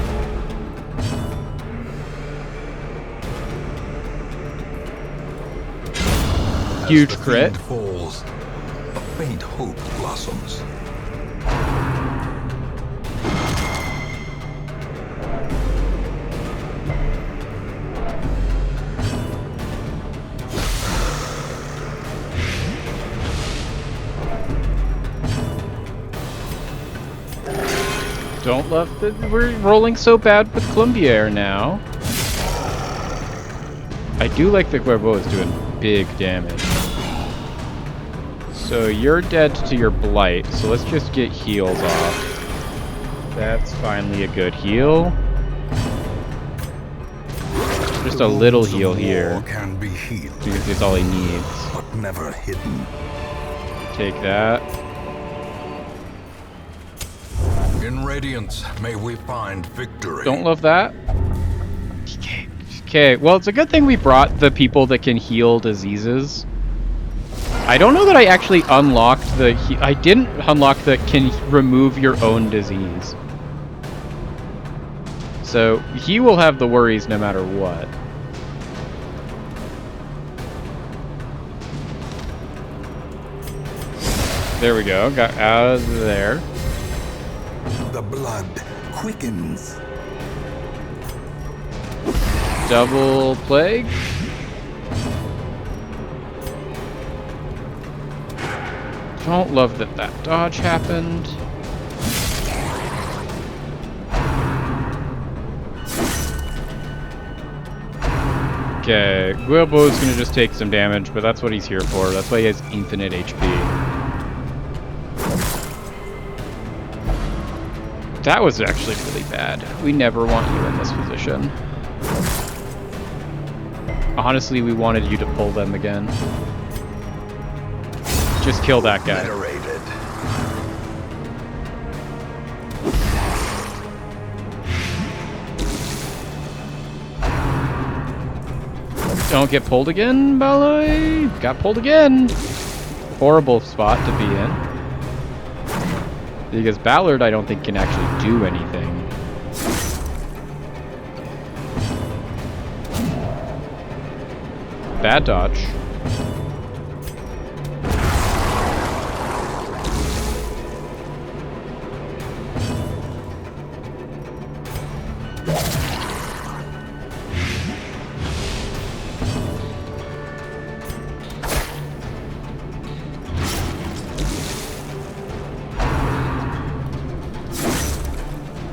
Huge As the crit. fiend falls, a faint hope blossoms. Don't love that we're rolling so bad with Colombier now. I do like the Cuervo is doing big damage. So you're dead to your blight, so let's just get heals off. That's finally a good heal. Just a little heal here. Can be healed, Because it's all he needs. but never hidden. Take that. In Radiance, may we find victory. Don't love that. Okay, well, it's a good thing we brought the people that can heal diseases. I don't know that I actually unlocked the... I didn't unlock the can remove your own disease. So, he will have the worries no matter what. There we go, got out of there. The blood quickens. Double plague. Don't love that that dodge happened. Okay, Guilbo's gonna just take some damage, but that's what he's here for. That's why he has infinite HP. That was actually really bad. We never want you in this position. Honestly, we wanted you to pull them again. Just kill that guy. Obliterated. Don't get pulled again, Balloy. Got pulled again. Horrible spot to be in. Because Ballard, I don't think, can actually do anything. Bad dodge.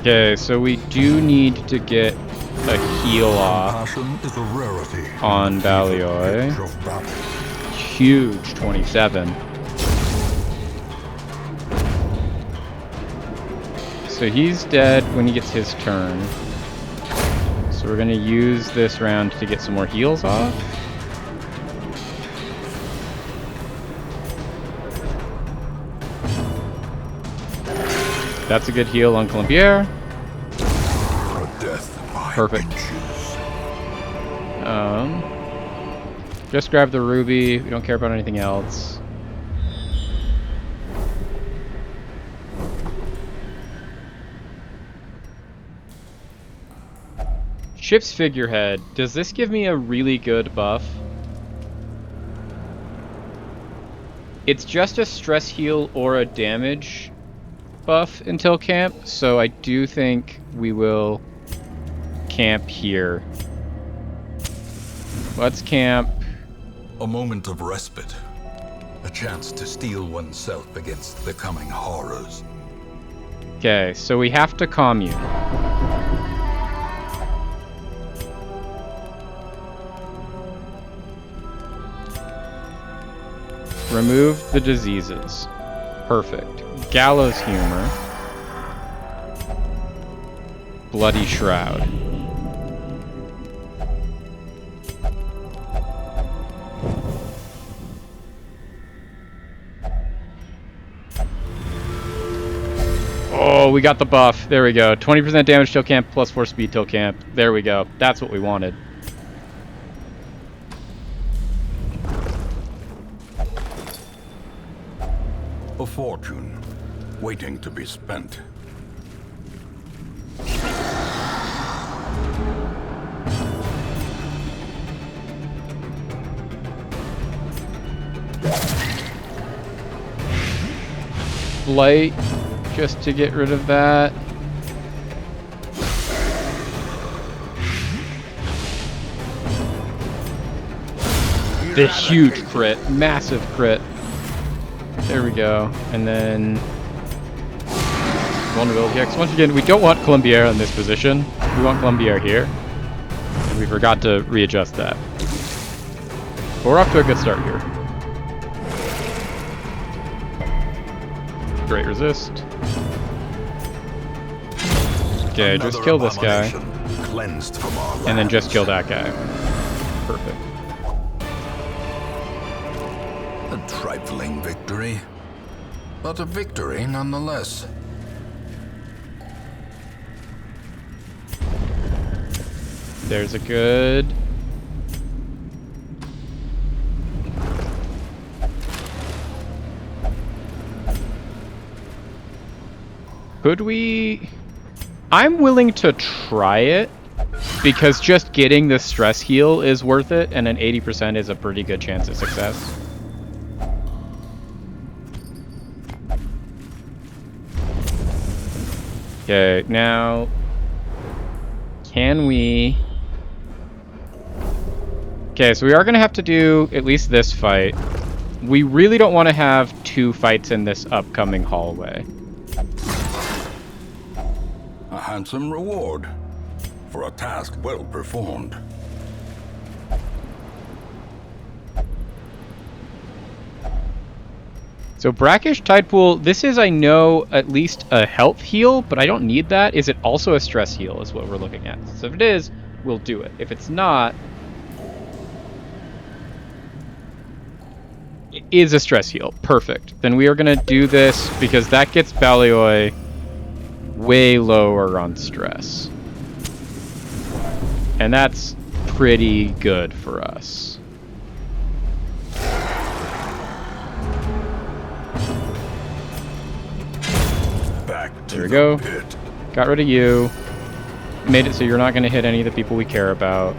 Okay, so we do need to get a heal off Passion is a rarity. on Balioy. Edge of battle. Huge 27. So he's dead when he gets his turn. So we're gonna use this round to get some more heals off. That's a good heal on Colombier. A death by Perfect. inches. Just grab the ruby. We don't care about anything else. Ship's figurehead. Does this give me a really good buff? It's just a stress heal or a damage buff until camp, so I do think we will camp here. Let's camp. A moment of respite. A chance to steel oneself against the coming horrors. Okay, so we have to commune. Remove the diseases. Perfect. Gallows humor. Bloody shroud. Oh, we got the buff. There we go. 20% damage till camp, plus 4 speed till camp. There we go. That's what we wanted. A fortune waiting to be spent. Blight, just to get rid of that. The huge crit, massive crit. There we go. And then Vulnerability X. Once again, we don't want Colombier in this position. We want Colombier here. And we forgot to readjust that. But we're off to a good start here. Great resist. Okay, just kill this guy. Cleansed from our And then just lands. kill that guy. Perfect. A trifling victory, but a victory nonetheless. There's a good... Could we... I'm willing to try it, because just getting the stress heal is worth it, and an 80% is a pretty good chance of success. Okay, now... Can we... Okay, so we are going to have to do at least this fight. We really don't want to have 2 fights in this upcoming hallway. A handsome reward for a task well performed. So Brackish Tidepool, this is, I know, at least a health heal, but I don't need that. Is it also a stress heal is what we're looking at. So if it is, we'll do it. If it's not, it is a stress heal. Perfect. Then we are going to do this because that gets Balioi way lower on stress. And that's pretty good for us. Back to There we the go. pit. Got rid of you. Made it so you're not going to hit any of the people we care about.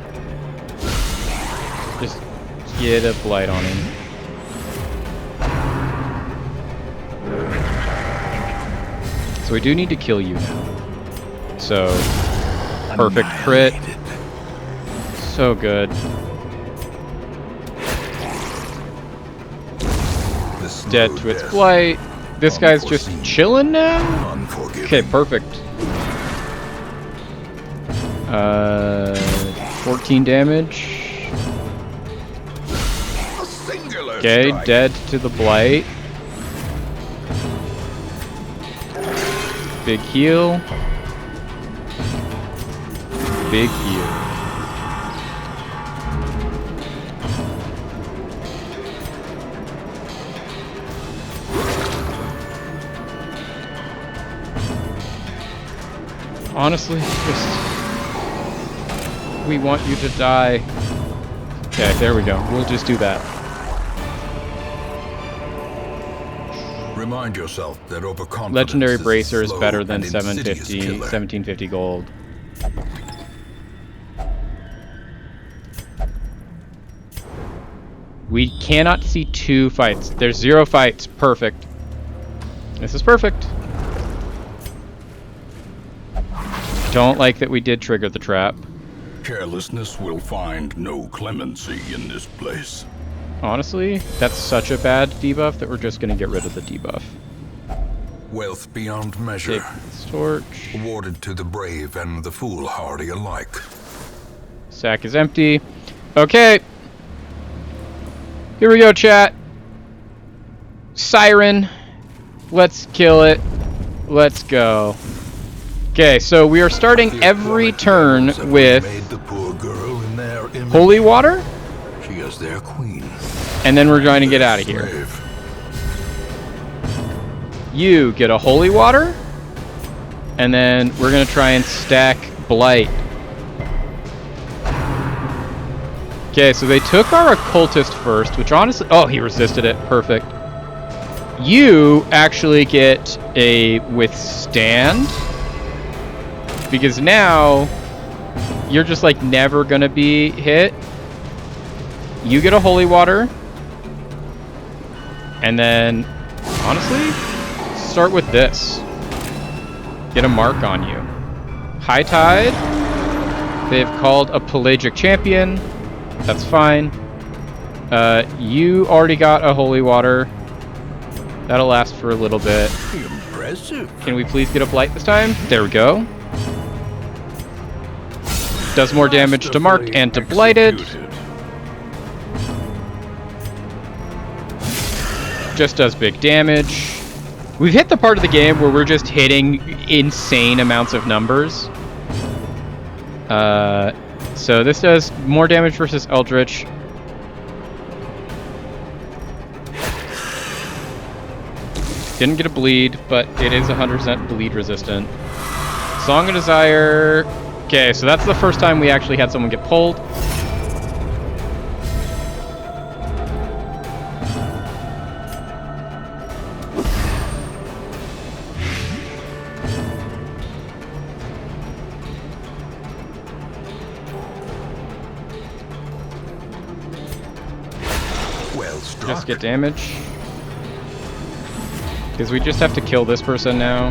Just get a blight on him. So we do need to kill you now. So, perfect crit. So good. This Dead slow to its death, blight. This guy's just unforeseen, chilling now? unforgiving. Okay, perfect. 14 damage. A singular Okay, strike. dead to the blight. Big heal. Big heal. Honestly, just... We want you to die. Okay, there we go. We'll just do that. Remind yourself that overconfidence Legendary is a Bracer is slow better than and insidious 750, killer. 1750 gold. We cannot see 2 fights. There's 0 fights. Perfect. This is perfect. Don't like that we did trigger the trap. Carelessness will find no clemency in this place. Honestly, that's such a bad debuff that we're just going to get rid of the debuff. Wealth beyond measure, Take this torch. awarded to the brave and the foolhardy alike. Sack is empty. Okay. Here we go, chat. Siren. Let's kill it. Let's go. Okay, so we are starting every turn with Made the poor girl in their image. holy water, She is their queen. and then we're going to get out of here. Slave. You get a holy water, and then we're going to try and stack blight. Okay, so they took our occultist first, which honestly... Oh, he resisted it. Perfect. You actually get a withstand, because now you're just like never going to be hit. You get a holy water, and then honestly, start with this. Get a mark on you. High Tide. They've called a pelagic champion. That's fine. You already got a holy water. That'll last for a little bit. Impressive. Can we please get a blight this time? There we go. Does more damage to marked and to blighted. Just does big damage. We've hit the part of the game where we're just hitting insane amounts of numbers. So this does more damage versus Eldritch. Didn't get a bleed, but it is 100% bleed resistant. Song of Desire. Okay, so that's the first time we actually had someone get pulled. Well struck. Just get damage. Because we just have to kill this person now.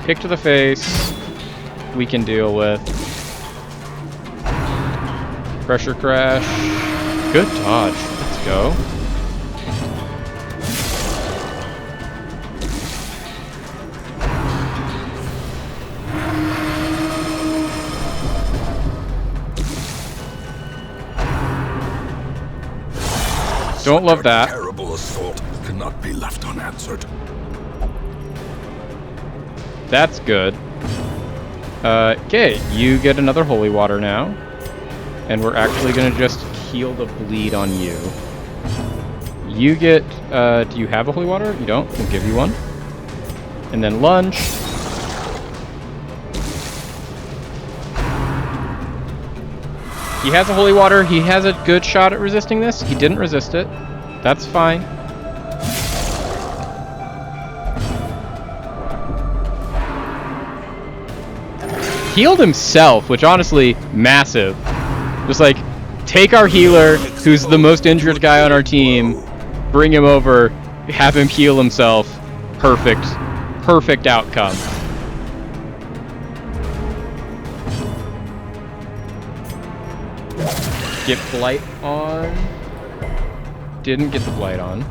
Kick to the face. We can deal with. Pressure crash. Good dodge. Let's go. Don't love that. Terrible assault cannot be left unanswered. That's good. Okay, you get another holy water now. And we're actually gonna just heal the bleed on you. You get, do you have a holy water? You don't? We'll give you one. And then lunge. He has a holy water. He has a good shot at resisting this. He didn't resist it. That's fine. Healed himself, which honestly, massive. Just like, take our healer, who's the most injured guy on our team, bring him over, have him heal himself. Perfect. Perfect outcome. Get blight on. Didn't get the blight on.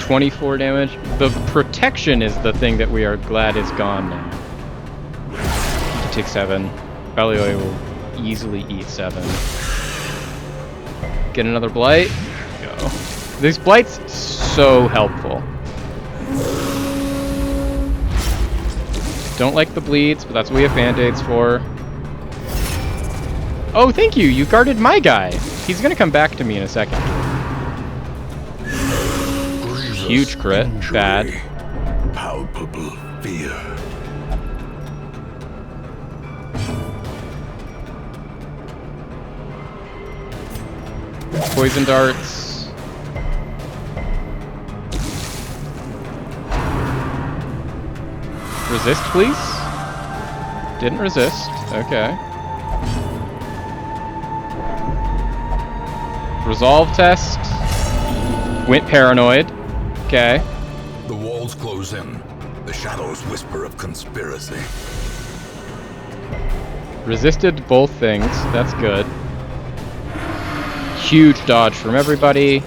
24 damage. The protection is the thing that we are glad is gone now. Take 7. Balioi will easily eat 7. Get another blight. Go. These blights so helpful. Don't like the bleeds, but that's what we have band-aids for. Oh, thank you. You guarded my guy. He's gonna come back to me in a second. Huge crit. Injury. Bad. Palpable fear. Poison darts. Resist, please. Didn't resist. Okay. Resolve test. Went paranoid. Okay. The walls close in. The shadows whisper of conspiracy. Resisted both things. That's good. Huge dodge from everybody.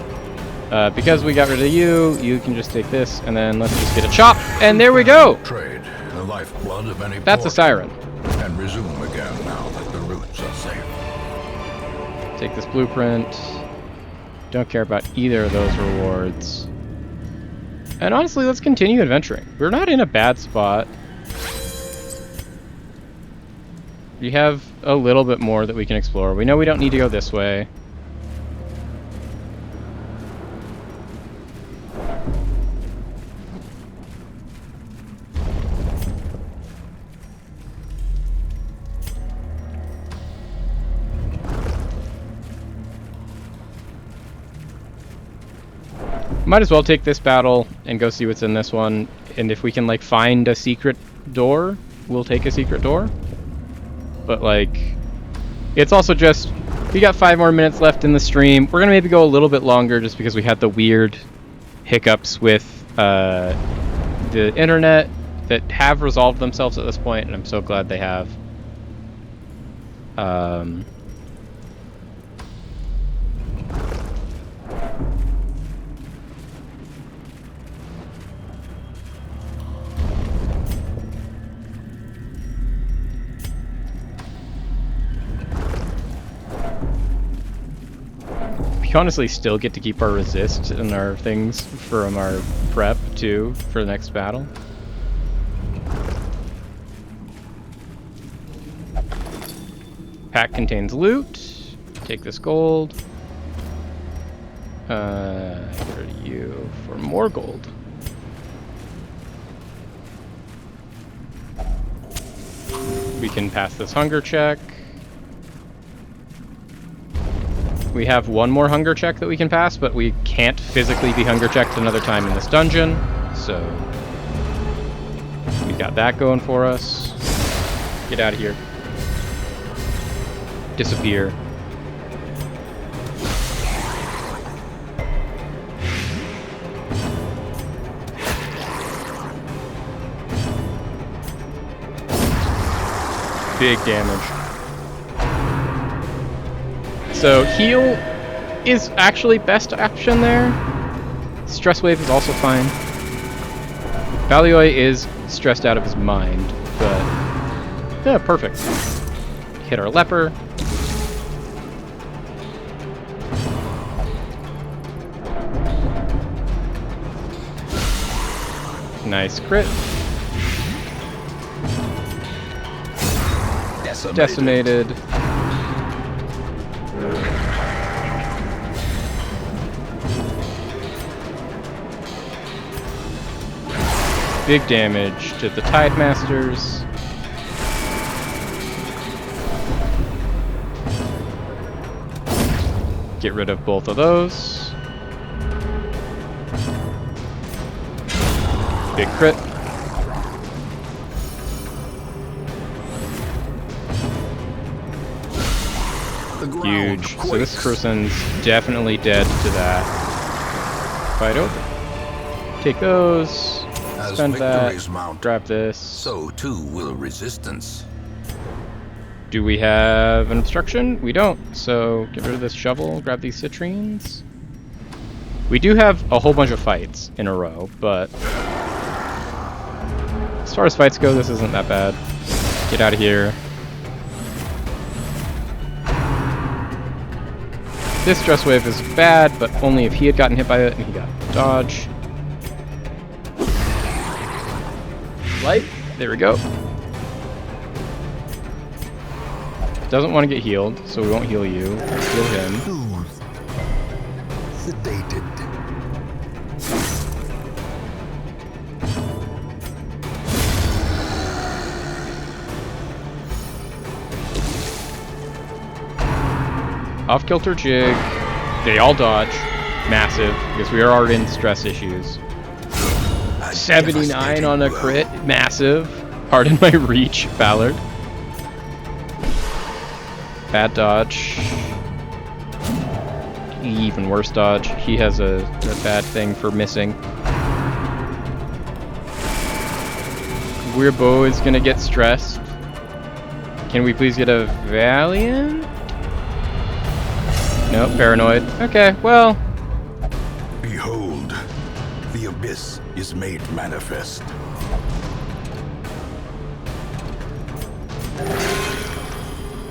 Because we got rid of you, you can just take this, and then let's just get a chop, and there we go! Trade, the lifeblood of any That's a port, siren. and resume again now that the roots are safe. Take this blueprint. Don't care about either of those rewards. And honestly, let's continue adventuring. We're not in a bad spot. We have a little bit more that we can explore. We know we don't need to go this way. Might as well take this battle and go see what's in this one. And if we can, like, find a secret door, we'll take a secret door. But, like, it's also just, we got 5 more minutes left in the stream. We're going to maybe go a little bit longer just because we had the weird hiccups with the internet that have resolved themselves at this point, and I'm so glad they have. We honestly still get to keep our resist and our things from our prep, too, for the next battle. Pack contains loot. Take this gold. Here are you for more gold. We can pass this hunger check. We have one more hunger check that we can pass, but we can't physically be hunger checked another time in this dungeon, so we got that going for us. Get out of here. Disappear. Big damage. So heal is actually best option there. Stress wave is also fine. Valioi is stressed out of his mind, but yeah, perfect. Hit our leper. Nice crit. Decimated. Big damage to the Tide Masters. Get rid of both of those. Big crit. Huge. So this person's definitely dead to that. Fight over. Take those. Spend that. Mount, grab this. so too will resistance. Do we have an obstruction? We don't. So get rid of this shovel. Grab these citrines. We do have a whole bunch of fights in a row, but as far as fights go, this isn't that bad. Get out of here. This stress wave is bad, but only if he had gotten hit by it and he got dodge. Light. There we go. Doesn't want to get healed, so we won't heal you. Heal him. Sedated. Off-kilter jig. They all dodge. Massive, because we are already in stress issues. 79 on a crit. Massive. Pardon my reach, Ballard. Bad dodge. Even worse dodge. He has a bad thing for missing. Weirbo is gonna get stressed. Can we please get a Valiant? Nope, paranoid. Okay, well. Behold, the abyss is made manifest.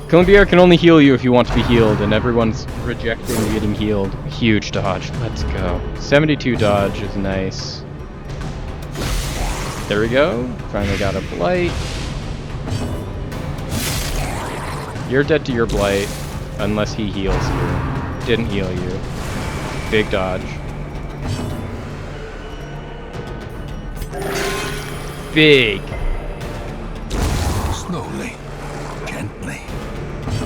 Columbier can only heal you if you want to be healed, and everyone's rejecting getting healed. Huge dodge. Let's go. 72 dodge is nice. There we go. Finally got a blight. You're dead to your blight, unless he heals you. Didn't heal you. Big dodge. Big. Slowly, gently.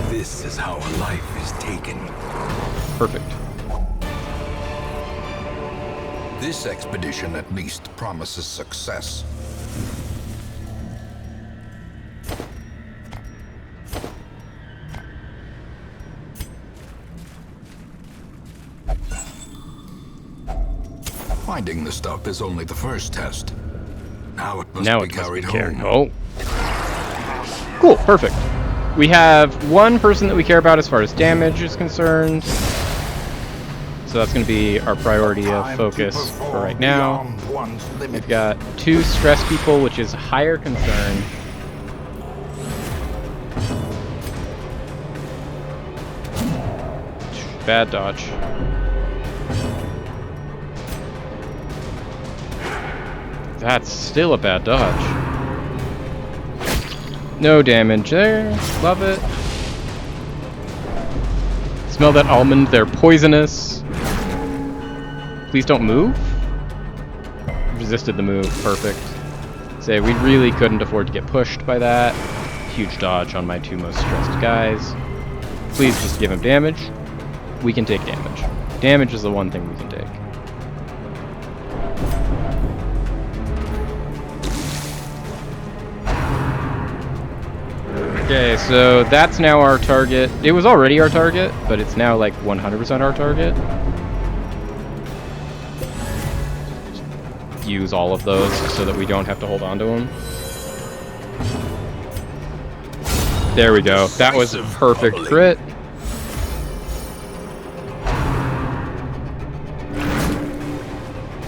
This is how a life is taken. Perfect. This expedition at least promises success. Finding the stuff is only the first test. Now it must be carried home. Oh. Cool, perfect. We have one person that we care about as far as damage is concerned. So that's going to be our priority of focus for right now. We've got 2 stress people, which is higher concern. Bad dodge. That's still a bad dodge. No damage there. Love it. Smell that almond. They're poisonous. Please don't move. Resisted the move. Perfect. Say, we really couldn't afford to get pushed by that. Huge dodge on my two most stressed guys. Please just give him damage. We can take damage. Damage is the one thing we can take. Okay, so that's now our target. It was already our target, but it's now like 100% our target. Use all of those so that we don't have to hold on to them. There we go. That was a perfect crit.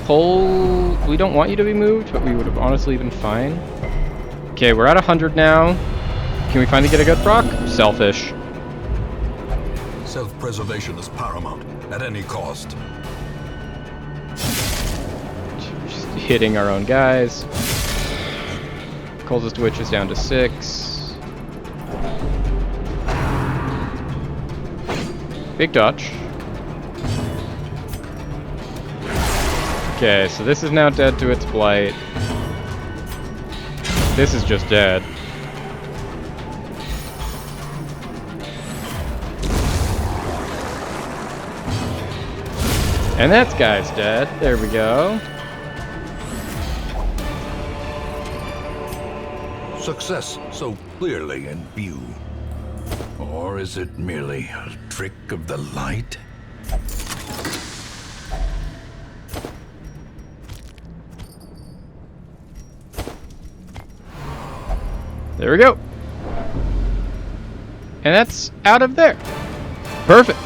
Pull. We don't want you to be moved, but we would have honestly been fine. Okay, we're at 100 now. Can we finally get a good proc? Selfish. Self-preservation is paramount at any cost. Just hitting our own guys. Coldest Witch is down to 6. Big dodge. Okay, so this is now dead to its blight. This is just dead. And that guy's dead. There we go. Success so clearly in view. Or is it merely a trick of the light? There we go. And that's out of there. Perfect.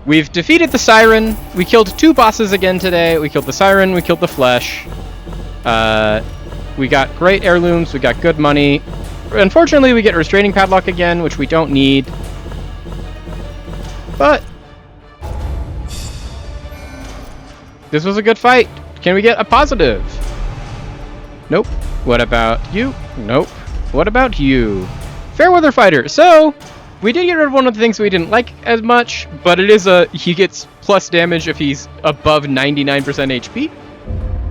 We've defeated the Siren. We killed 2 bosses again today. We killed the Siren, we killed the Flesh. We got great heirlooms, we got good money. Unfortunately, we get Restraining Padlock again, which we don't need. But this was a good fight. Can we get a positive? Nope. What about you? Nope. What about you? Fairweather Fighter. So, we did get rid of one of the things we didn't like as much, but it is he gets plus damage if he's above 99% HP.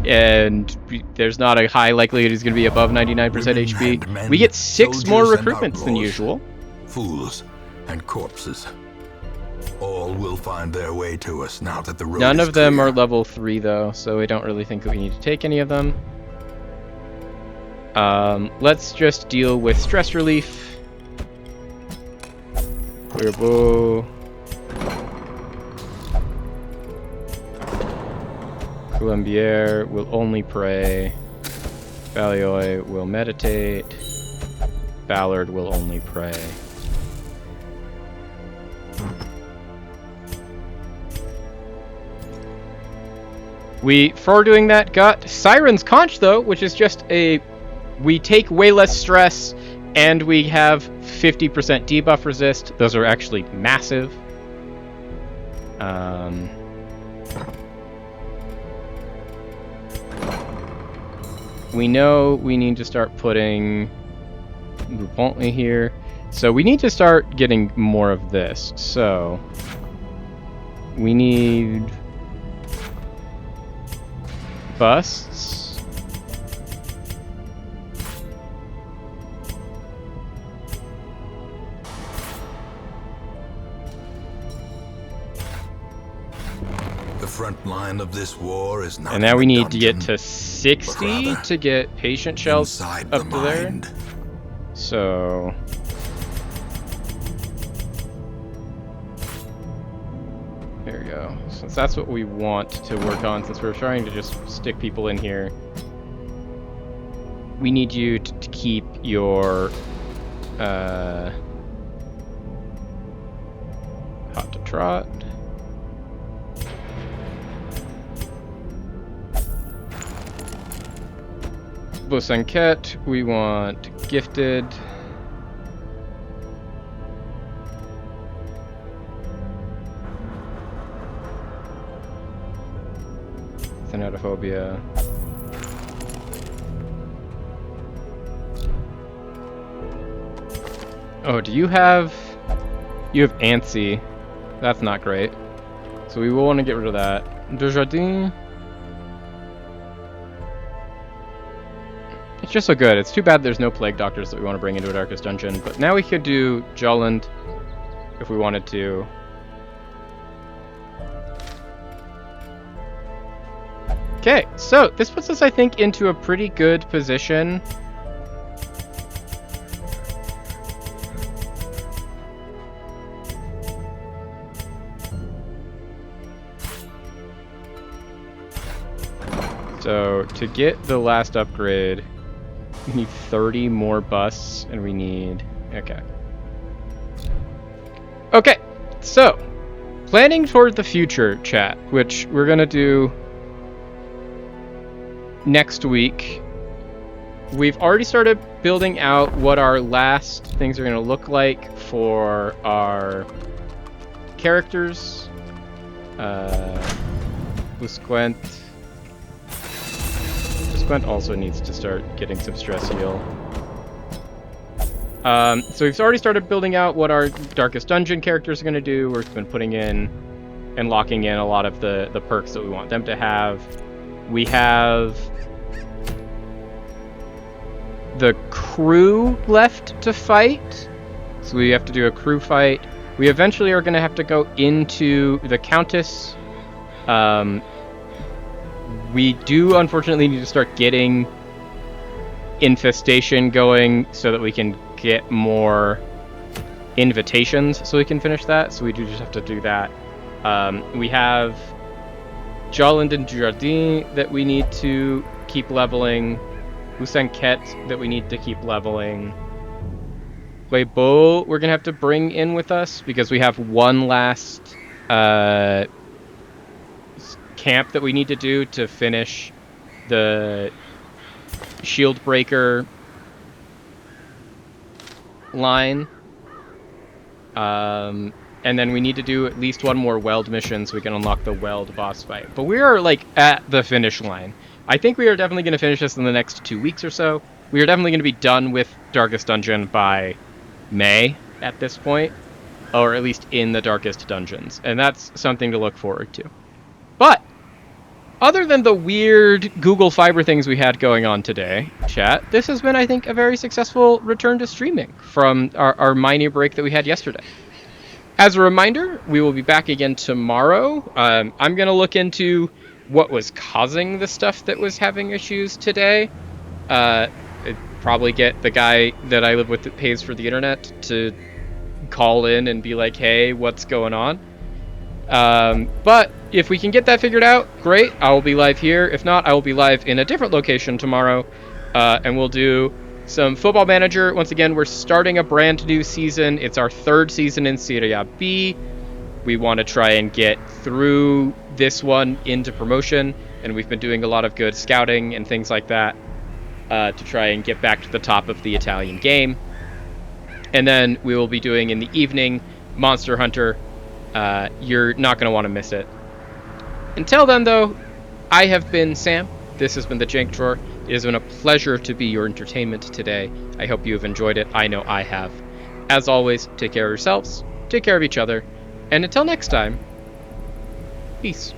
And there's not a high likelihood he's going to be above 99% HP. We get 6 more recruitments than usual. Fools and corpses. All will find their way to us now that the road None is of them clear. are level 3 though, so we don't really think that we need to take any of them. Let's just deal with stress relief. Clear bow. Colombier will only pray. Balioi will meditate. Ballard will only pray. We, for doing that, got Siren's Conch though, which is just we take way less stress and we have 50% debuff resist. Those are actually massive. We know we need to start putting Lupontley here. So we need to start getting more of this. So we need busts. The front line of this war is not And now in we the need to get dungeon, to 60 rather to get patient shells inside up the to there. mind. So there we go. Since that's what we want to work on, since we're trying to just stick people in here, we need you to keep your hot to trot. Bosanquet, we want gifted. Thanatophobia. Oh, do you have... You have Antsy. That's not great. So we will want to get rid of that. Desjardins... It's just so good. It's too bad there's no Plague Doctors that we want to bring into a Darkest Dungeon. But now we could do Jolland if we wanted to. Okay, so this puts us, I think, into a pretty good position. So to get the last upgrade, we need 30 more busts, and we need... Okay. Okay, so planning toward the future, chat, which we're gonna do next week. We've already started building out what our last things are gonna look like for our characters. Busquent also needs to start getting some stress heal. So we've already started building out what our Darkest Dungeon characters are going to do. We've been putting in and locking in a lot of the perks that we want them to have. We have the crew left to fight. So we have to do a crew fight. We eventually are going to have to go into the Countess. We do unfortunately need to start getting infestation going so that we can get more invitations so we can finish that. So we do just have to do that. We have Jolland and Jardin that we need to keep leveling. Usanket that we need to keep leveling. Weibo we're going to have to bring in with us because we have one last camp that we need to do to finish the shield breaker line. And then we need to do at least one more weld mission so we can unlock the weld boss fight. But we are like at the finish line. I think we are definitely going to finish this in the next 2 weeks or so. We are definitely going to be done with Darkest Dungeon by May at this point, or at least in the Darkest Dungeons. And that's something to look forward to. But other than the weird Google Fiber things we had going on today, chat, this has been, I think, a very successful return to streaming from our minor break that we had yesterday. As a reminder, we will be back again tomorrow. I'm going to look into what was causing the stuff that was having issues today. I'd probably get the guy that I live with that pays for the internet to call in and be like, hey, what's going on? But if we can get that figured out, great. I will be live here. If not, I will be live in a different location tomorrow. And we'll do some Football Manager. Once again, we're starting a brand new season. It's our 3rd season in Serie B. We want to try and get through this one into promotion. And we've been doing a lot of good scouting and things like that to try and get back to the top of the Italian game. And then we will be doing in the evening Monster Hunter. You're not going to want to miss it. Until then, though, I have been Sam. This has been the Jank Drawer. It has been a pleasure to be your entertainment today. I hope you have enjoyed it. I know I have. As always, take care of yourselves, take care of each other, and until next time, peace.